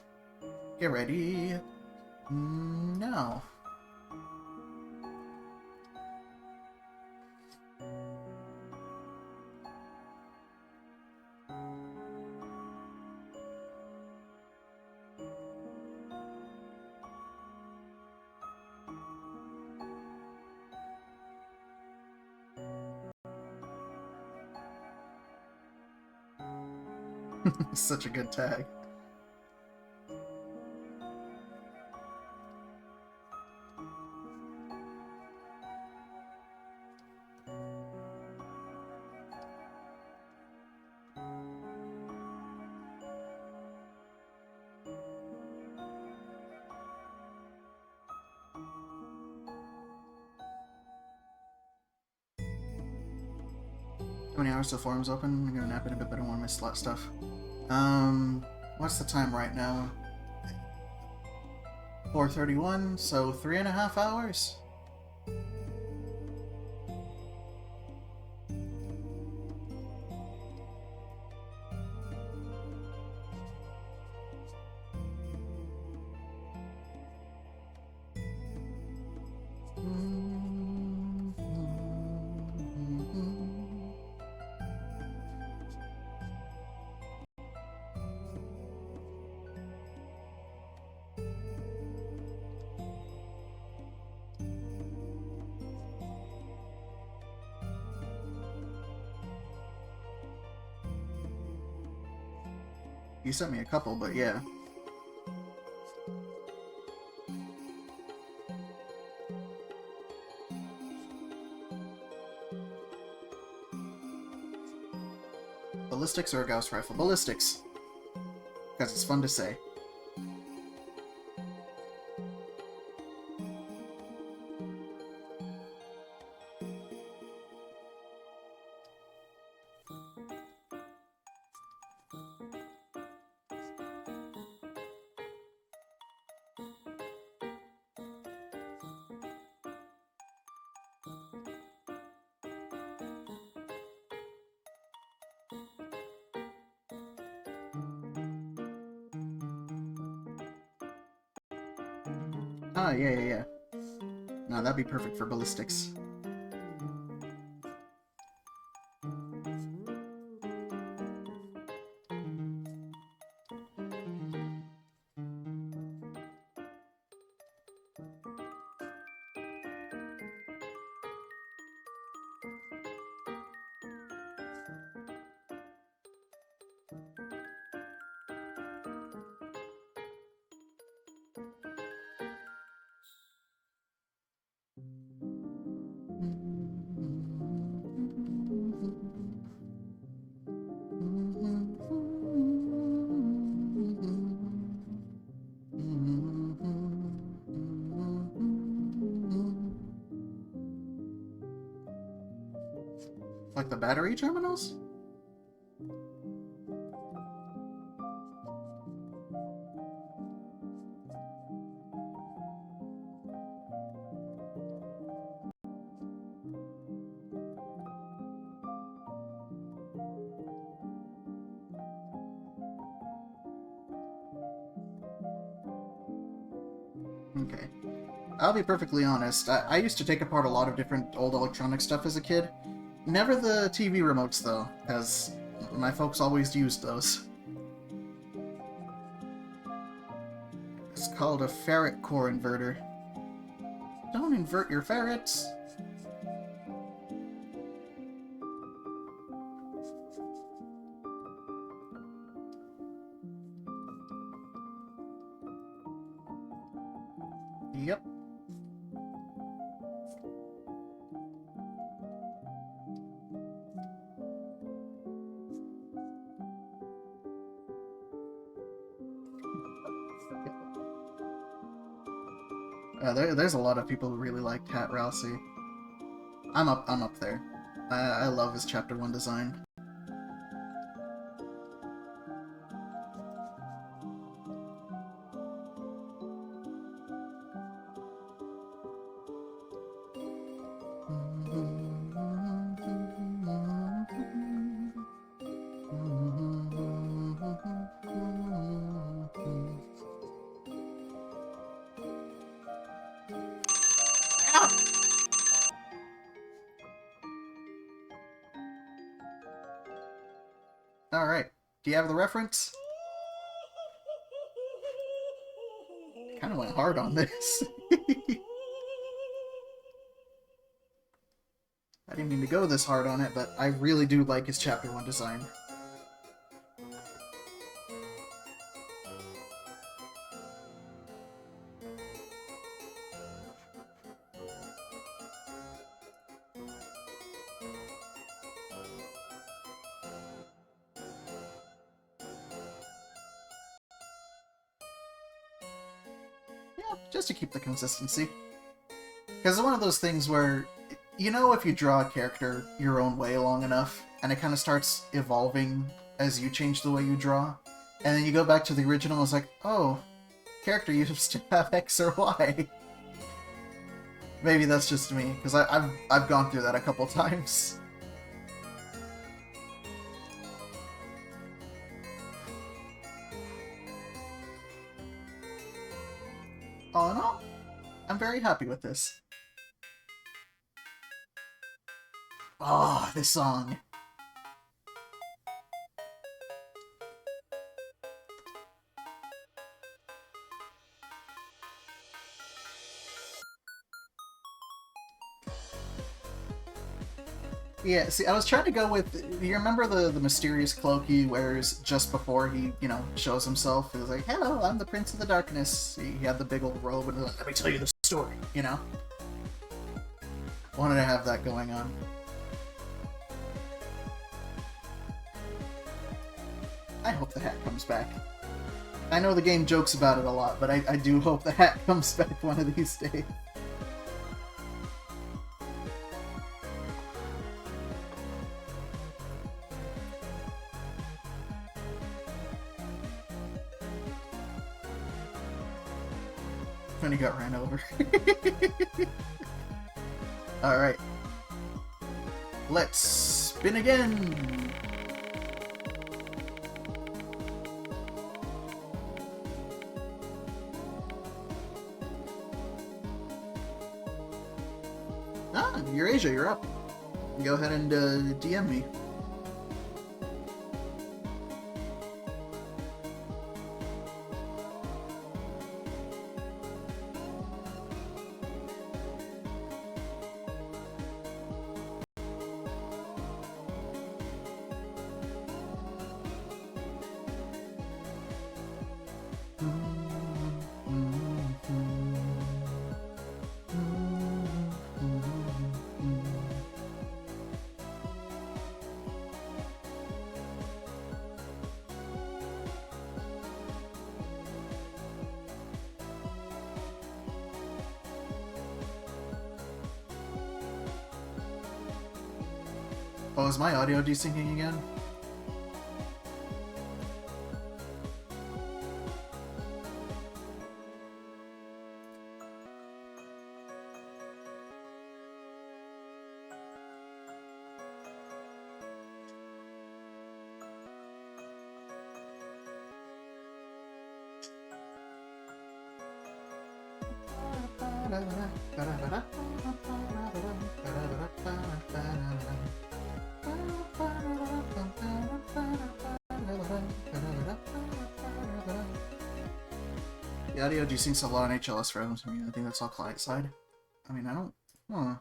get ready now. Such a good tag. How many hours till forum's open? I'm gonna nap in a bit, but I don't want to miss slot stuff. What's the time right now? 4:31, so 3.5 hours? You sent me a couple, but yeah. Ballistics or a Gauss rifle? Ballistics. Because it's fun to say. Ah, yeah. No, that'd be perfect for ballistics. Like the battery terminals? Okay. I'll be perfectly honest, I used to take apart a lot of different old electronic stuff as a kid. Never the TV remotes, though, because my folks always used those. It's called a ferret core inverter. Don't invert your ferrets! Yep. There's a lot of people who really like Cat Ralsei. I'm up there. I love his Chapter 1 design. Alright, do you have the reference? Kinda went hard on this. I didn't mean to go this hard on it, but I really do like his Chapter 1 design. just to keep the consistency. Because it's one of those things where, you know, if you draw a character your own way long enough, and it kind of starts evolving as you change the way you draw, and then you go back to the original, it's like, oh, character used to have X or Y. Maybe that's just me, because I've gone through that a couple times. All in all, I'm very happy with this. Oh, this song. Yeah, see, I was trying to go with... You remember the mysterious cloak he wears just before he, you know, shows himself? He was like, hello, I'm the Prince of the Darkness. He had the big old robe and like, let me tell you the story, you know? Wanted to have that going on. I hope the hat comes back. I know the game jokes about it a lot, but I do hope the hat comes back one of these days. When he got ran over. Alright. Let's spin again! Ah, Eurasia, you're up. Go ahead and DM me. Oh, is my audio desyncing again? The audio desyncs a lot on HLS for them to me. I think that's all client side. I mean, I don't... Huh.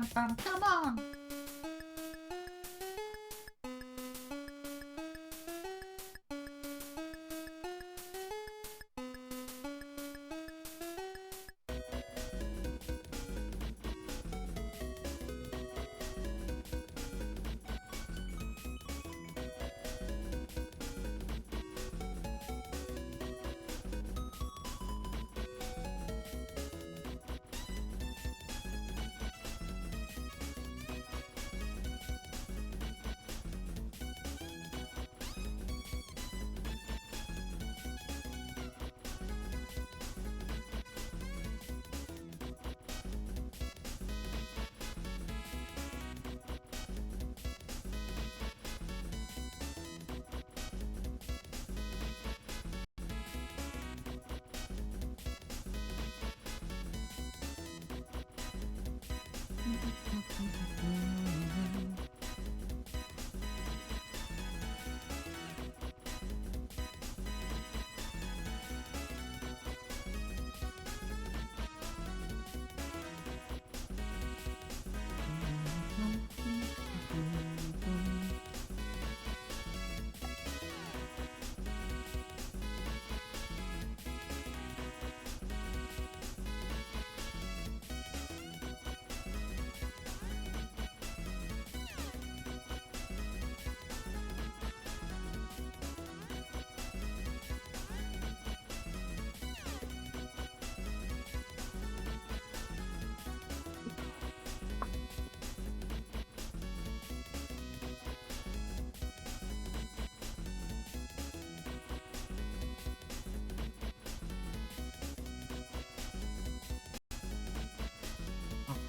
Come on!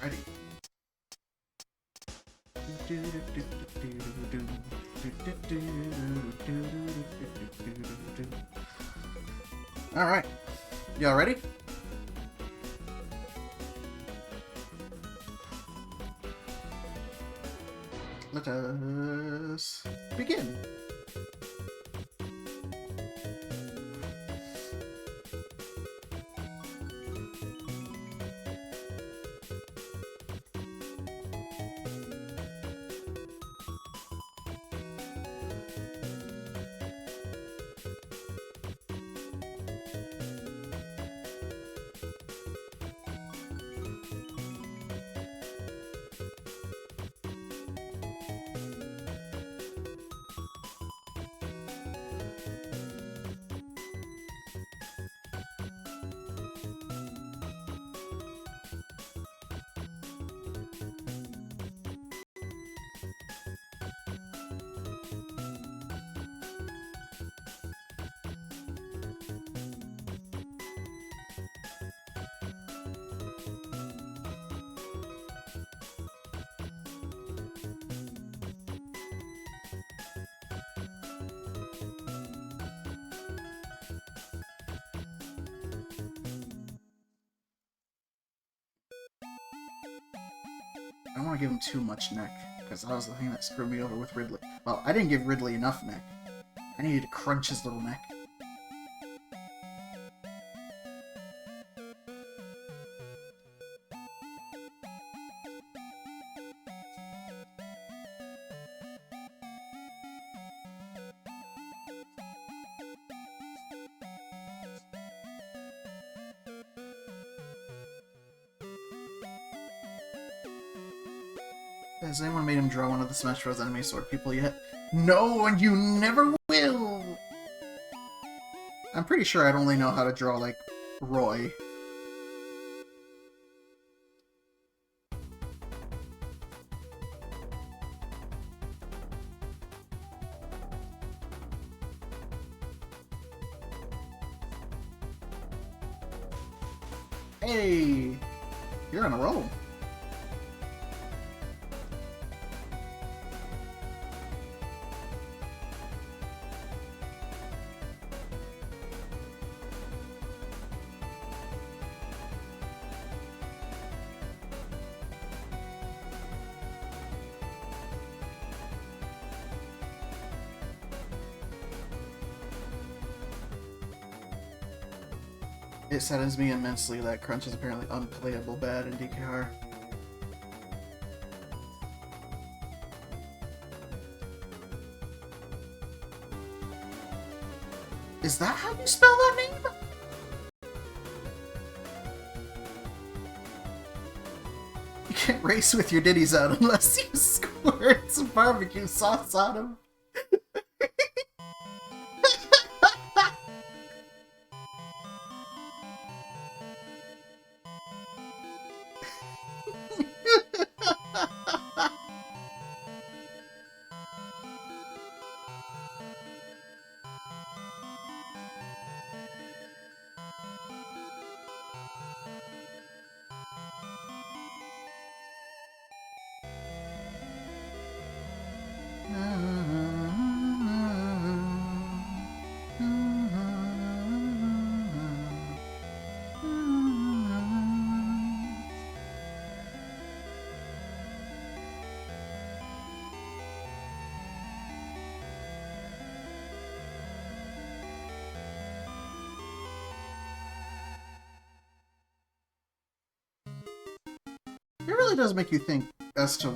Alrighty. Alright. Y'all ready? Let us begin. I don't want to give him too much neck, because that was the thing that screwed me over with Ridley. Well, I didn't give Ridley enough neck. I needed to crunch his little neck. Has anyone made him draw one of the Smash Bros. Anime Sword people yet? No, and you never will! I'm pretty sure I'd only know how to draw, like, Roy. Hey! You're on a roll. It saddens me immensely that Krunch is apparently unplayable bad in DKR. Is that how you spell that name? You can't race with your Diddy's out unless you squirt some barbecue sauce on them. It really does make you think as to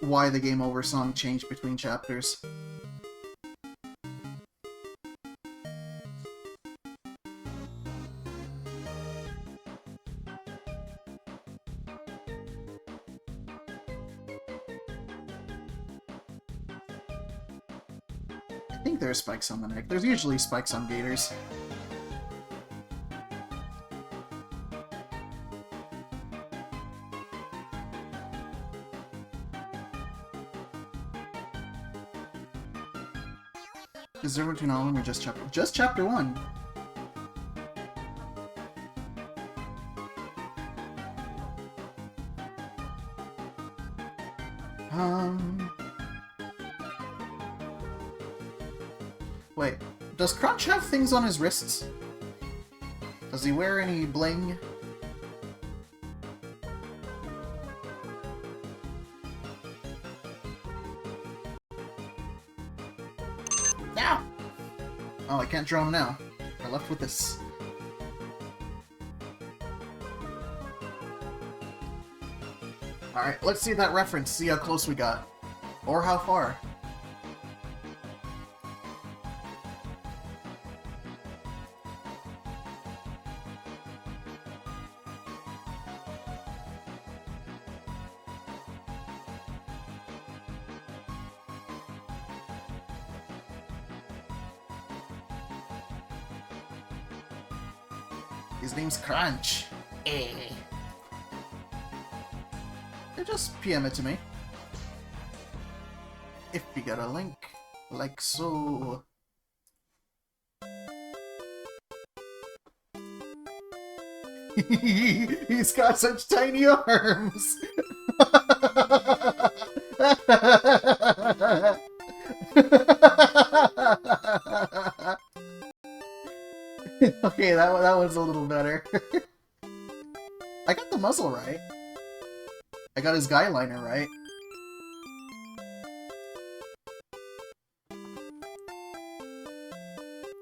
why the Game Over song changed between chapters. I think there's spikes on the neck. There's usually spikes on gators. Is there between all of them or just chapter? Just chapter 1. Wait, does Krunch have things on his wrists? Does he wear any bling? Now! Oh, I can't draw him now. We're left with this. Alright, let's see that reference, see how close we got. Or how far. His name's Krunch. Just PM it to me. If you got a link, like so. He's got such tiny arms! Okay, that one's a little better. I got the muzzle right. I got his guy liner right.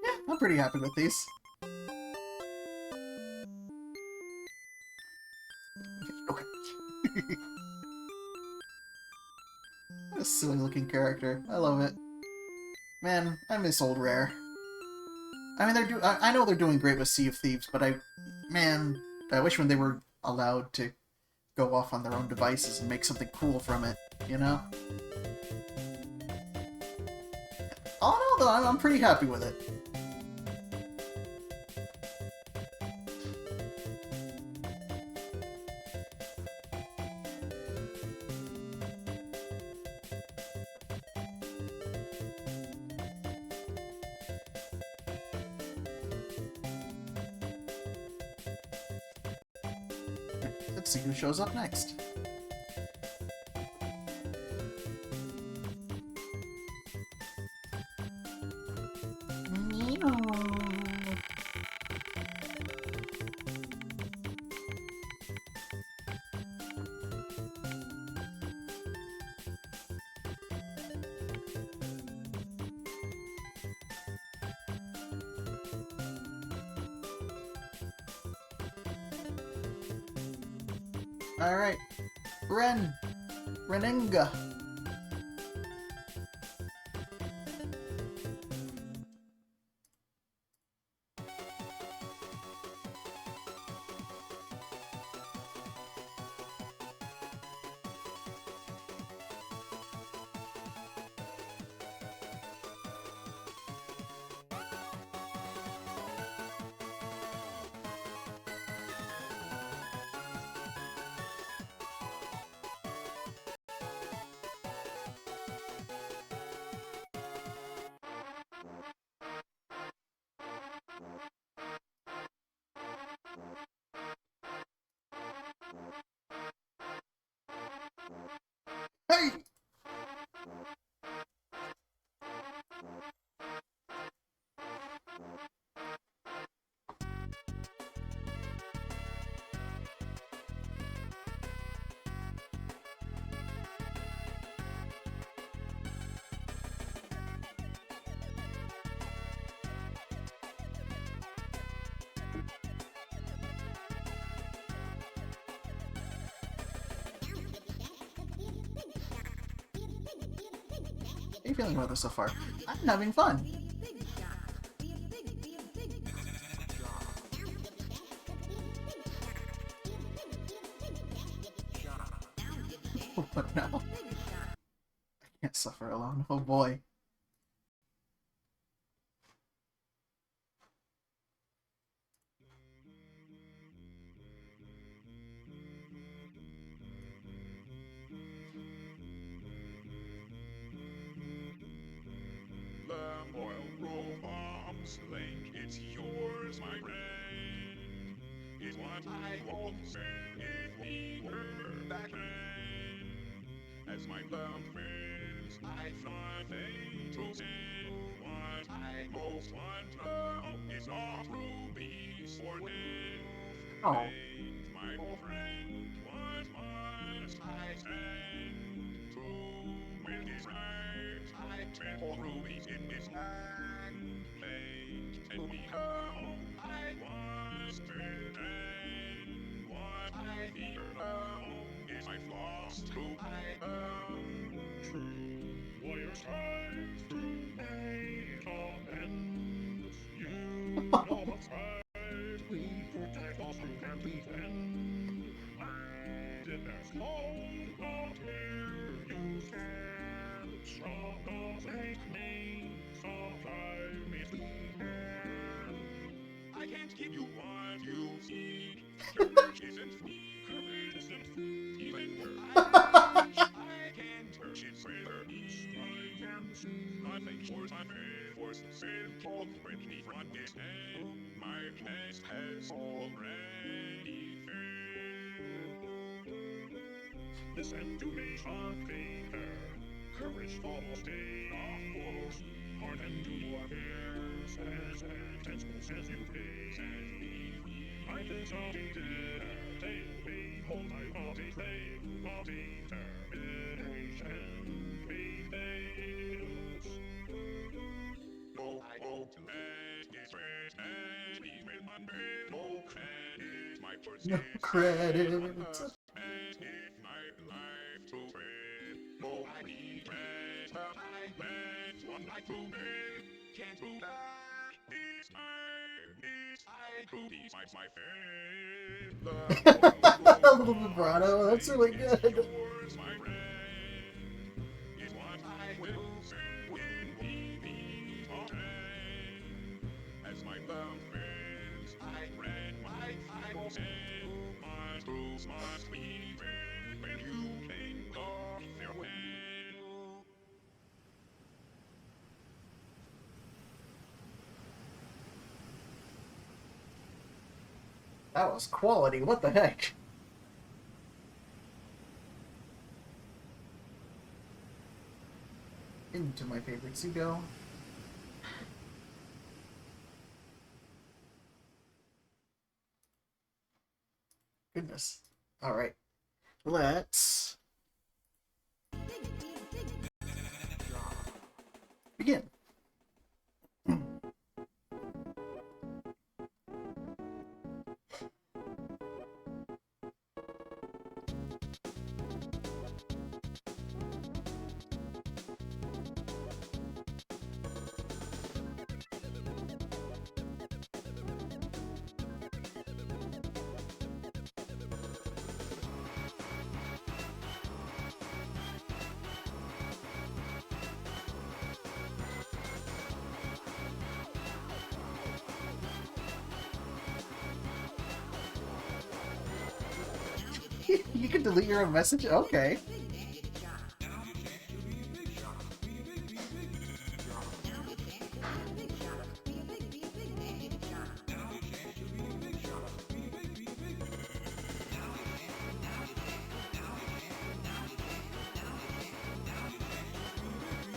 Yeah, I'm pretty happy with these. Okay. What a silly looking character. I love it. Man, I miss old Rare. I mean, I know they're doing great with Sea of Thieves, but I wish when they were allowed to go off on their own devices and make something cool from it, you know? All in all, though, I'm pretty happy with it. Let's see who shows up next. Alright. Renenga. you feeling about this so far? I'm having fun. What now? I can't suffer alone. Oh boy. The oil roll bombs link, it's yours, my friend. It's what I won't say if we were back then. As my love friends, I've nothing to say. What I most want now is not rubies or death. Oh. And my old friend, what must I stand to win this right? I spent all rubies in this land. Please tell me how I was pretend. What I fear now is I've lost who I am. True warrior strives to make amends. You know what's right. We protect those who can defend. And in their cold, not here you stand. Strong of faith me, supply me to hand. I can't give you what you seek. Courage isn't free. Courage isn't free. Even where I reach, I can't purchase whether each I can see. Nothing force my faith, force the sin, cold, bring me from this end. My place has already failed. Listen to me, something there. Courage follows day, of course. Harden to your fears, as intense as you face. I did something there. Take me home, my body play, body determination, prevails. No, I won't let this pretend, even Monday, no credit, my No persistence, credit. if my life to win. No, I regret, but I let one life to win. Can't do that. I do these my fate. A little vibrato. That's really good. Yours, my friend, is what I will say when we meet again. As my love friends, I read my final sin. My truths must be read when you think of farewell. That was quality. What the heck? Into my favorites you go. Goodness. Alright. Let's begin. You can delete your own message? Okay.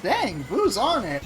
Dang, Blue's on it!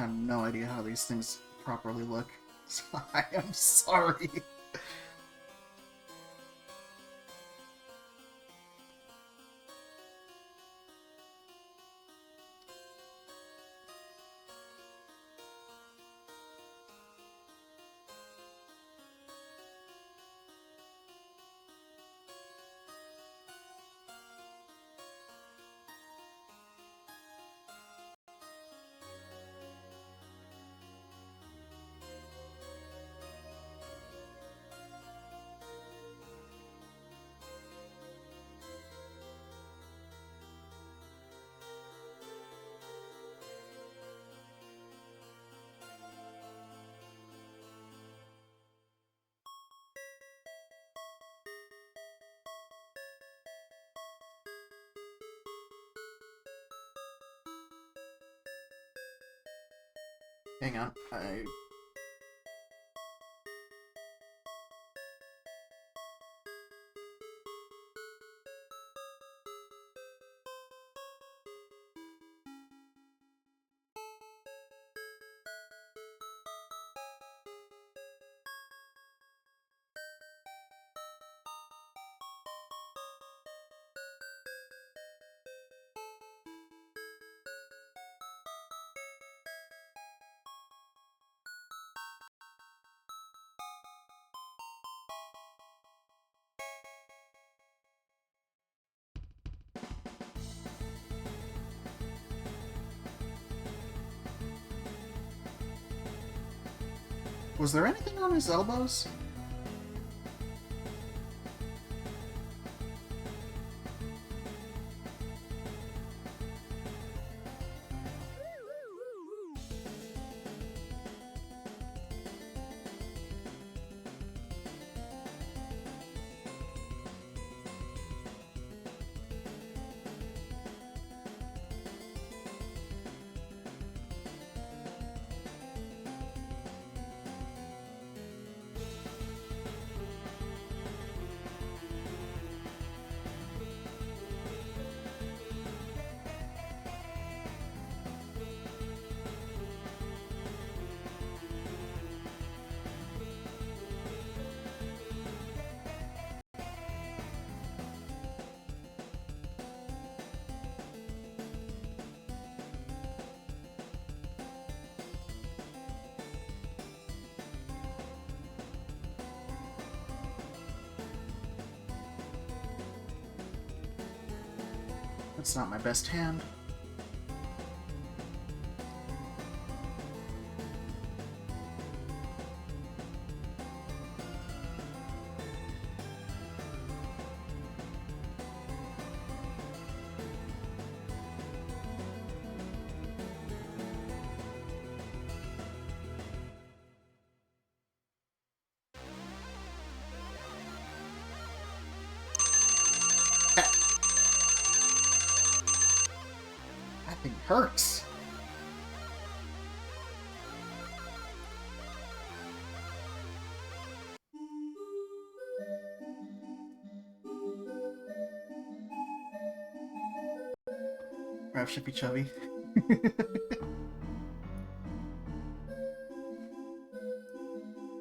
I have no idea how these things properly look. So I am sorry. Hang on, was there anything on his elbows? That's not my best hand. That thing hurts. Grab Shippy Chubby.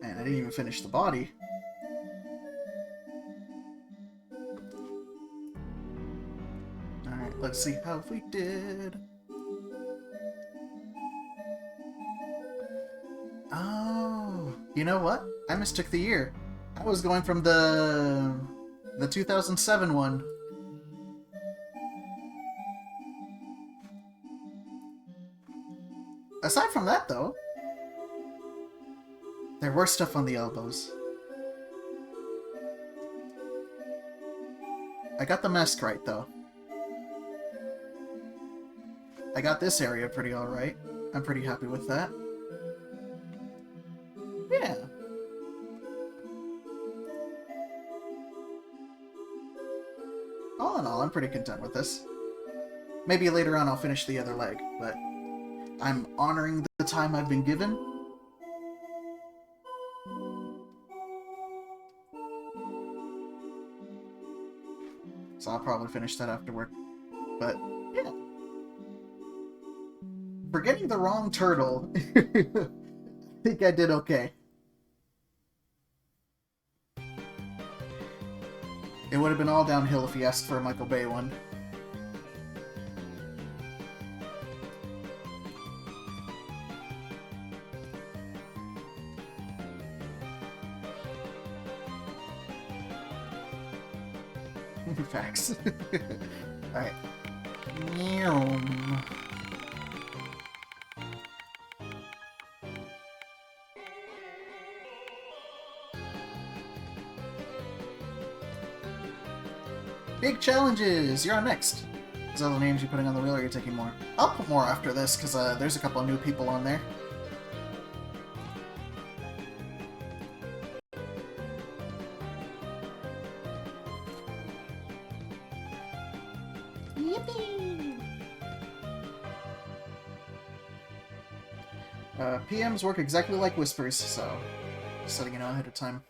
Man, I didn't even finish the body. Alright, let's see how we did. Oh, you know what? I mistook the year. I was going from the 2007 one. Aside from that, though, there were stuff on the elbows. I got the mask right, though. I got this area pretty alright. I'm pretty happy with that. Yeah. All in all, I'm pretty content with this. Maybe later on I'll finish the other leg, but I'm honoring the time I've been given. So I'll probably finish that after work. But, yeah. For getting the wrong turtle, I think I did okay. It would have been all downhill if he asked for a Michael Bay one. Facts. Alright. Big challenges! You're on next. Is that all the names you're putting on the wheel, or are you taking more? I'll put more after this, because there's a couple of new people on there. PMs work exactly like whispers, so just letting you know ahead of time.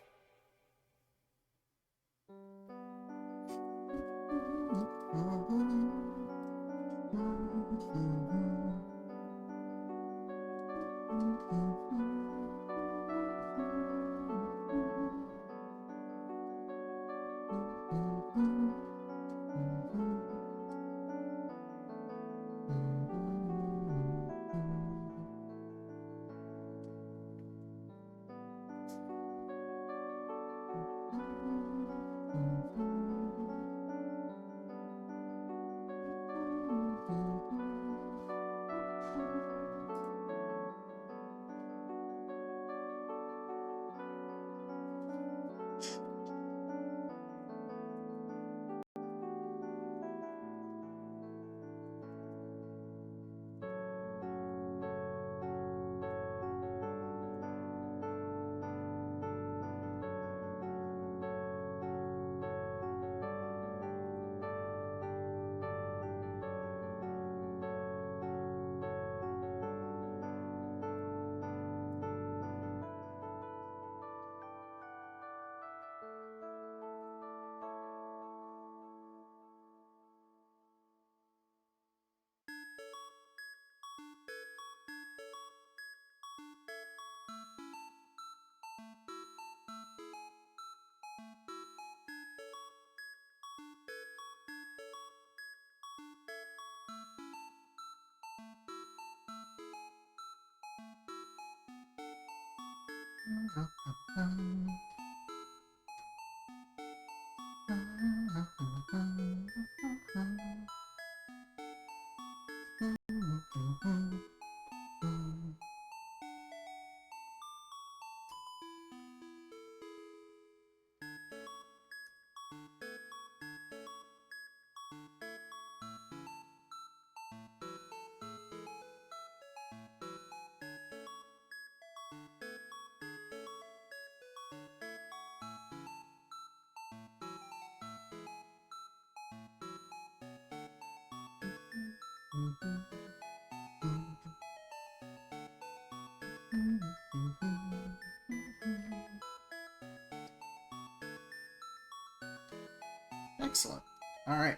Excellent. Alright.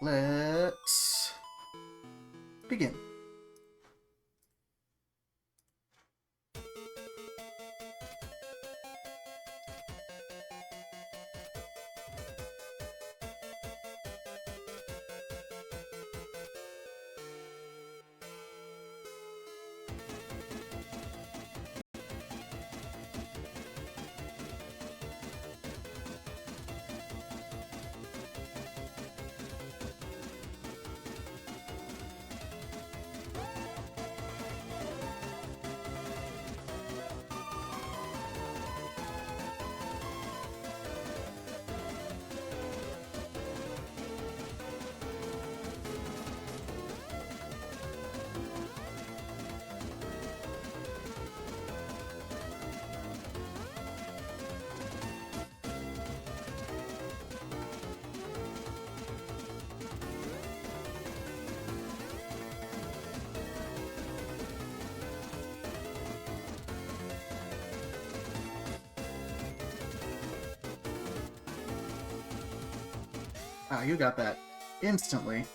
Let's begin. Wow, you got that instantly.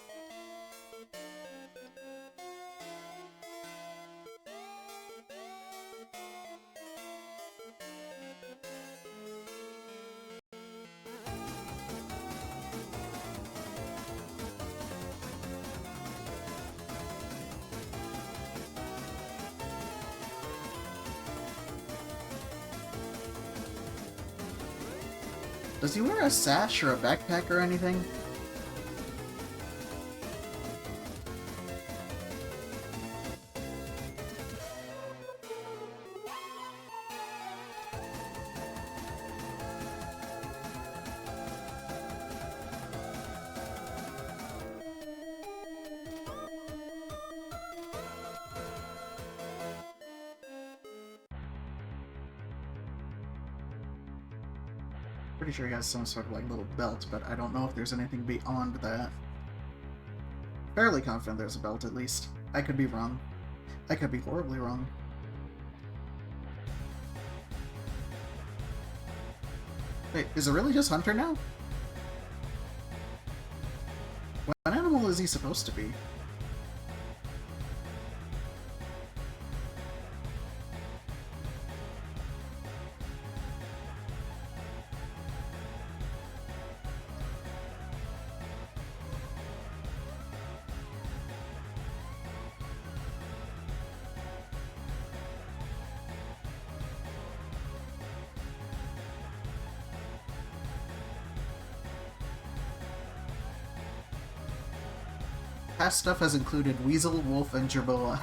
Does he wear a sash or a backpack or anything? Pretty sure he has some sort of like little belt, but I don't know if there's anything beyond that. Fairly confident there's a belt at least. I could be wrong. I could be horribly wrong. Wait, is it really just Hunter now? What animal is he supposed to be? Past stuff has included Weasel, Wolf, and Jerboa.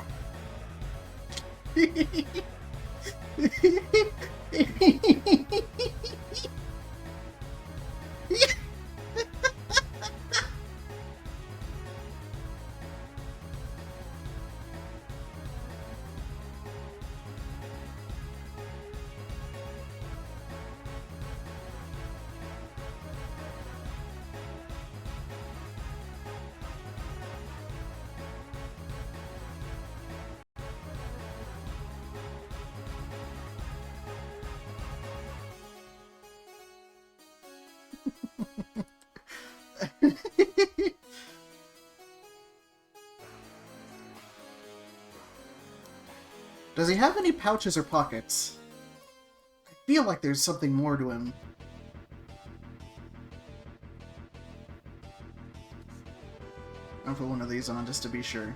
Does he have any pouches or pockets? I feel like there's something more to him. I'll put one of these on just to be sure.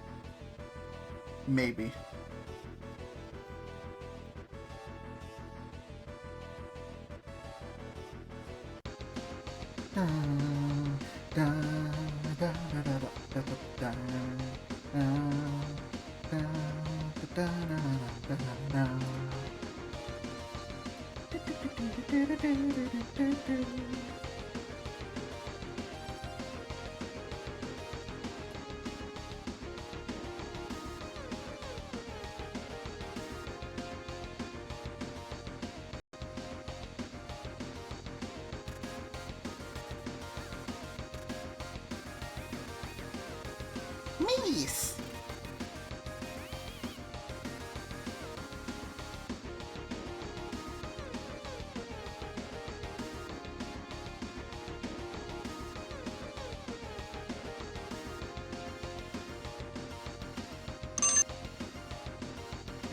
Maybe. Nice.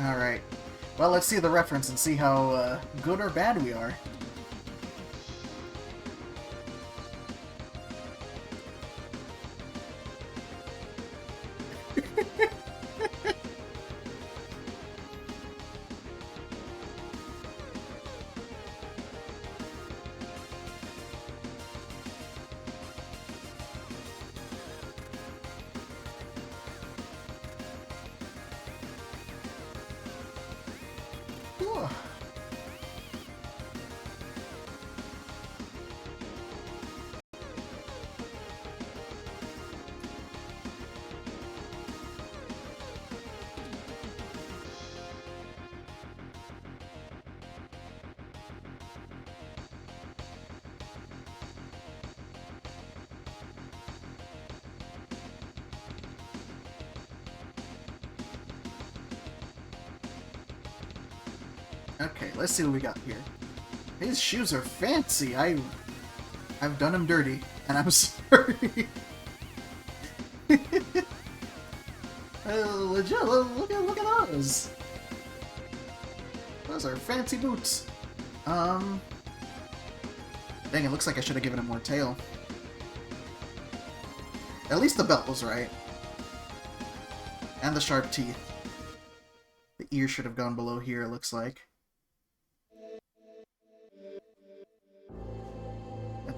Alright. Well, let's see the reference and see how good or bad we are. Okay, let's see what we got here. His shoes are fancy. I've done him dirty, and I'm sorry. Legit, look at those. Those are fancy boots. Dang, it looks like I should have given him more tail. At least the belt was right. And the sharp teeth. The ear should have gone below here, it looks like.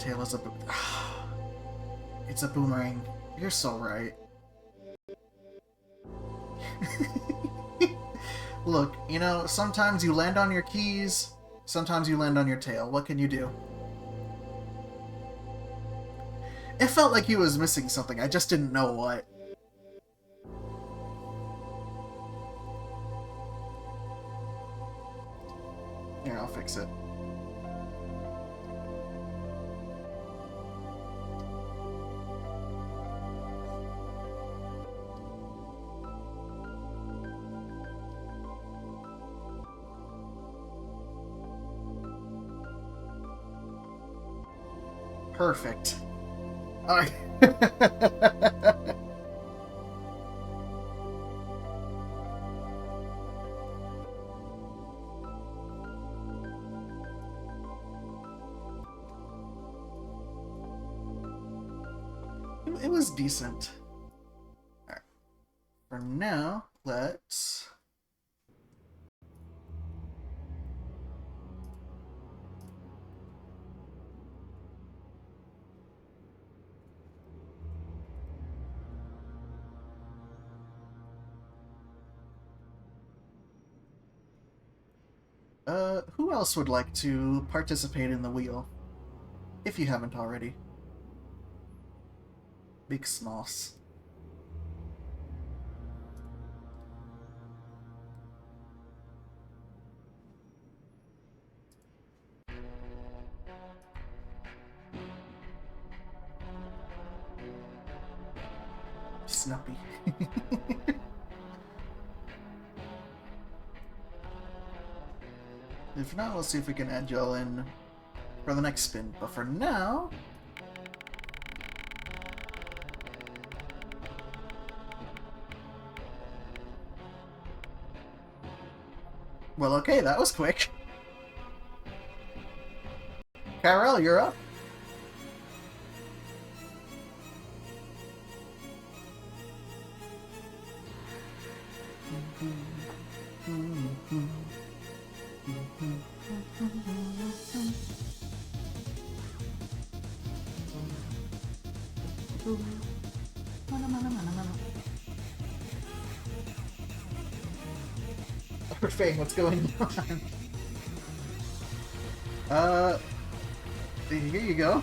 tail is a it's a boomerang. You're so right. Look, you know, sometimes you land on your keys, sometimes you land on your tail. What can you do? It felt like he was missing something. I just didn't know what. Here, I'll fix it. Perfect. Alright. It was decent. Alright. For now, let's... who else would like to participate in the wheel? If you haven't already. Big smoss. Snuppy. If not, let's see if we can add y'all in for the next spin. But for now... Well, okay, that was quick. Carol, you're up. Fang, what's going on? Here you go.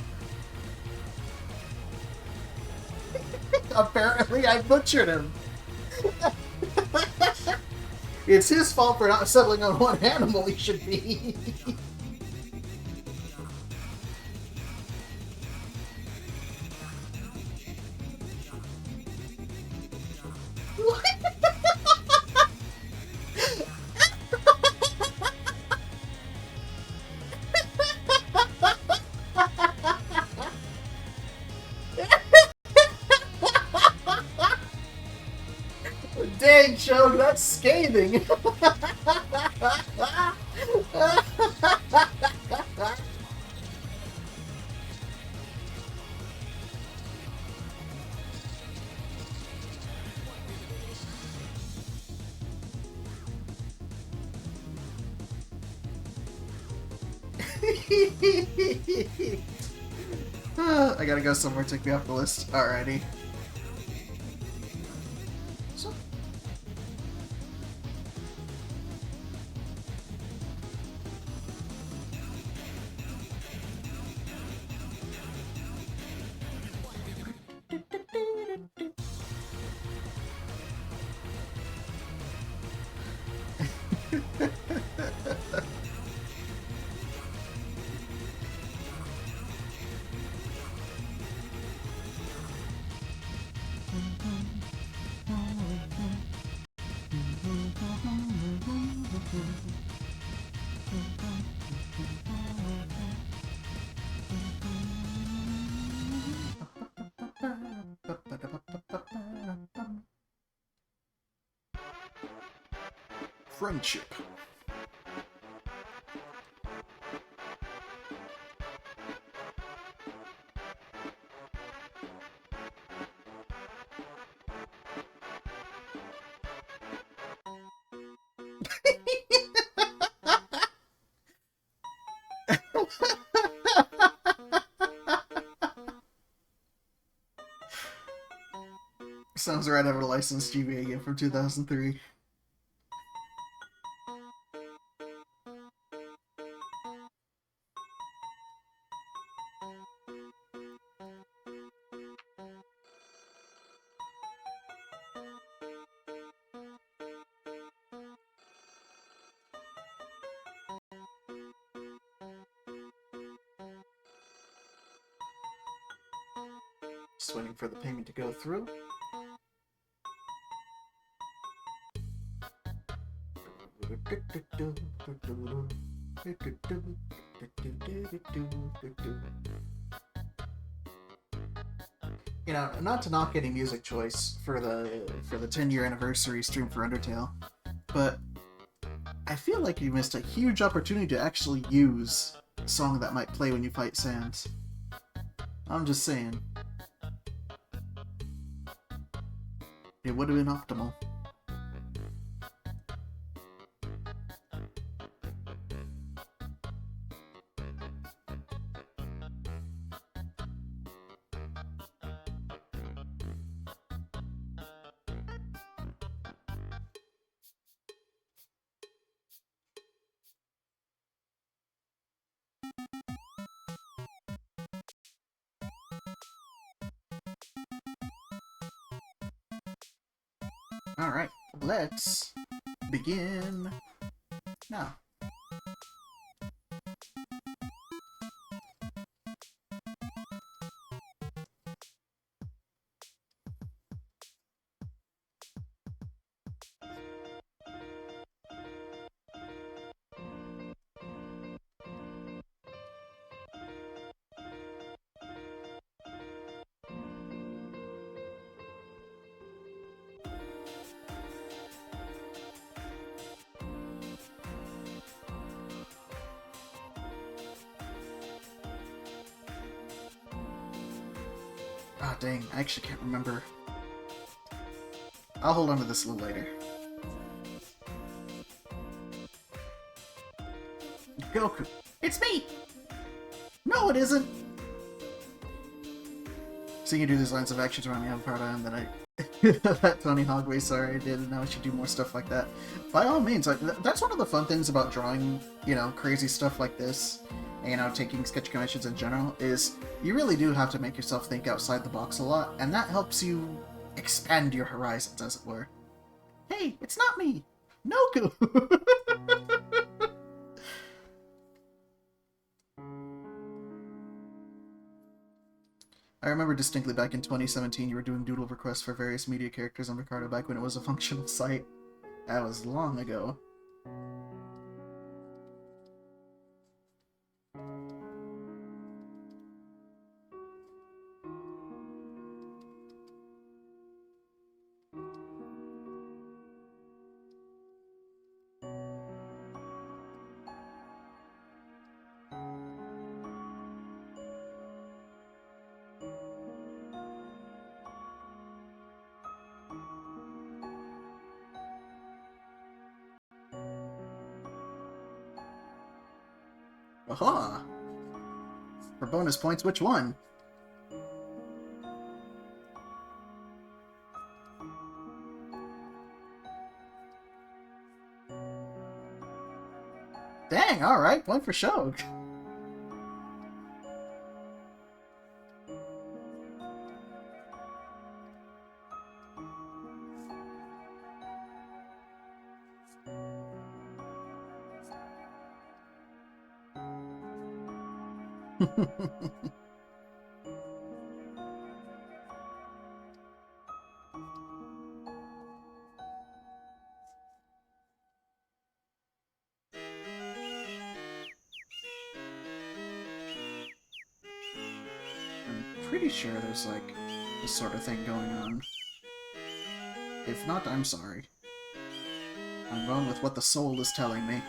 Apparently I butchered him. It's his fault for not settling on what animal he should be. Dang, Chog, that's scathing! I gotta go somewhere, take me off the list. Alrighty. So. Friendship. Sounds right out of a licensed GBA game from 2003. Just waiting for the payment to go through. You know, not to knock any music choice for the 10-year anniversary stream for Undertale, but I feel like you missed a huge opportunity to actually use a song that might play when you fight Sans. I'm just saying. It would have been optimal. Alright, let's begin now. Ah, dang, I actually can't remember. I'll hold on to this a little later. Goku. It's me! No, it isn't! Seeing you do these lines of action to remind me how proud I am that that Tony Hogway, sorry I did, and now I should do more stuff like that. By all means, like, that's one of the fun things about drawing, you know, crazy stuff like this, and, you know, taking sketch commissions in general, is you really do have to make yourself think outside the box a lot, and that helps you expand your horizons, as it were. Hey, it's not me! Noku! I remember distinctly back in 2017 you were doing doodle requests for various media characters on Ricardo back when it was a functional site. That was long ago. Aha! For bonus points, which one? Dang, alright, point for Shog. I'm pretty sure there's, like, this sort of thing going on. If not, I'm sorry. I'm going with what the soul is telling me.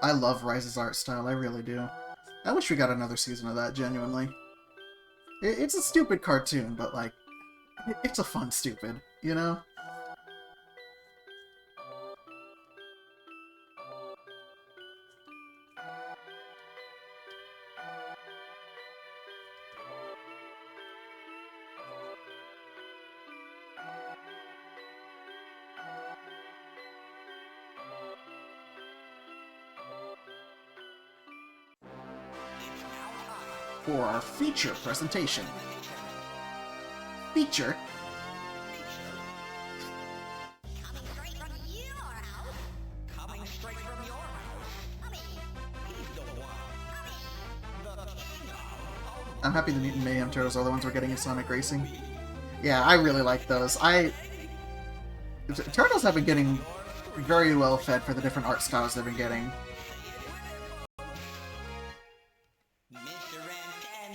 I love Rise's art style, I really do. I wish we got another season of that, genuinely. It's a stupid cartoon, but, like, it's a fun stupid, you know? for our feature presentation. Feature? Coming straight from your house. Coming straight from your house. Mummy, he's the one. Mummy, the king of. I'm happy the Mutant Mayhem Turtles are the ones we're getting in Sonic Racing. Yeah, I really like those. Turtles have been getting very well fed for the different art styles they've been getting.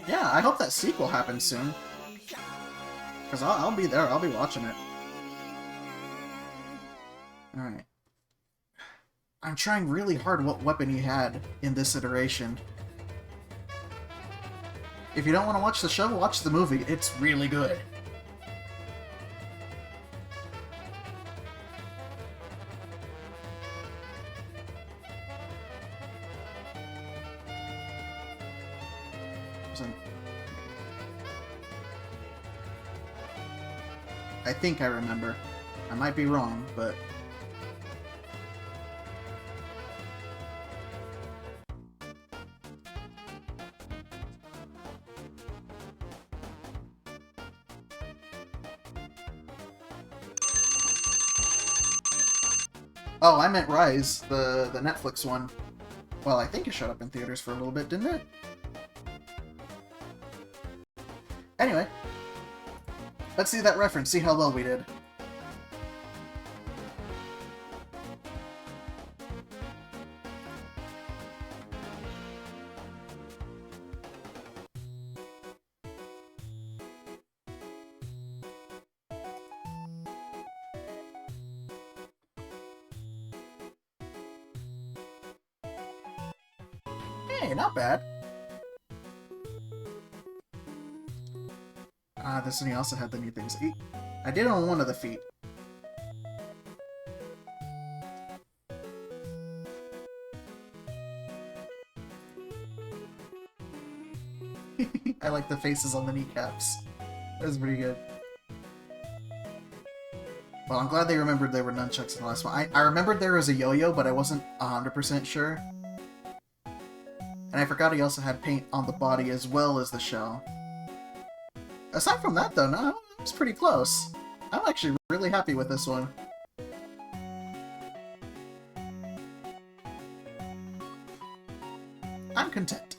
Yeah, I hope that sequel happens soon. Because I'll be there, I'll be watching it. Alright. I'm trying really hard what weapon he had in this iteration. If you don't want to watch the show, watch the movie. It's really good. I think I remember. I might be wrong, but... Oh, I meant Rise, the Netflix one. Well, I think it showed up in theaters for a little bit, didn't it? Anyway. Let's see that reference, see how well we did. Hey, not bad. This one he also had the new things. I did on one of the feet. I like the faces on the kneecaps. That was pretty good. Well, I'm glad they remembered there were nunchucks in the last one. I remembered there was a yo-yo, but I wasn't 100% sure. And I forgot he also had paint on the body as well as the shell. Aside from that, though, no, it was pretty close. I'm actually really happy with this one. I'm content.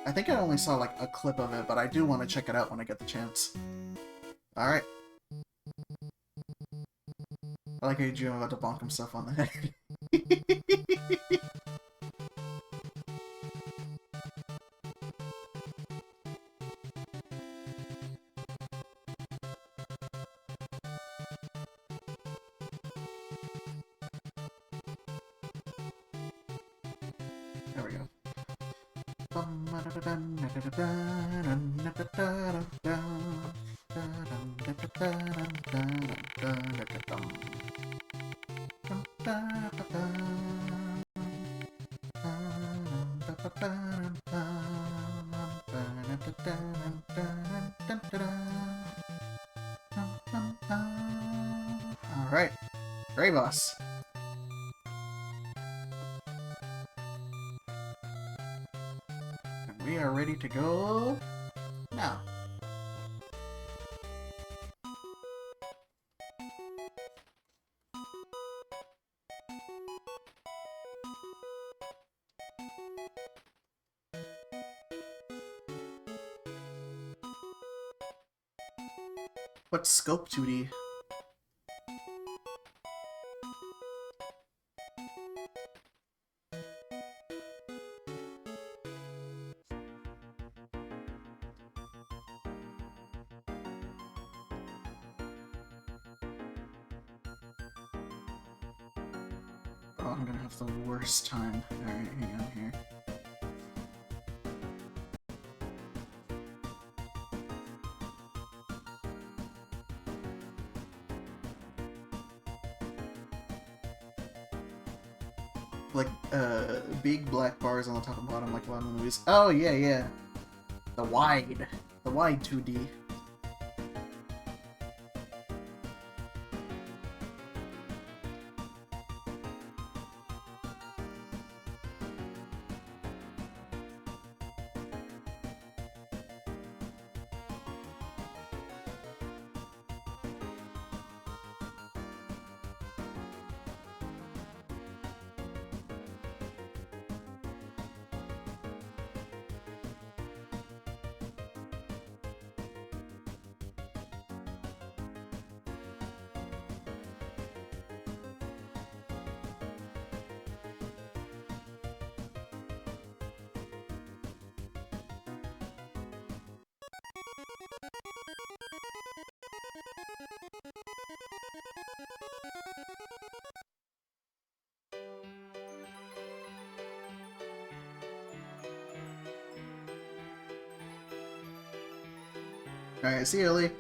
I think I only saw like a clip of it, but I do want to check it out when I get the chance. Alright. I like how you dream about to bonk himself on the head. There we go. Alright, Gray Boss. And we are ready to go now. What's Scope 2D? Oh, I'm gonna have the worst time. Alright, hang on here. Like, big black bars on the top and bottom like a lot of the movies. Oh, yeah, yeah. The wide 2D. Alright, see you, Ellie.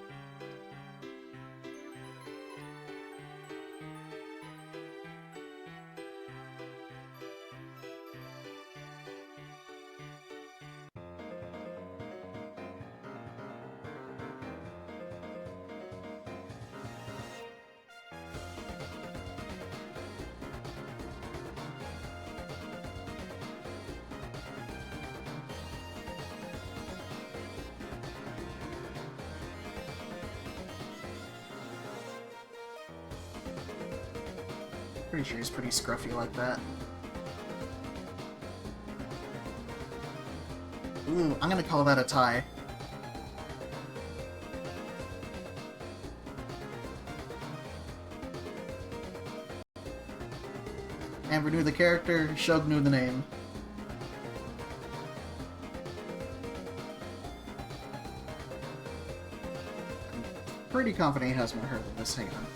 Pretty sure he's pretty scruffy like that. Ooh, I'm gonna call that a tie. Amber knew the character, Shug knew the name. I'm pretty confident he has more hair than this. Hang on.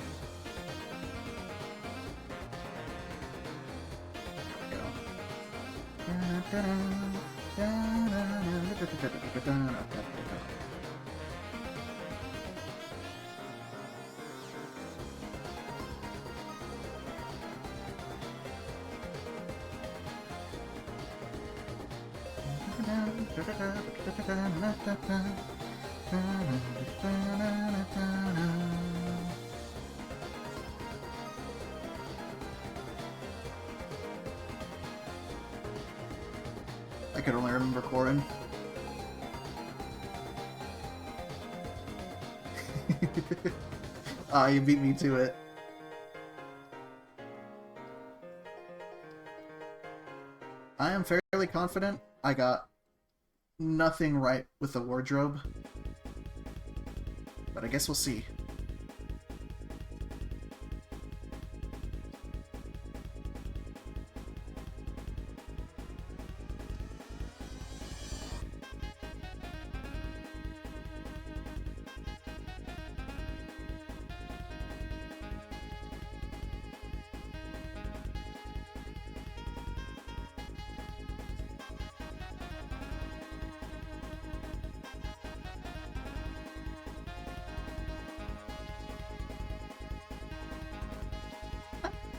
I could only remember Corin. Ah, you beat me to it. I am fairly confident I got nothing right with the wardrobe, but I guess we'll see.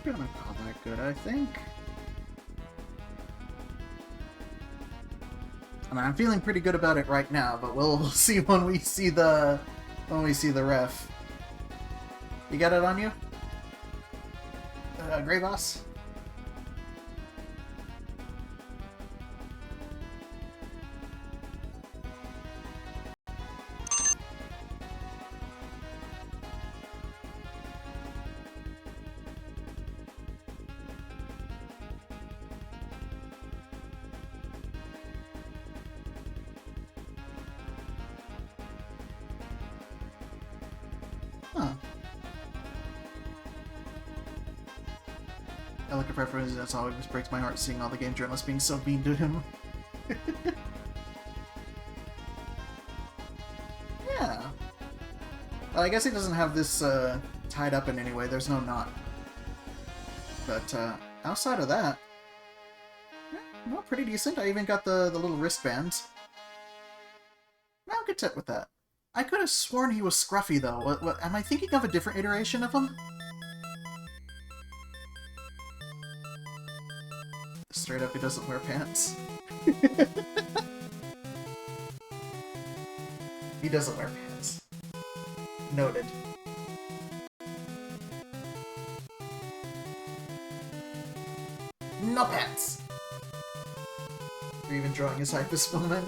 Gonna call that good, I think. I mean, I'm feeling pretty good about it right now, but we'll see when we see the ref. You got it on you, Grey Boss? Huh. I like a preference, that's always breaks my heart seeing all the game journalists being so mean to him. Yeah. Well, I guess he doesn't have this tied up in any way, there's no knot. But outside of that, yeah, well, pretty decent. I even got the little wristbands. I'm content with that. I could have sworn he was scruffy, though. What, am I thinking of a different iteration of him? Straight up, he doesn't wear pants. He doesn't wear pants. Noted. No pants! You're even drawing his hypest moment.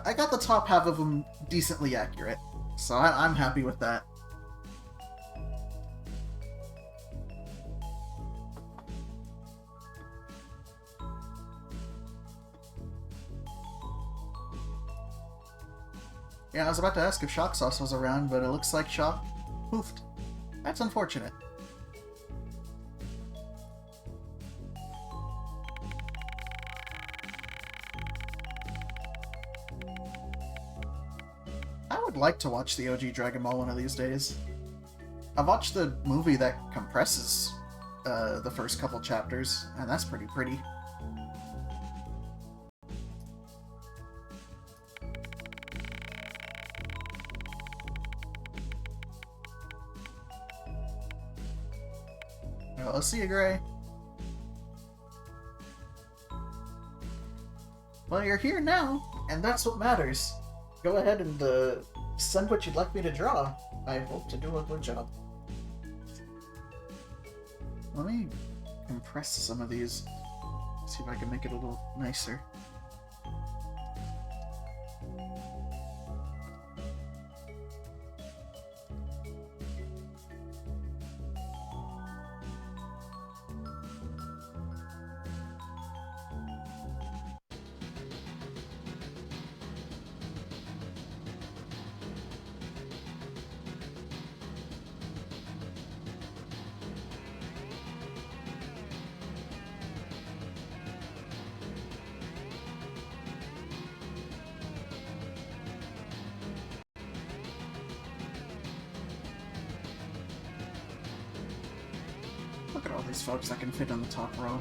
I got the top half of him decently accurate, so I'm happy with that. Yeah, I was about to ask if Shock Sauce was around, but it looks like Shock poofed. That's unfortunate. I would like to watch the OG Dragon Ball one of these days. I've watched the movie that compresses the first couple chapters, and that's pretty. Well, I'll see you, Gray. Well, you're here now, and that's what matters. Go ahead and send what you'd like me to draw. I hope to do a good job. Let me compress some of these. See if I can make it a little nicer. Look at all these folks that can fit on the top row.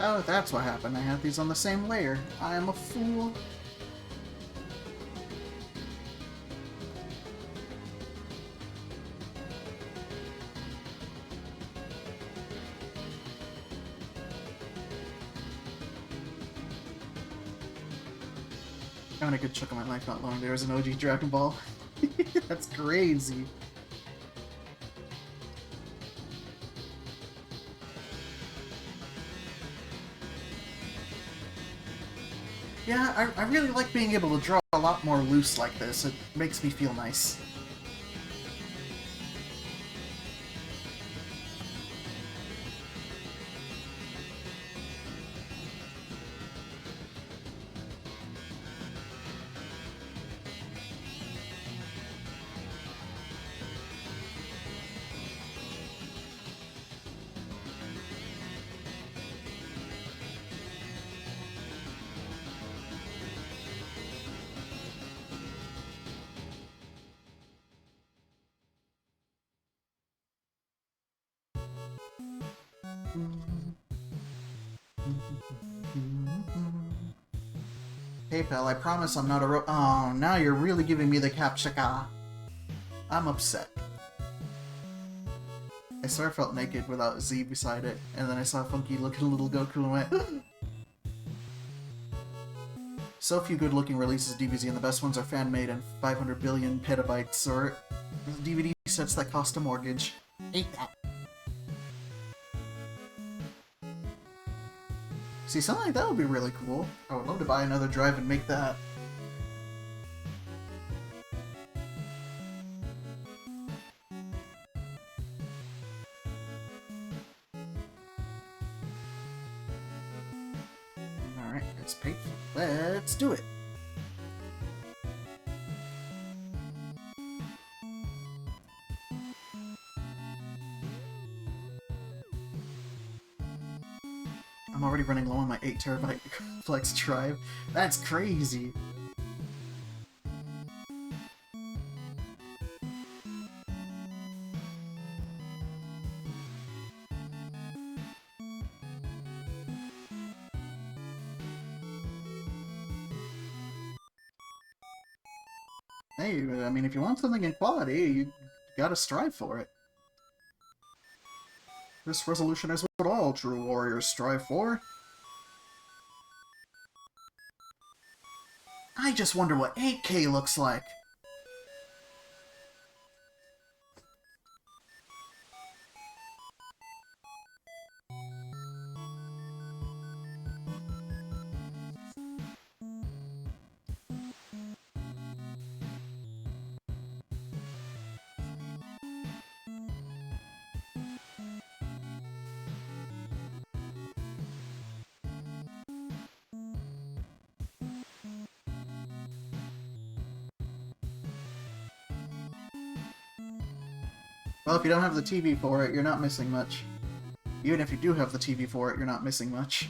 Oh, that's what happened. I had these on the same layer. I am a fool. Having a good chunk of my life not long there was an OG Dragon Ball. That's crazy. Yeah, I really like being able to draw a lot more loose like this. It makes me feel nice. Hey pal, I promise I'm not a Oh, now you're really giving me the captcha. I'm upset. I swear I felt naked without Z beside it, and then I saw funky looking little Goku and went So few good looking releases of DBZ, and the best ones are fan made and 500 billion petabytes, or DVD sets that cost a mortgage. Hate that. See, something like that would be really cool. I would love to buy another drive and make that. Alright, it's painful. Let's do it. I'm already already running low on my 8 terabyte flex drive. That's crazy. Hey, I mean, if you want something in quality, you gotta strive for it. This resolution is what all true warriors strive for. I just wonder what 8K looks like. Well, if you don't have the TV for it, you're not missing much. Even if you do have the TV for it, you're not missing much.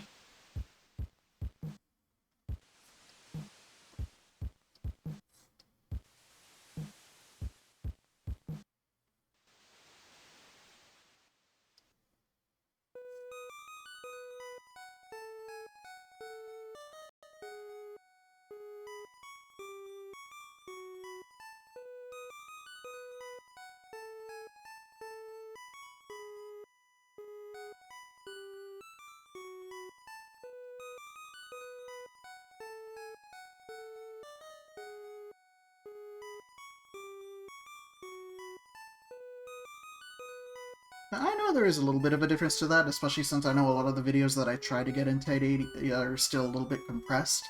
I know there is a little bit of a difference to that, especially since I know a lot of the videos that I try to get in 1080 are still a little bit compressed.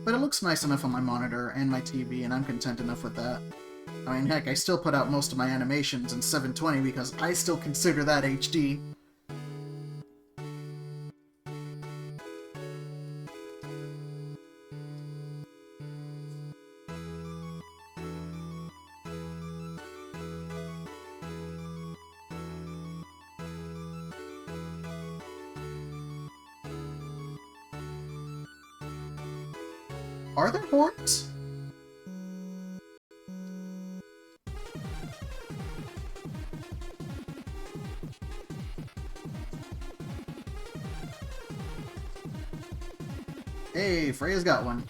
But it looks nice enough on my monitor and my TV, and I'm content enough with that. I mean, heck, I still put out most of my animations in 720 because I still consider that HD. Are there horns? Hey, Freya's got one.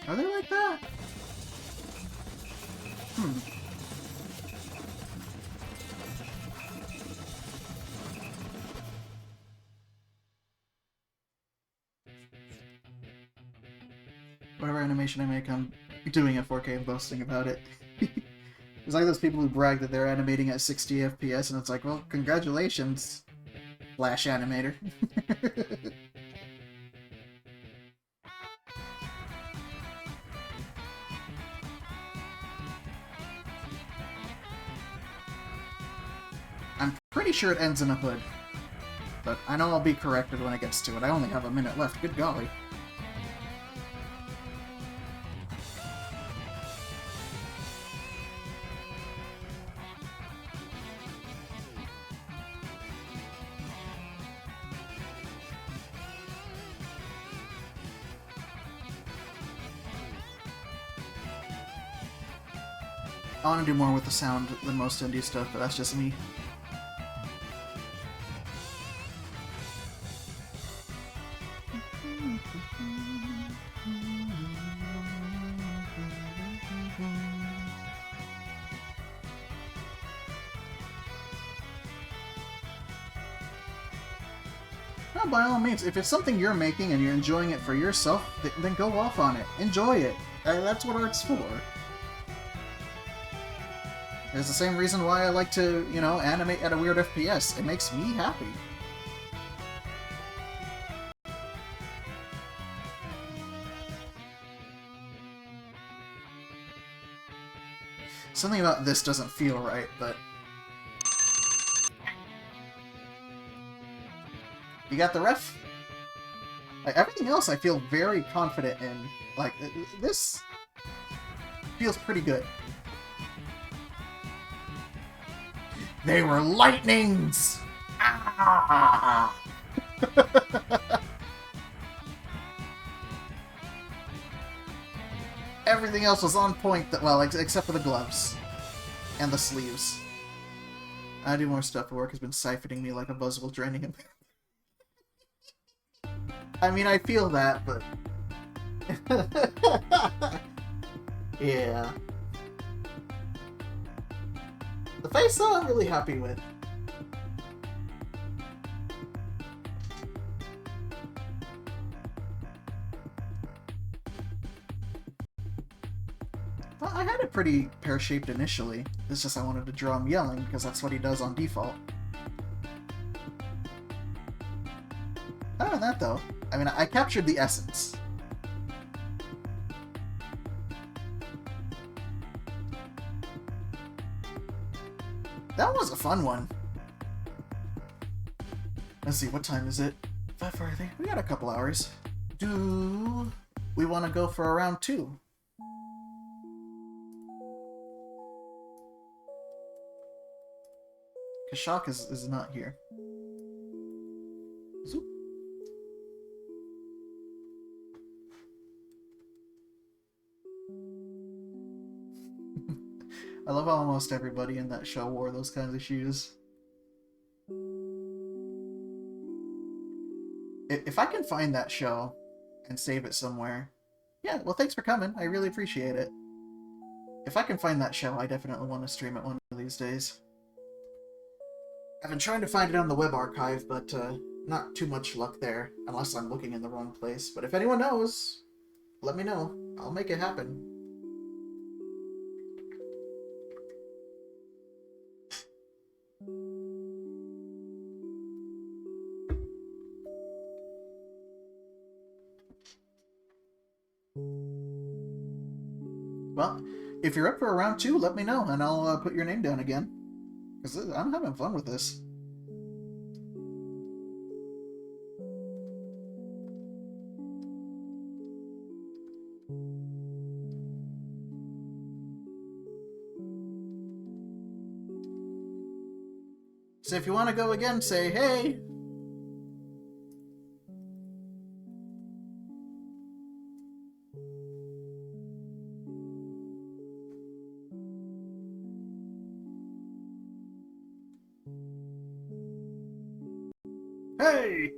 Are they like that? Whatever animation I make, I'm doing at 4K and boasting about it. It's like those people who brag that they're animating at 60 FPS, and it's like, well, congratulations, Flash animator. I'm pretty sure it ends in a hood, but I know I'll be corrected when it gets to it. I only have a minute left, good golly. I want to do more with the sound than most indie stuff, but that's just me. No, by all means, if it's something you're making and you're enjoying it for yourself, then go off on it. Enjoy it. That's what art's for. It's the same reason why I like to, you know, animate at a weird FPS. It makes me happy. Something about this doesn't feel right, but... You got the ref? Like, everything else I feel very confident in. Like, this feels pretty good. They were lightnings! Ah! Everything else was on point, well, except for the gloves. And the sleeves. I do more stuff. Work has been siphoning me like a buzzwell draining him. I mean, I feel that, but... yeah. The face, though, I'm really happy with. Well, I had it pretty pear-shaped initially. It's just I wanted to draw him yelling, because that's what he does on default. Other than that, though, I mean, I captured the essence. That was a fun one. Let's see, what time is it? 5:40. We got a couple hours. Do we want to go for a round 2? Kashak is not here. Zoop. I love how almost everybody in that show wore those kinds of shoes. If I can find that show and save it somewhere... Yeah, well, thanks for coming. I really appreciate it. If I can find that show, I definitely want to stream it one of these days. I've been trying to find it on the web archive, but not too much luck there, unless I'm looking in the wrong place. But if anyone knows, let me know. I'll make it happen. Well, if you're up for a round 2, let me know, and I'll put your name down again. Because I'm having fun with this. So if you want to go again, say hey! Hey!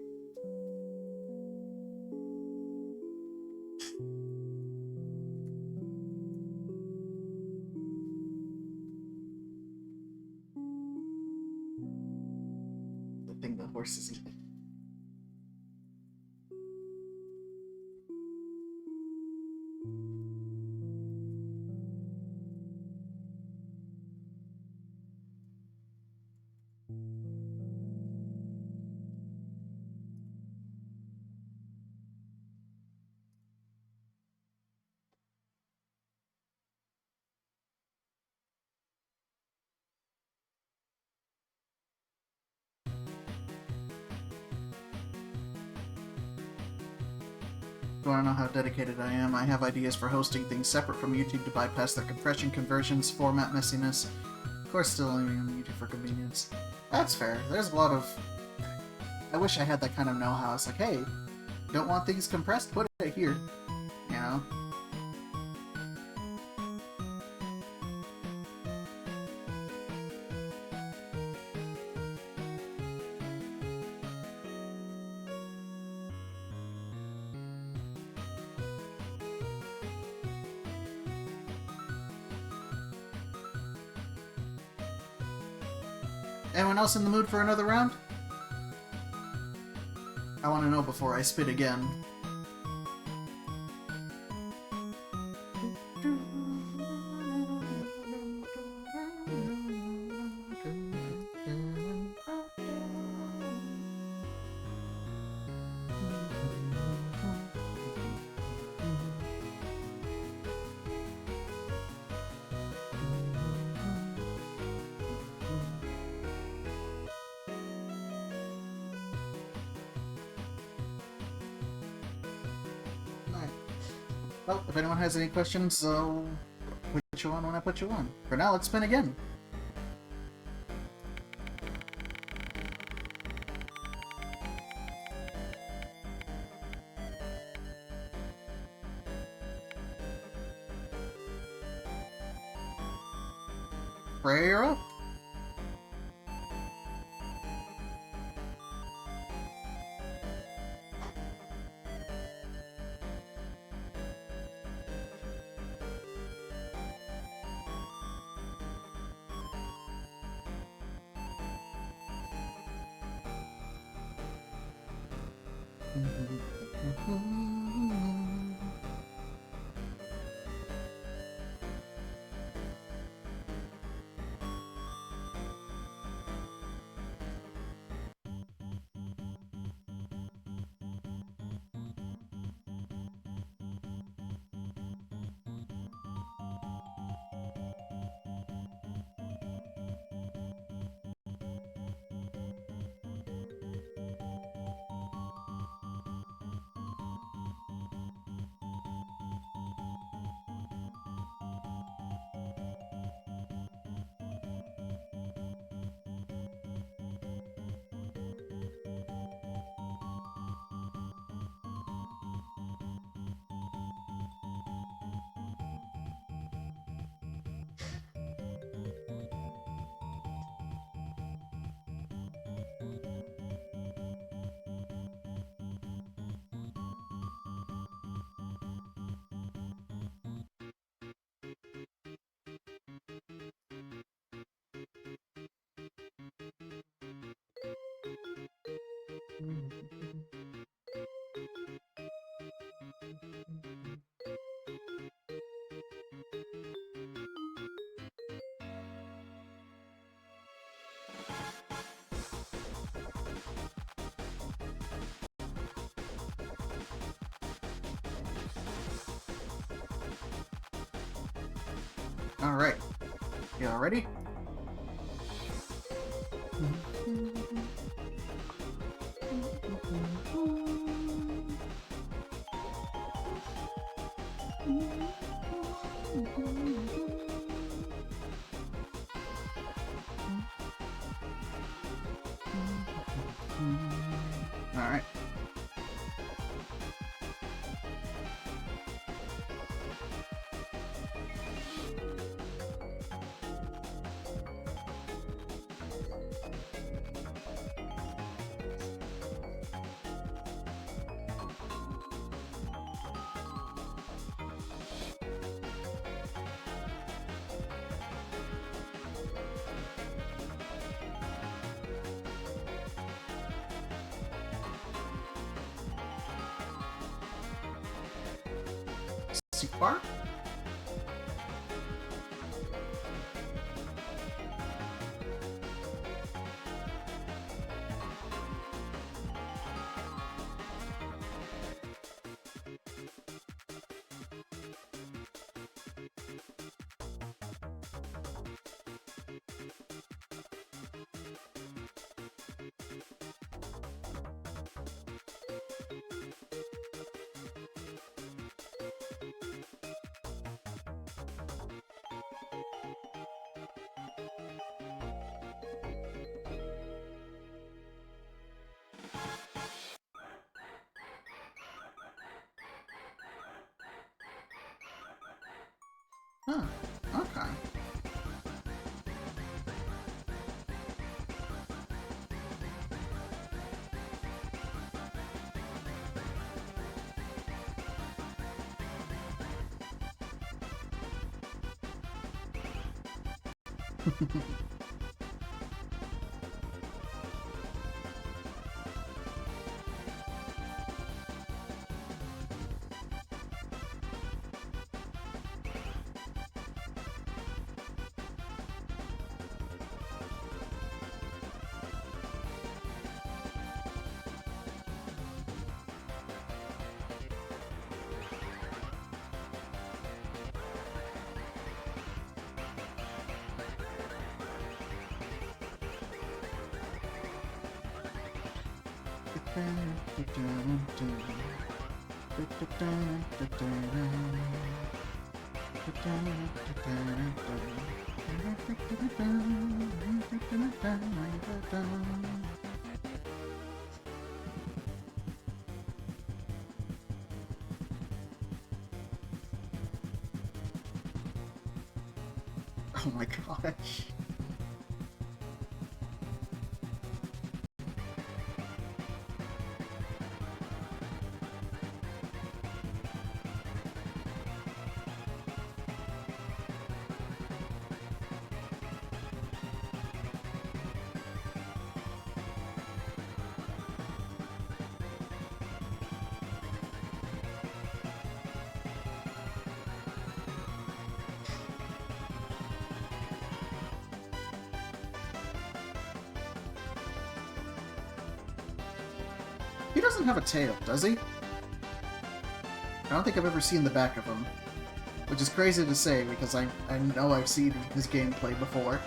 The thing the horse is eating. You want to know how dedicated I am? I have ideas for hosting things separate from YouTube to bypass their compression, conversions, format messiness. Of course, still only on YouTube for convenience. That's fair. There's a lot of... I wish I had that kind of know-how. It's like, hey, don't want things compressed? Put it here. You know? Anyone else in the mood for another round? I want to know before I spit again. Well, if anyone has any questions, I'll put you on when I put you on. For now, let's spin again. Freya, you're up. Alright. Y'all ready? Alright. Seek bar? Huh, okay. Oh my gosh. He doesn't have a tail, does he? I don't think I've ever seen the back of him. Which is crazy to say, because I know I've seen his gameplay before.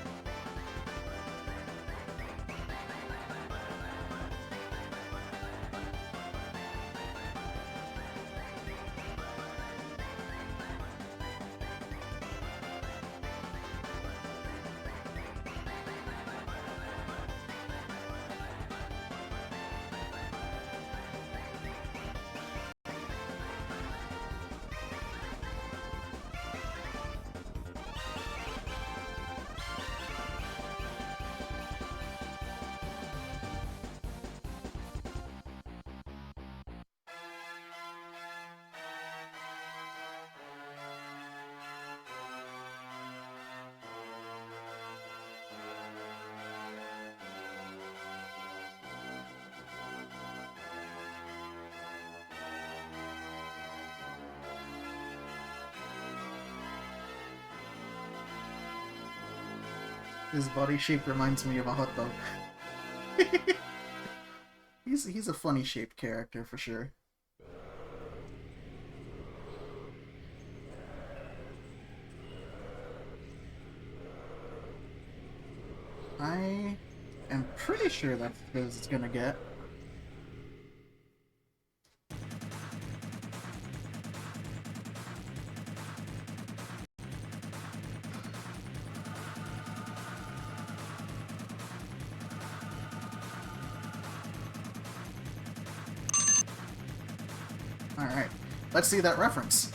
His body shape reminds me of a hot dog. He's a funny shaped character for sure. I am pretty sure that's as good as it's gonna get. Alright, let's see that reference.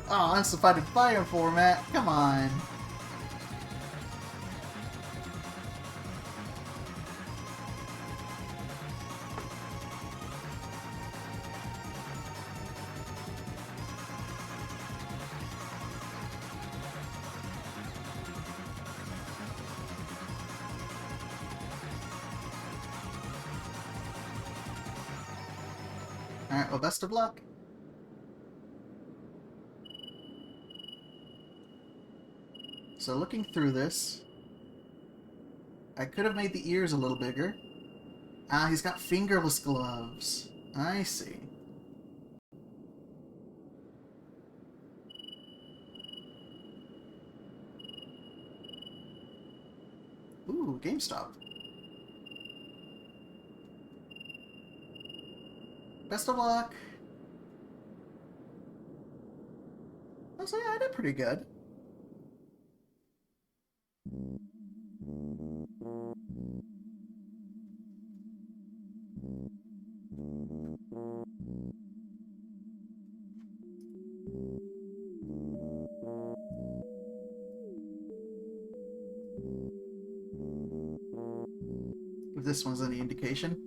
Oh, unspecified fire format. Come on. Alright, well, best of luck. So looking through this, I could have made the ears a little bigger. Ah, he's got fingerless gloves. I see. Ooh, GameStop. Best of luck. So yeah, I did pretty good. If this one's any indication.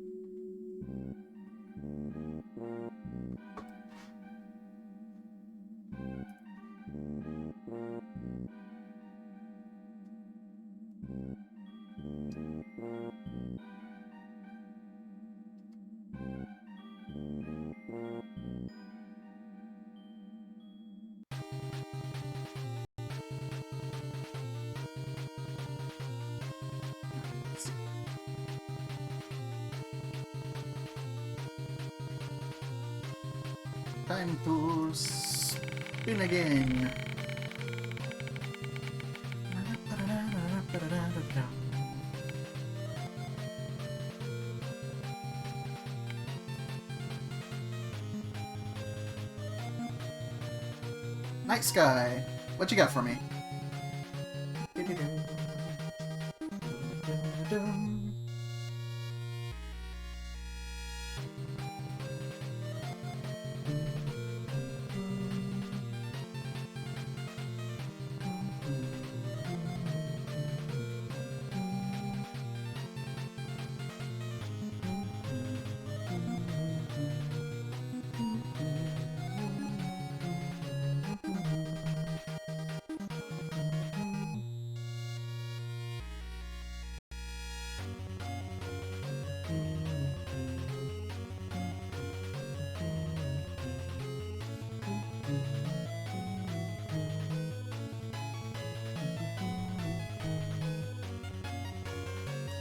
Time to spin again. Night Sky, what you got for me?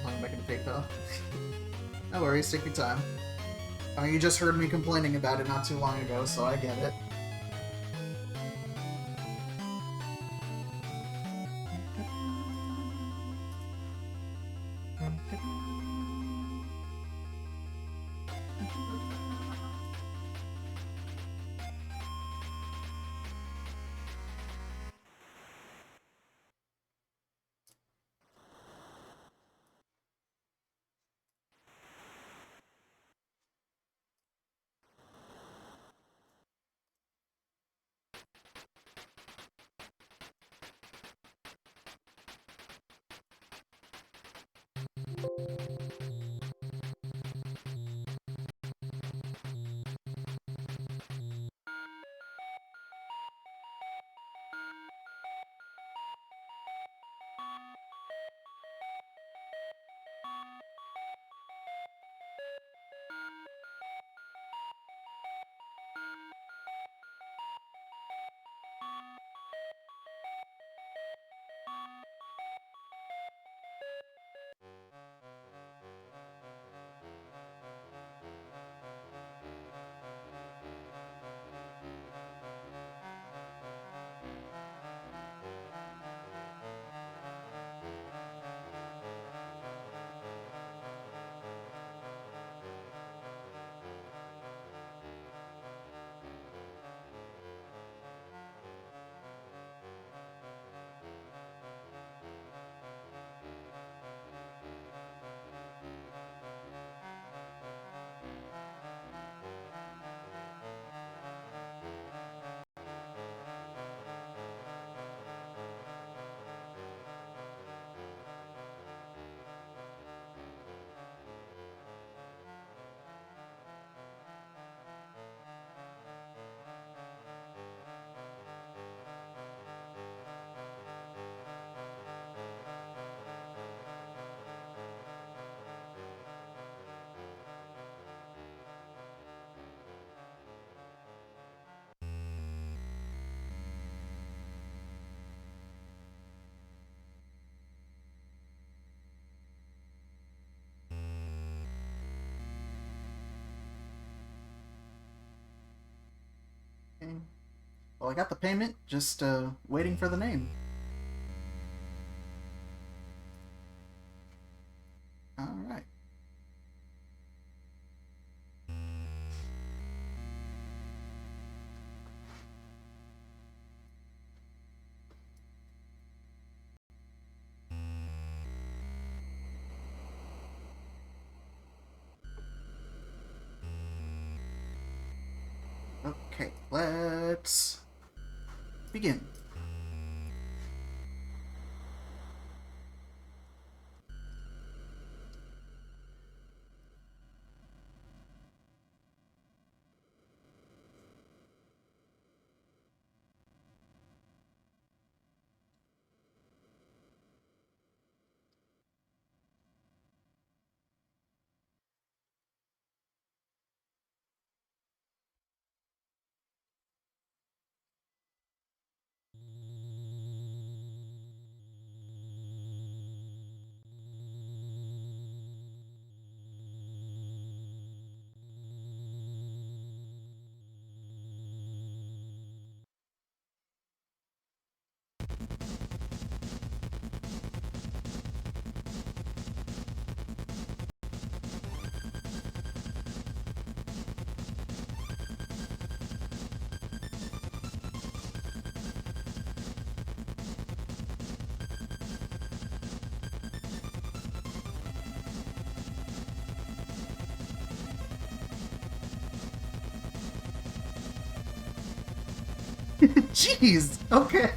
I'm making a fake though. No worries, take your time. I mean, you just heard me complaining about it not too long ago, so I get it. Okay. Well, I got the payment, just waiting for the name. Alright. Okay, let's begin. Jeez. Okay.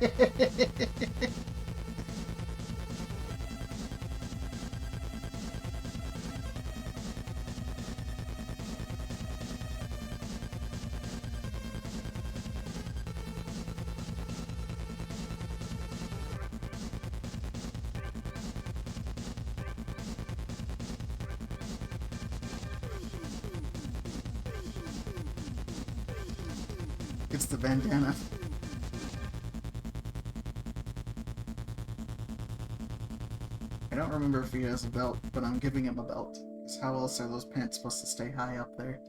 It's the bandana. I don't remember if he has a belt, but I'm giving him a belt. Because how else are those pants supposed to stay high up there?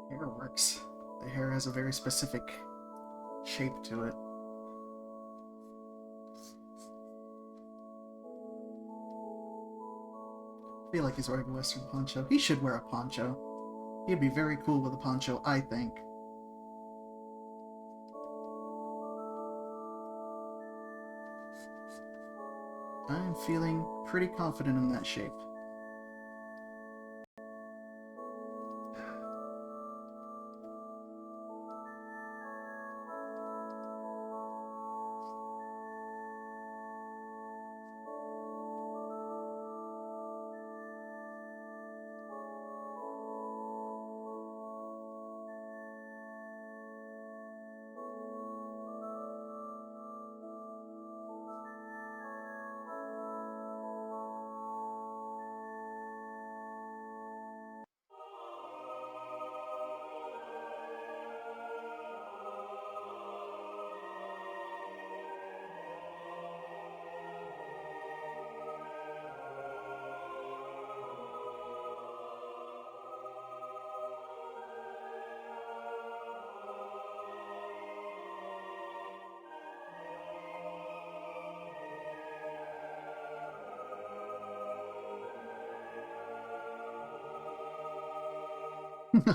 Hair works. The hair has a very specific shape to it. I feel like he's wearing a Western poncho. He should wear a poncho. He'd be very cool with a poncho, I think. I'm feeling pretty confident in that shape.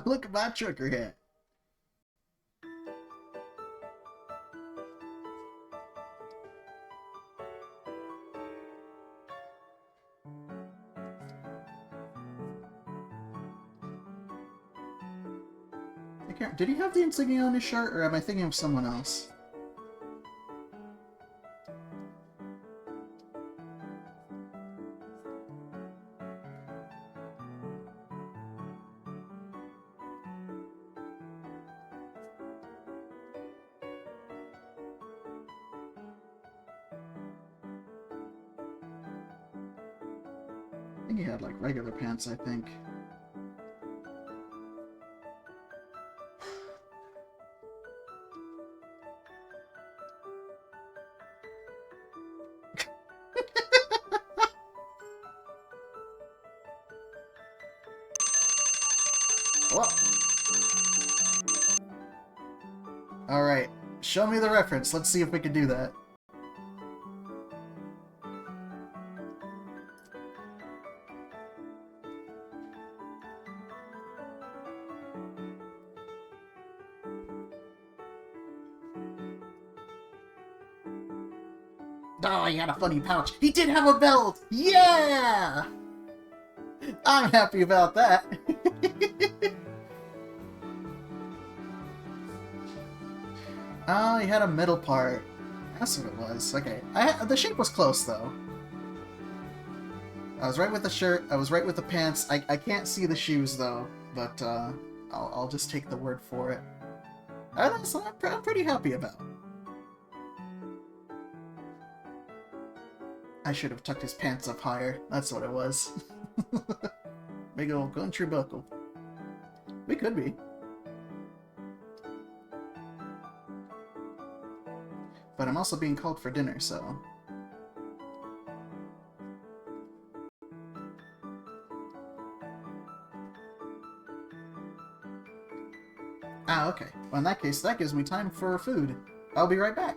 Look at my trucker hat. Did he have the insignia on his shirt, or am I thinking of someone else? I think he had, like, regular pants, I think. Whoa. Alright, show me the reference. Let's see if we can do that. Oh, he had a funny pouch. He did have a belt! Yeah! I'm happy about that. Oh, he had a middle part. That's what it was. Okay. The shape was close, though. I was right with the shirt. I was right with the pants. I can't see the shoes, though. But, I'll just take the word for it. That's what I'm pretty happy about. I should have tucked his pants up higher. That's what it was. Big ol' country buckle. We could be. But I'm also being called for dinner, so... Ah, okay. Well, in that case, that gives me time for food. I'll be right back.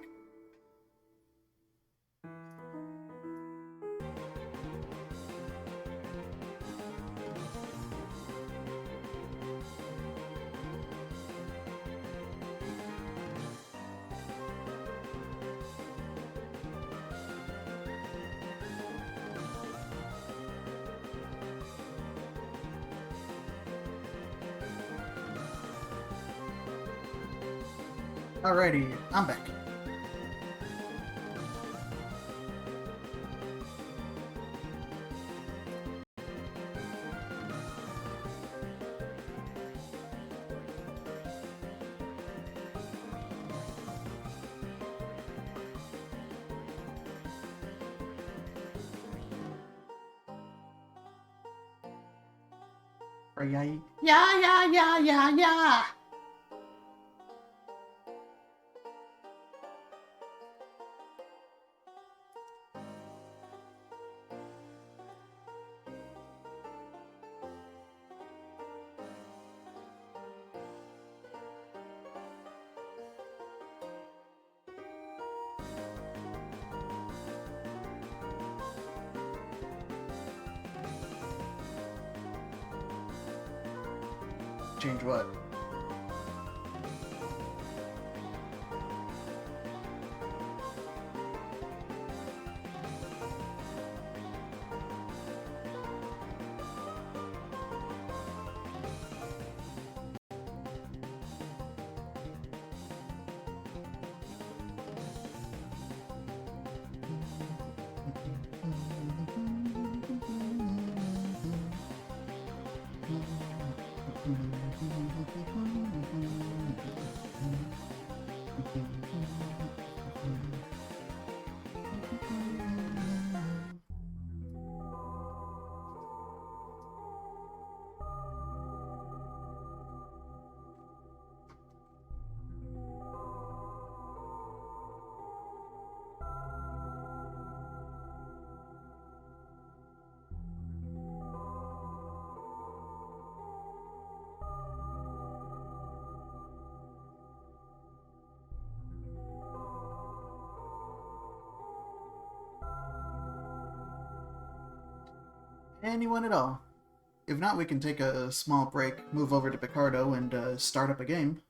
Alrighty, I'm back. Yeah. Change what? Anyone at all. If not, we can take a small break, move over to Picardo, and start up a game.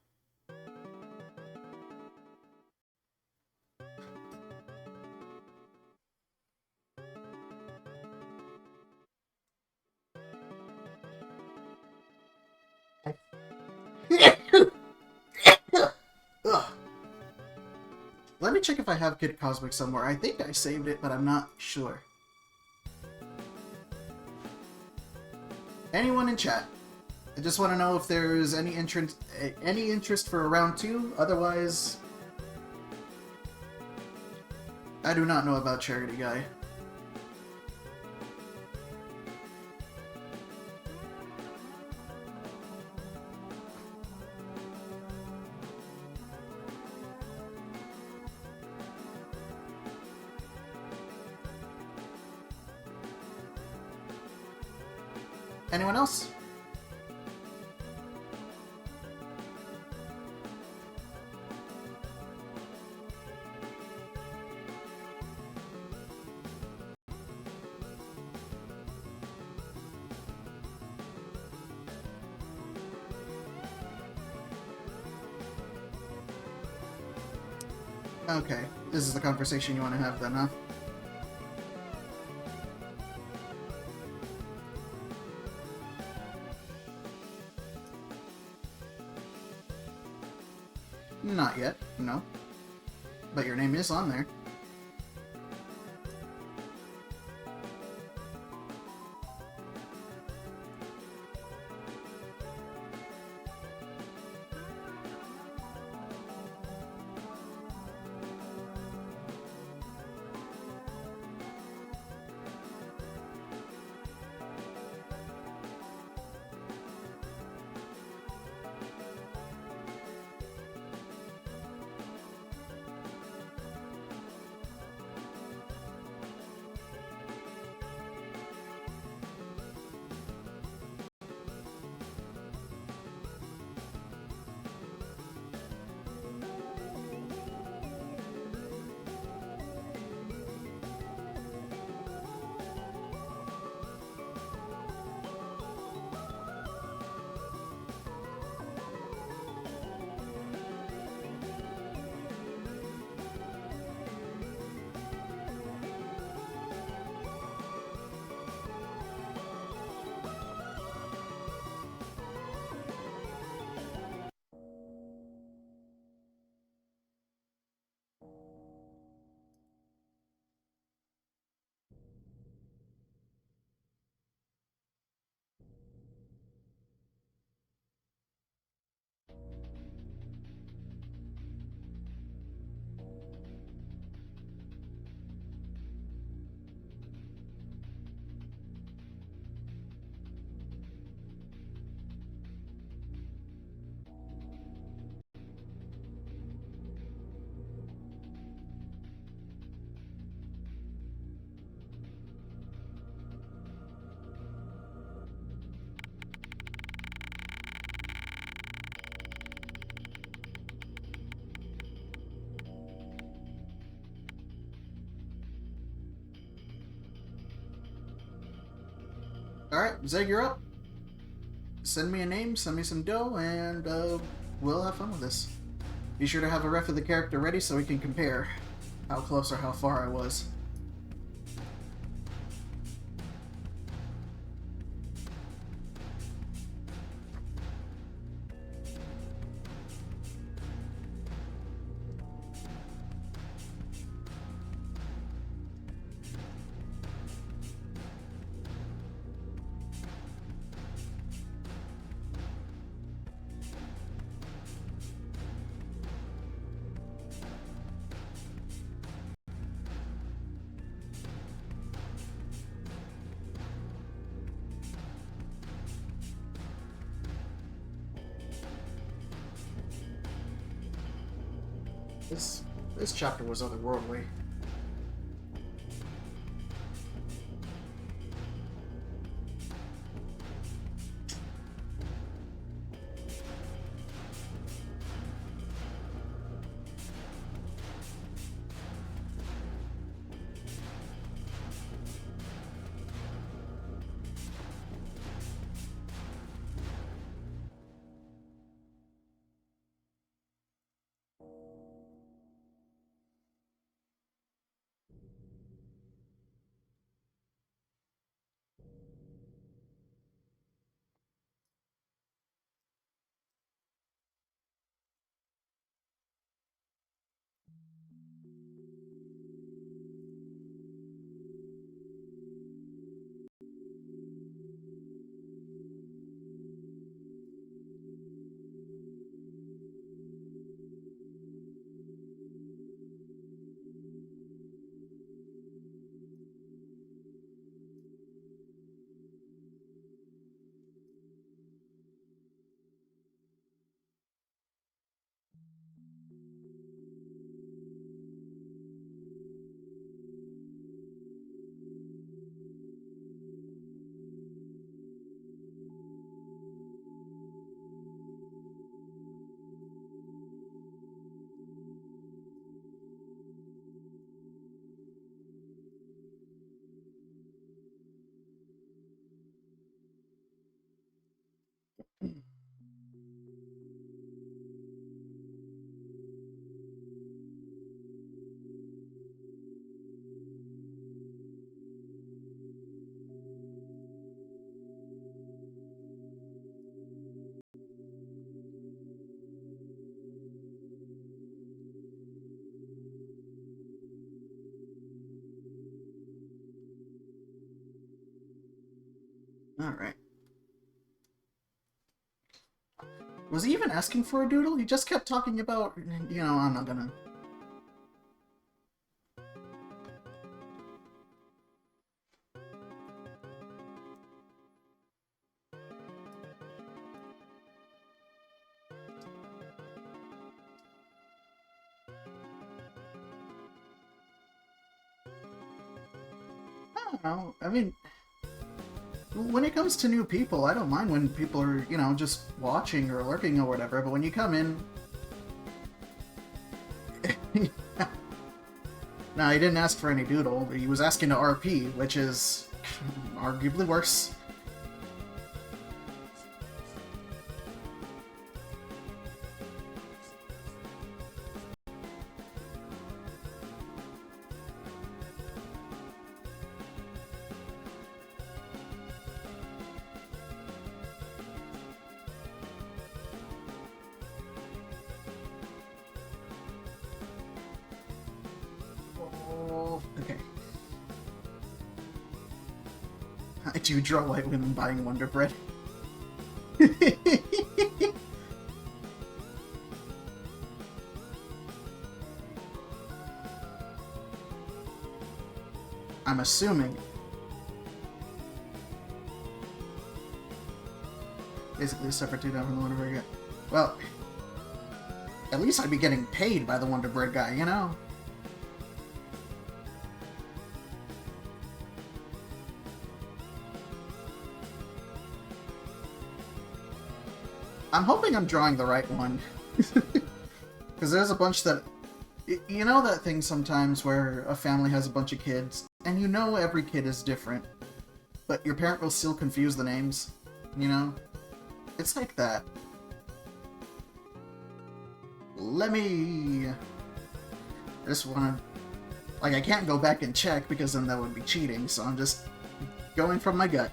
Ugh. Let me check if I have Kid Cosmic somewhere. I think I saved it, but I'm not sure. Anyone in chat? I just want to know if there's any interest for round 2. Otherwise, I do not know about Charity Guy. Anyone else? Okay, this is the conversation you want to have then, huh? Not yet, no. But your name is on there. Alright, Zeg, you're up. Send me a name, send me some dough, and we'll have fun with this. Be sure to have a ref of the character ready so we can compare how close or how far I was. This chapter was otherworldly. Alright. Was he even asking for a doodle? He just kept talking about, you know, I'm not gonna... I don't know. I mean, when it comes to new people, I don't mind when people are, you know, just watching or lurking or whatever, but when you come in... No, he didn't ask for any doodle. He was asking to RP, which is arguably worse. Okay. I do draw light when buying Wonder Bread. I'm assuming. Basically a separate $2 from the Wonder Bread guy. Well, at least I'd be getting paid by the Wonder Bread guy, you know? I'm hoping I'm drawing the right one. Because there's a bunch that... You know that thing sometimes where a family has a bunch of kids, and you know every kid is different, but your parent will still confuse the names, you know? It's like that. Let me... I just wanna... Like, I can't go back and check because then that would be cheating, so I'm just going from my gut.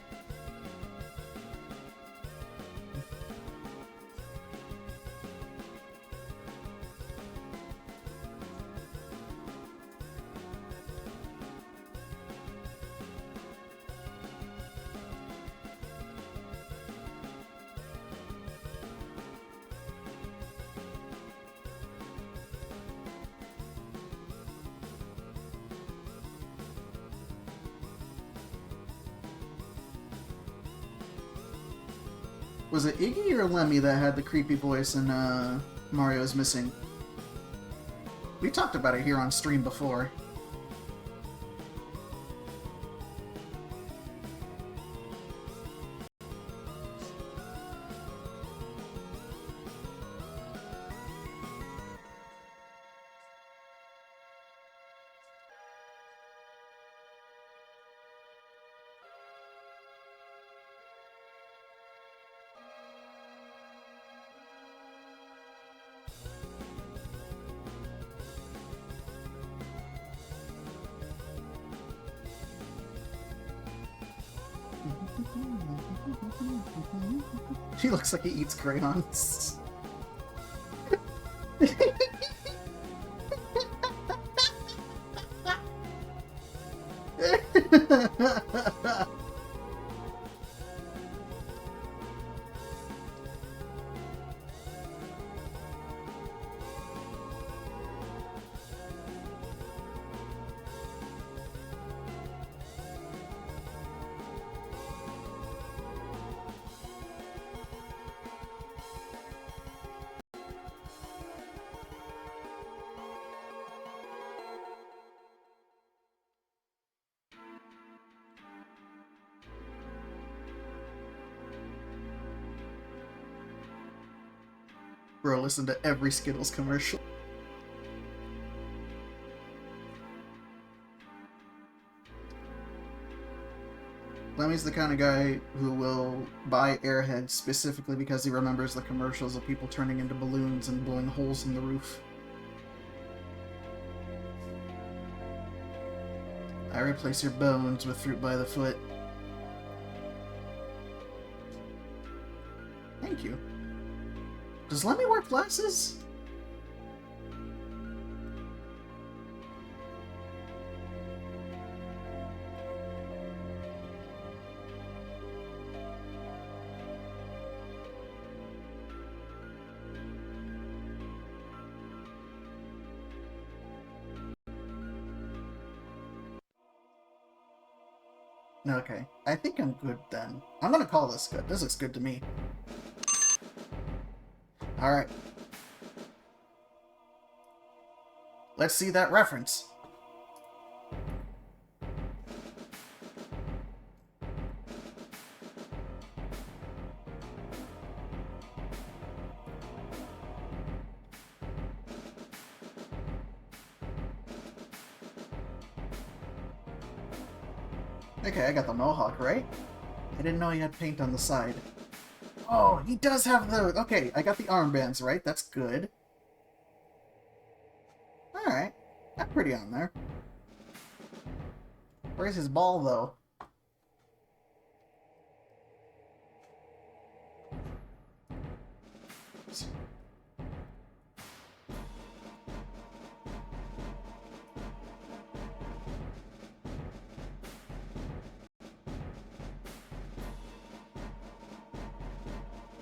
Was it Iggy or Lemmy that had the creepy voice in Mario's Missing? We talked about it here on stream before. He looks like he eats crayons. Bro, listen to every Skittles commercial. Lemmy's the kind of guy who will buy Airheads specifically because he remembers the commercials of people turning into balloons and blowing holes in the roof. I replace your bones with fruit by the foot. Thank you. Does Lemmy wear glasses? Okay, I think I'm good then. I'm gonna call this good. This looks good to me. Alright. Let's see that reference. Okay, I got the mohawk, right? I didn't know he had paint on the side. Oh, he does have the... Okay, I got the armbands, right? That's good. Alright. I'm pretty on there. Where's his ball, though?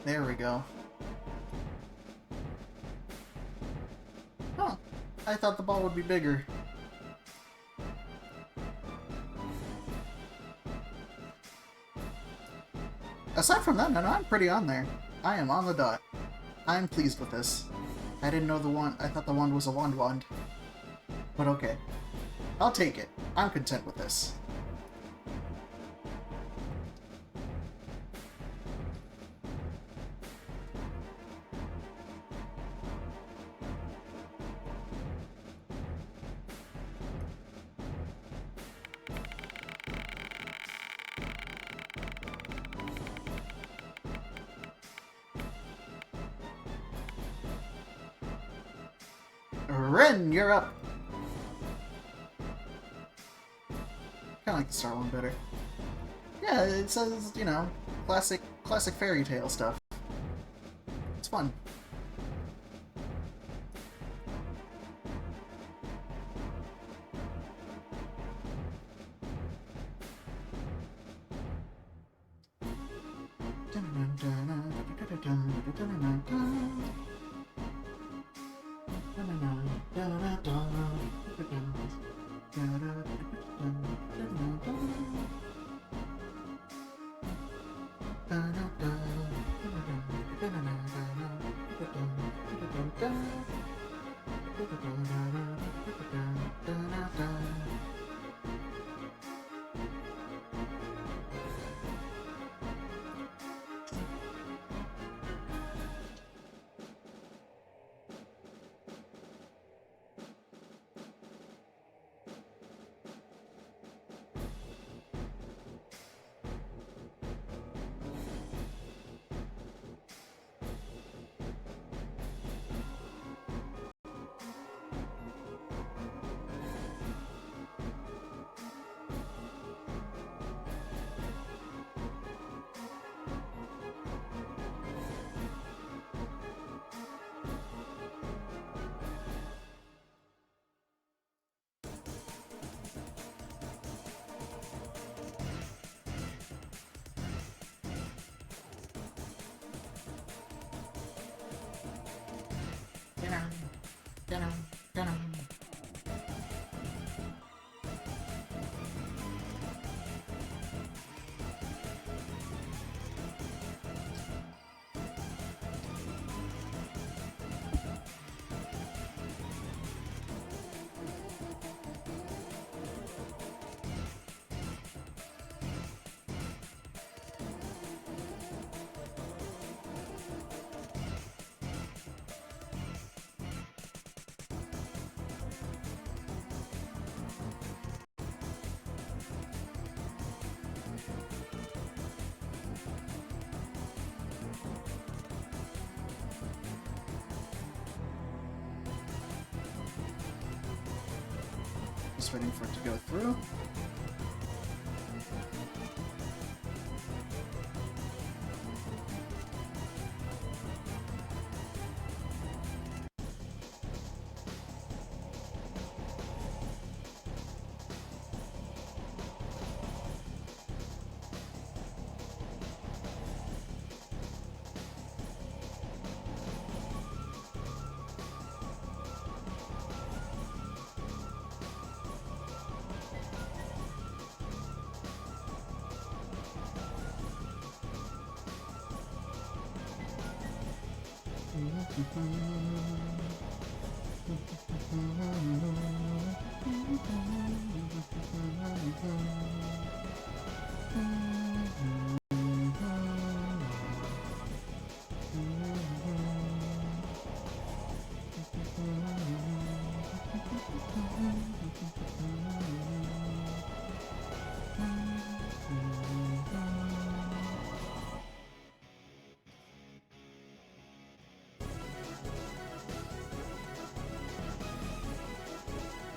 There we go. Huh. I thought the ball would be bigger. Aside from that, no, I'm pretty on there. I am on the dot. I'm pleased with this. I didn't know the wand. I thought the wand was a wand. But okay. I'll take it. I'm content with this. Ren, you're up! Kinda like the Star one better. Yeah, it says, you know, classic fairy tale stuff. It's fun. Just waiting for it to go through.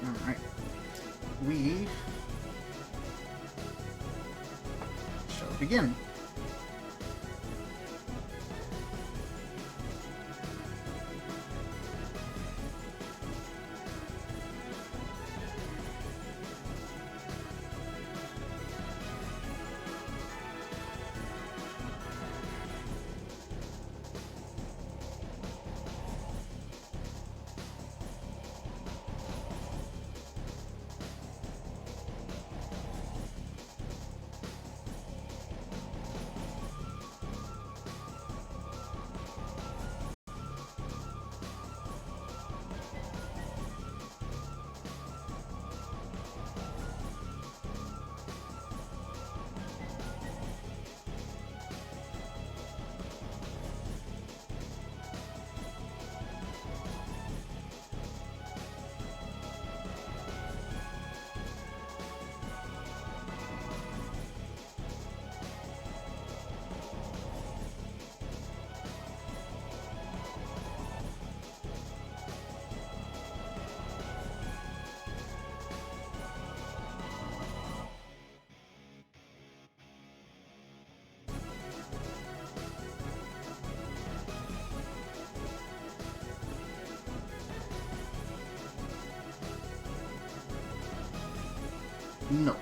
Alright. We shall begin. No.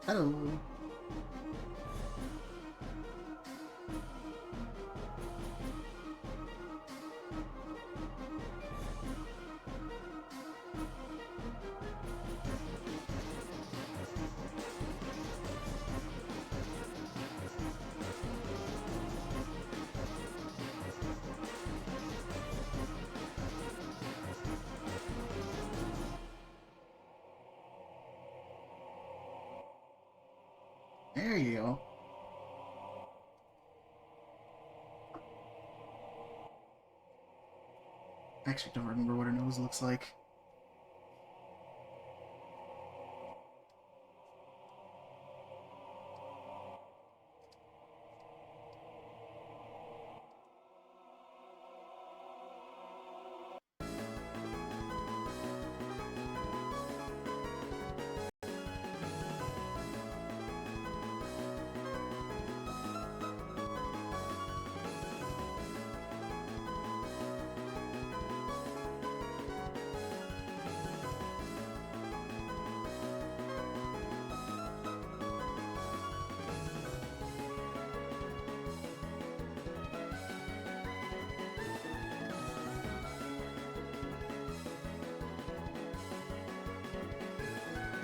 Hello. There you go. I actually don't remember what her nose looks like.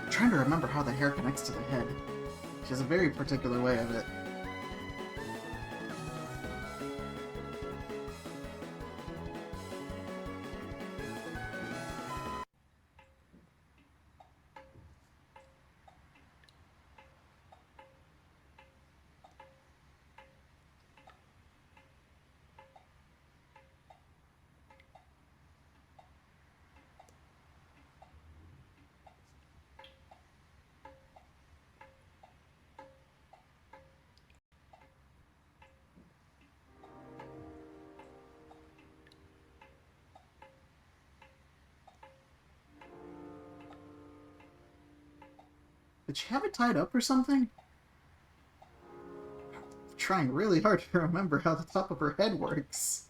I'm trying to remember how the hair connects to the head. She has a very particular way of it. Did she have it tied up or something? I'm trying really hard to remember how the top of her head works.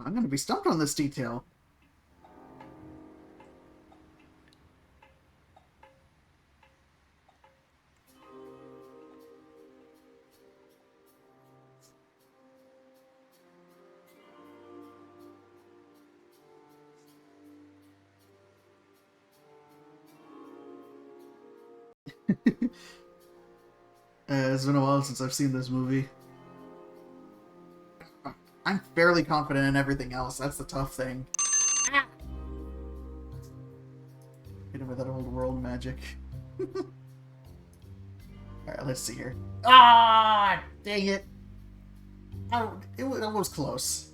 I'm gonna be stumped on this detail. It's been a while since I've seen this movie. I'm fairly confident in everything else. That's the tough thing. Hit him with that old world magic. Alright, let's see here. Ah! Dang it! Oh, it was close.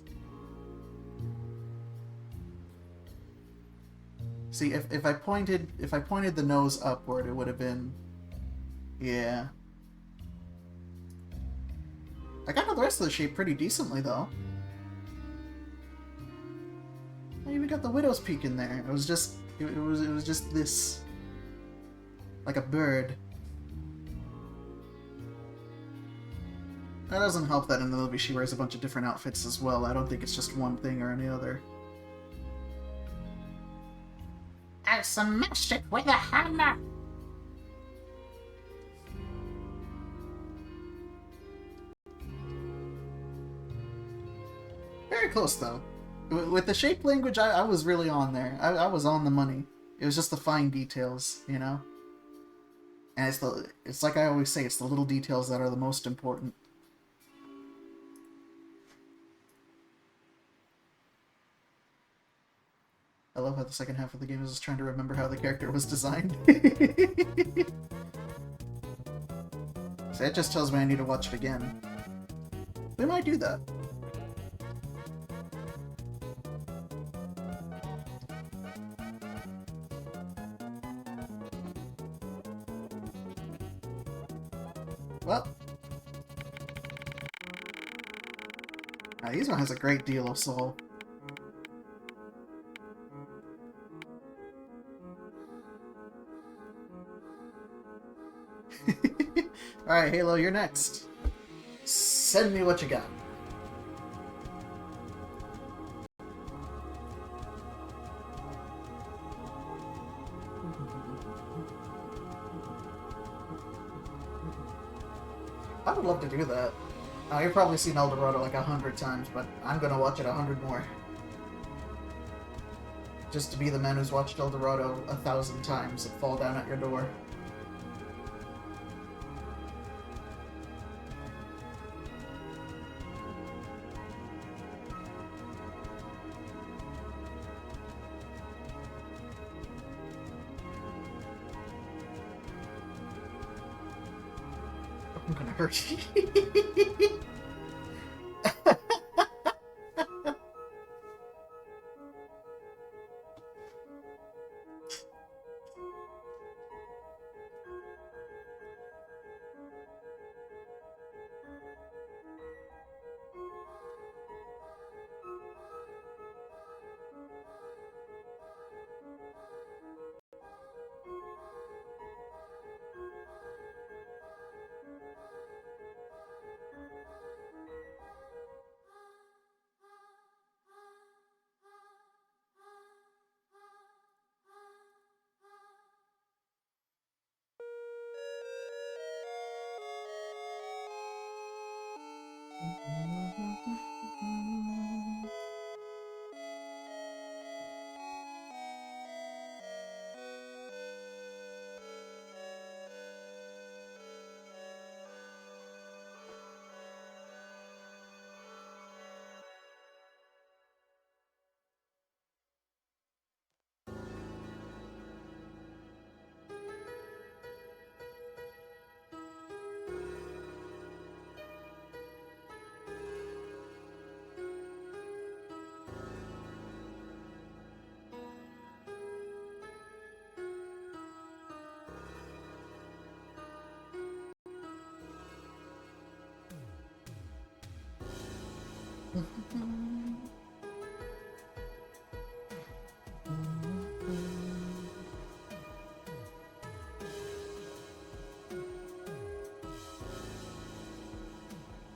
See, if I pointed the nose upward, it would have been... Yeah. I got the rest of the shape pretty decently, though. I even got the widow's peak in there. It was just this, like a bird. That doesn't help that in the movie she wears a bunch of different outfits as well. I don't think it's just one thing or any other. I smashed it with a hammer. Very close, though. With the shape language, I was really on there. I was on the money. It was just the fine details, you know? And it's like I always say, it's the little details that are the most important. I love how the second half of the game is just trying to remember how the character was designed. So that just tells me I need to watch it again. We might do that. Well, this one has a great deal of soul. Alright, Halo, you're next. Send me what you got. I would love to do that. You've probably seen Eldorado like 100 times, but I'm gonna watch it 100 more. Just to be the man who's watched Eldorado 1,000 times and fall down at your door. I'm gonna hurt you.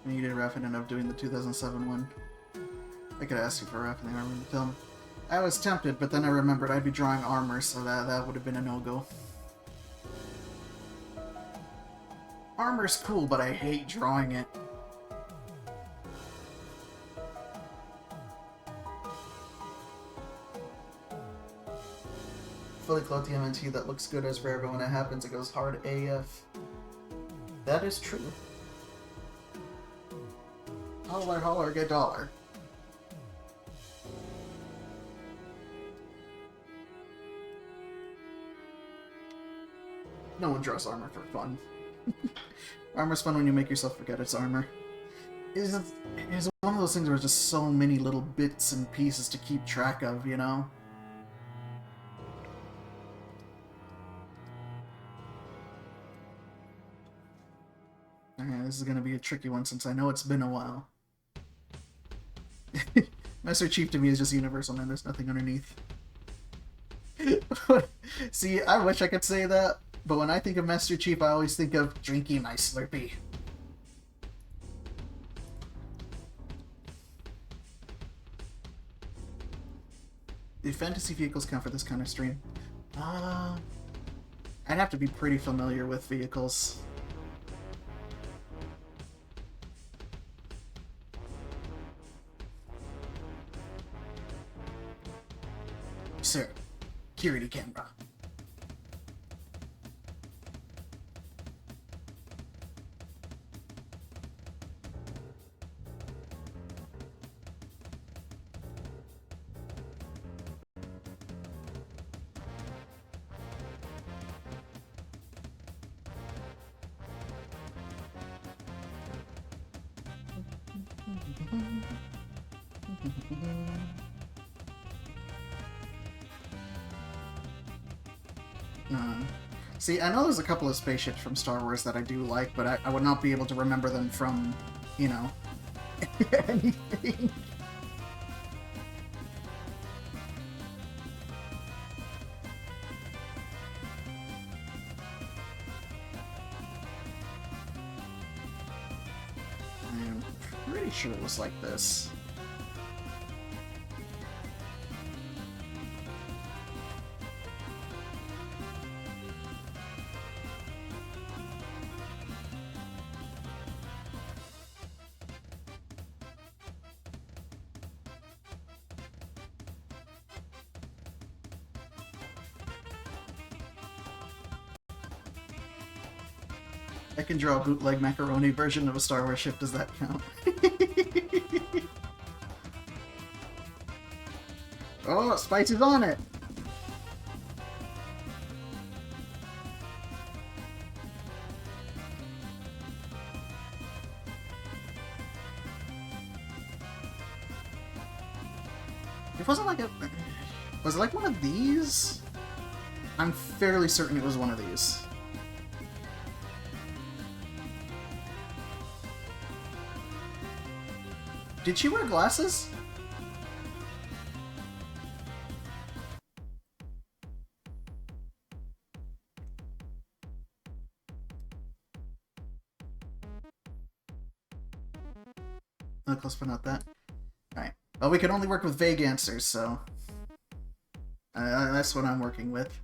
You did Raphael end up doing the 2007 one. I could ask you for wrapping the armor in the film. I was tempted, but then I remembered I'd be drawing armor, so that would have been a no-go. Armor's cool, but I hate drawing it. Fully clothed TMNT that looks good as rare, but when it happens, it goes hard AF. That is true. Holler, holler, get dollar. No one draws armor for fun. Armor's fun when you make yourself forget it's armor. It's one of those things where there's just so many little bits and pieces to keep track of, you know? Okay, this is gonna be a tricky one since I know it's been a while. Master Chief to me is just universal, man. There's nothing underneath. See, I wish I could say that, but when I think of Master Chief, I always think of drinking my Slurpee. Do fantasy vehicles count for this kind of stream? I'd have to be pretty familiar with vehicles. Sir, security camera. See, I know there's a couple of spaceships from Star Wars that I do like, but I would not be able to remember them from, you know, anything. I'm pretty sure it was like this. I can draw a bootleg macaroni version of a Star Wars ship, does that count? Oh, Spicy's on it! It wasn't like a... Was it like one of these? I'm fairly certain it was one of these. Did she wear glasses? Close, but not that. Alright. Well, we can only work with vague answers, so... that's what I'm working with.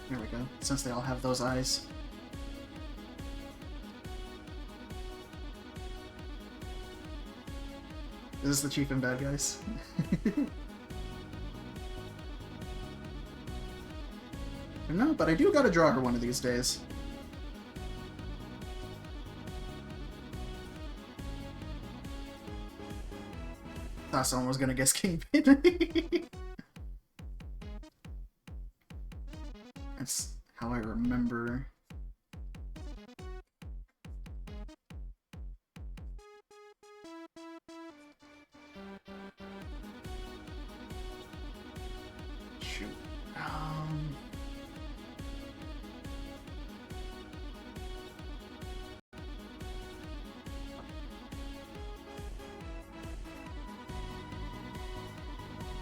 There we go, since they all have those eyes. Is this the chief and bad guys? No, but I do gotta draw her one of these days. Thought someone was gonna guess Kingpin. That's how I remember. Shoot.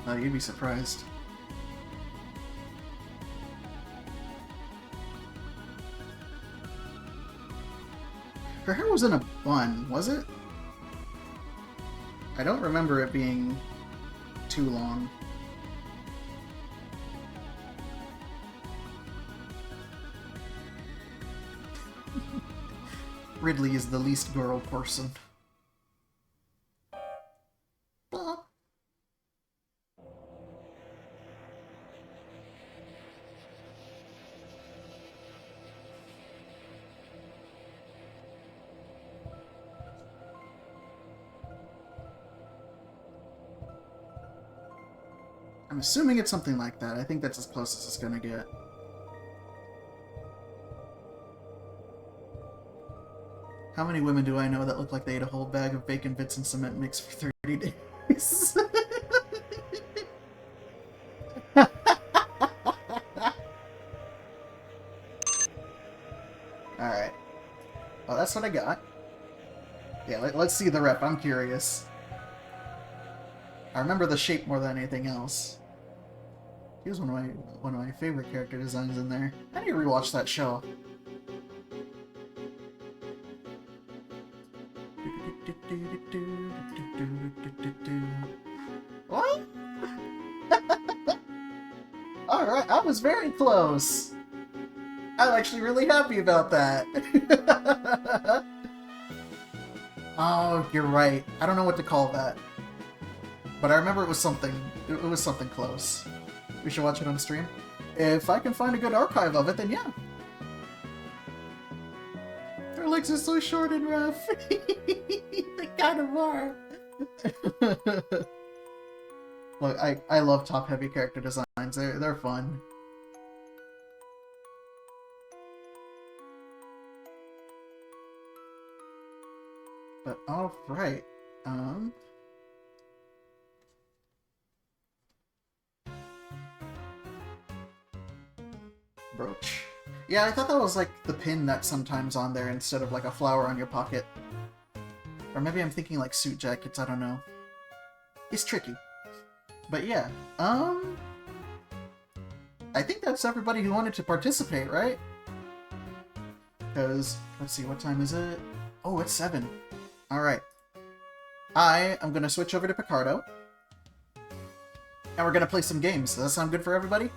You'd be surprised. Her hair was in a bun, was it? I don't remember it being too long. Ridley is the least girl person. Blah. I'm assuming it's something like that. I think that's as close as it's gonna get. How many women do I know that look like they ate a whole bag of bacon bits and cement mix for 30 days? Alright. Well, that's what I got. Yeah, let's see the rep. I'm curious. I remember the shape more than anything else. He was one of my favorite character designs in there. I need to rewatch that show. What? Alright, I was very close. I'm actually really happy about that. Oh, you're right. I don't know what to call that. But I remember it was something close. We should watch it on stream. If I can find a good archive of it, then yeah. Their legs are so short and rough. They kind of are. Look, I love top-heavy character designs. They're fun. But alright. Brooch. Yeah, I thought that was like the pin that's sometimes on there instead of like a flower on your pocket. Or maybe I'm thinking like suit jackets, I don't know. It's tricky. But yeah, I think that's everybody who wanted to participate, right? Because, let's see, what time is it? Oh, it's 7. Alright. I am going to switch over to Picardo. And we're going to play some games. Does that sound good for everybody?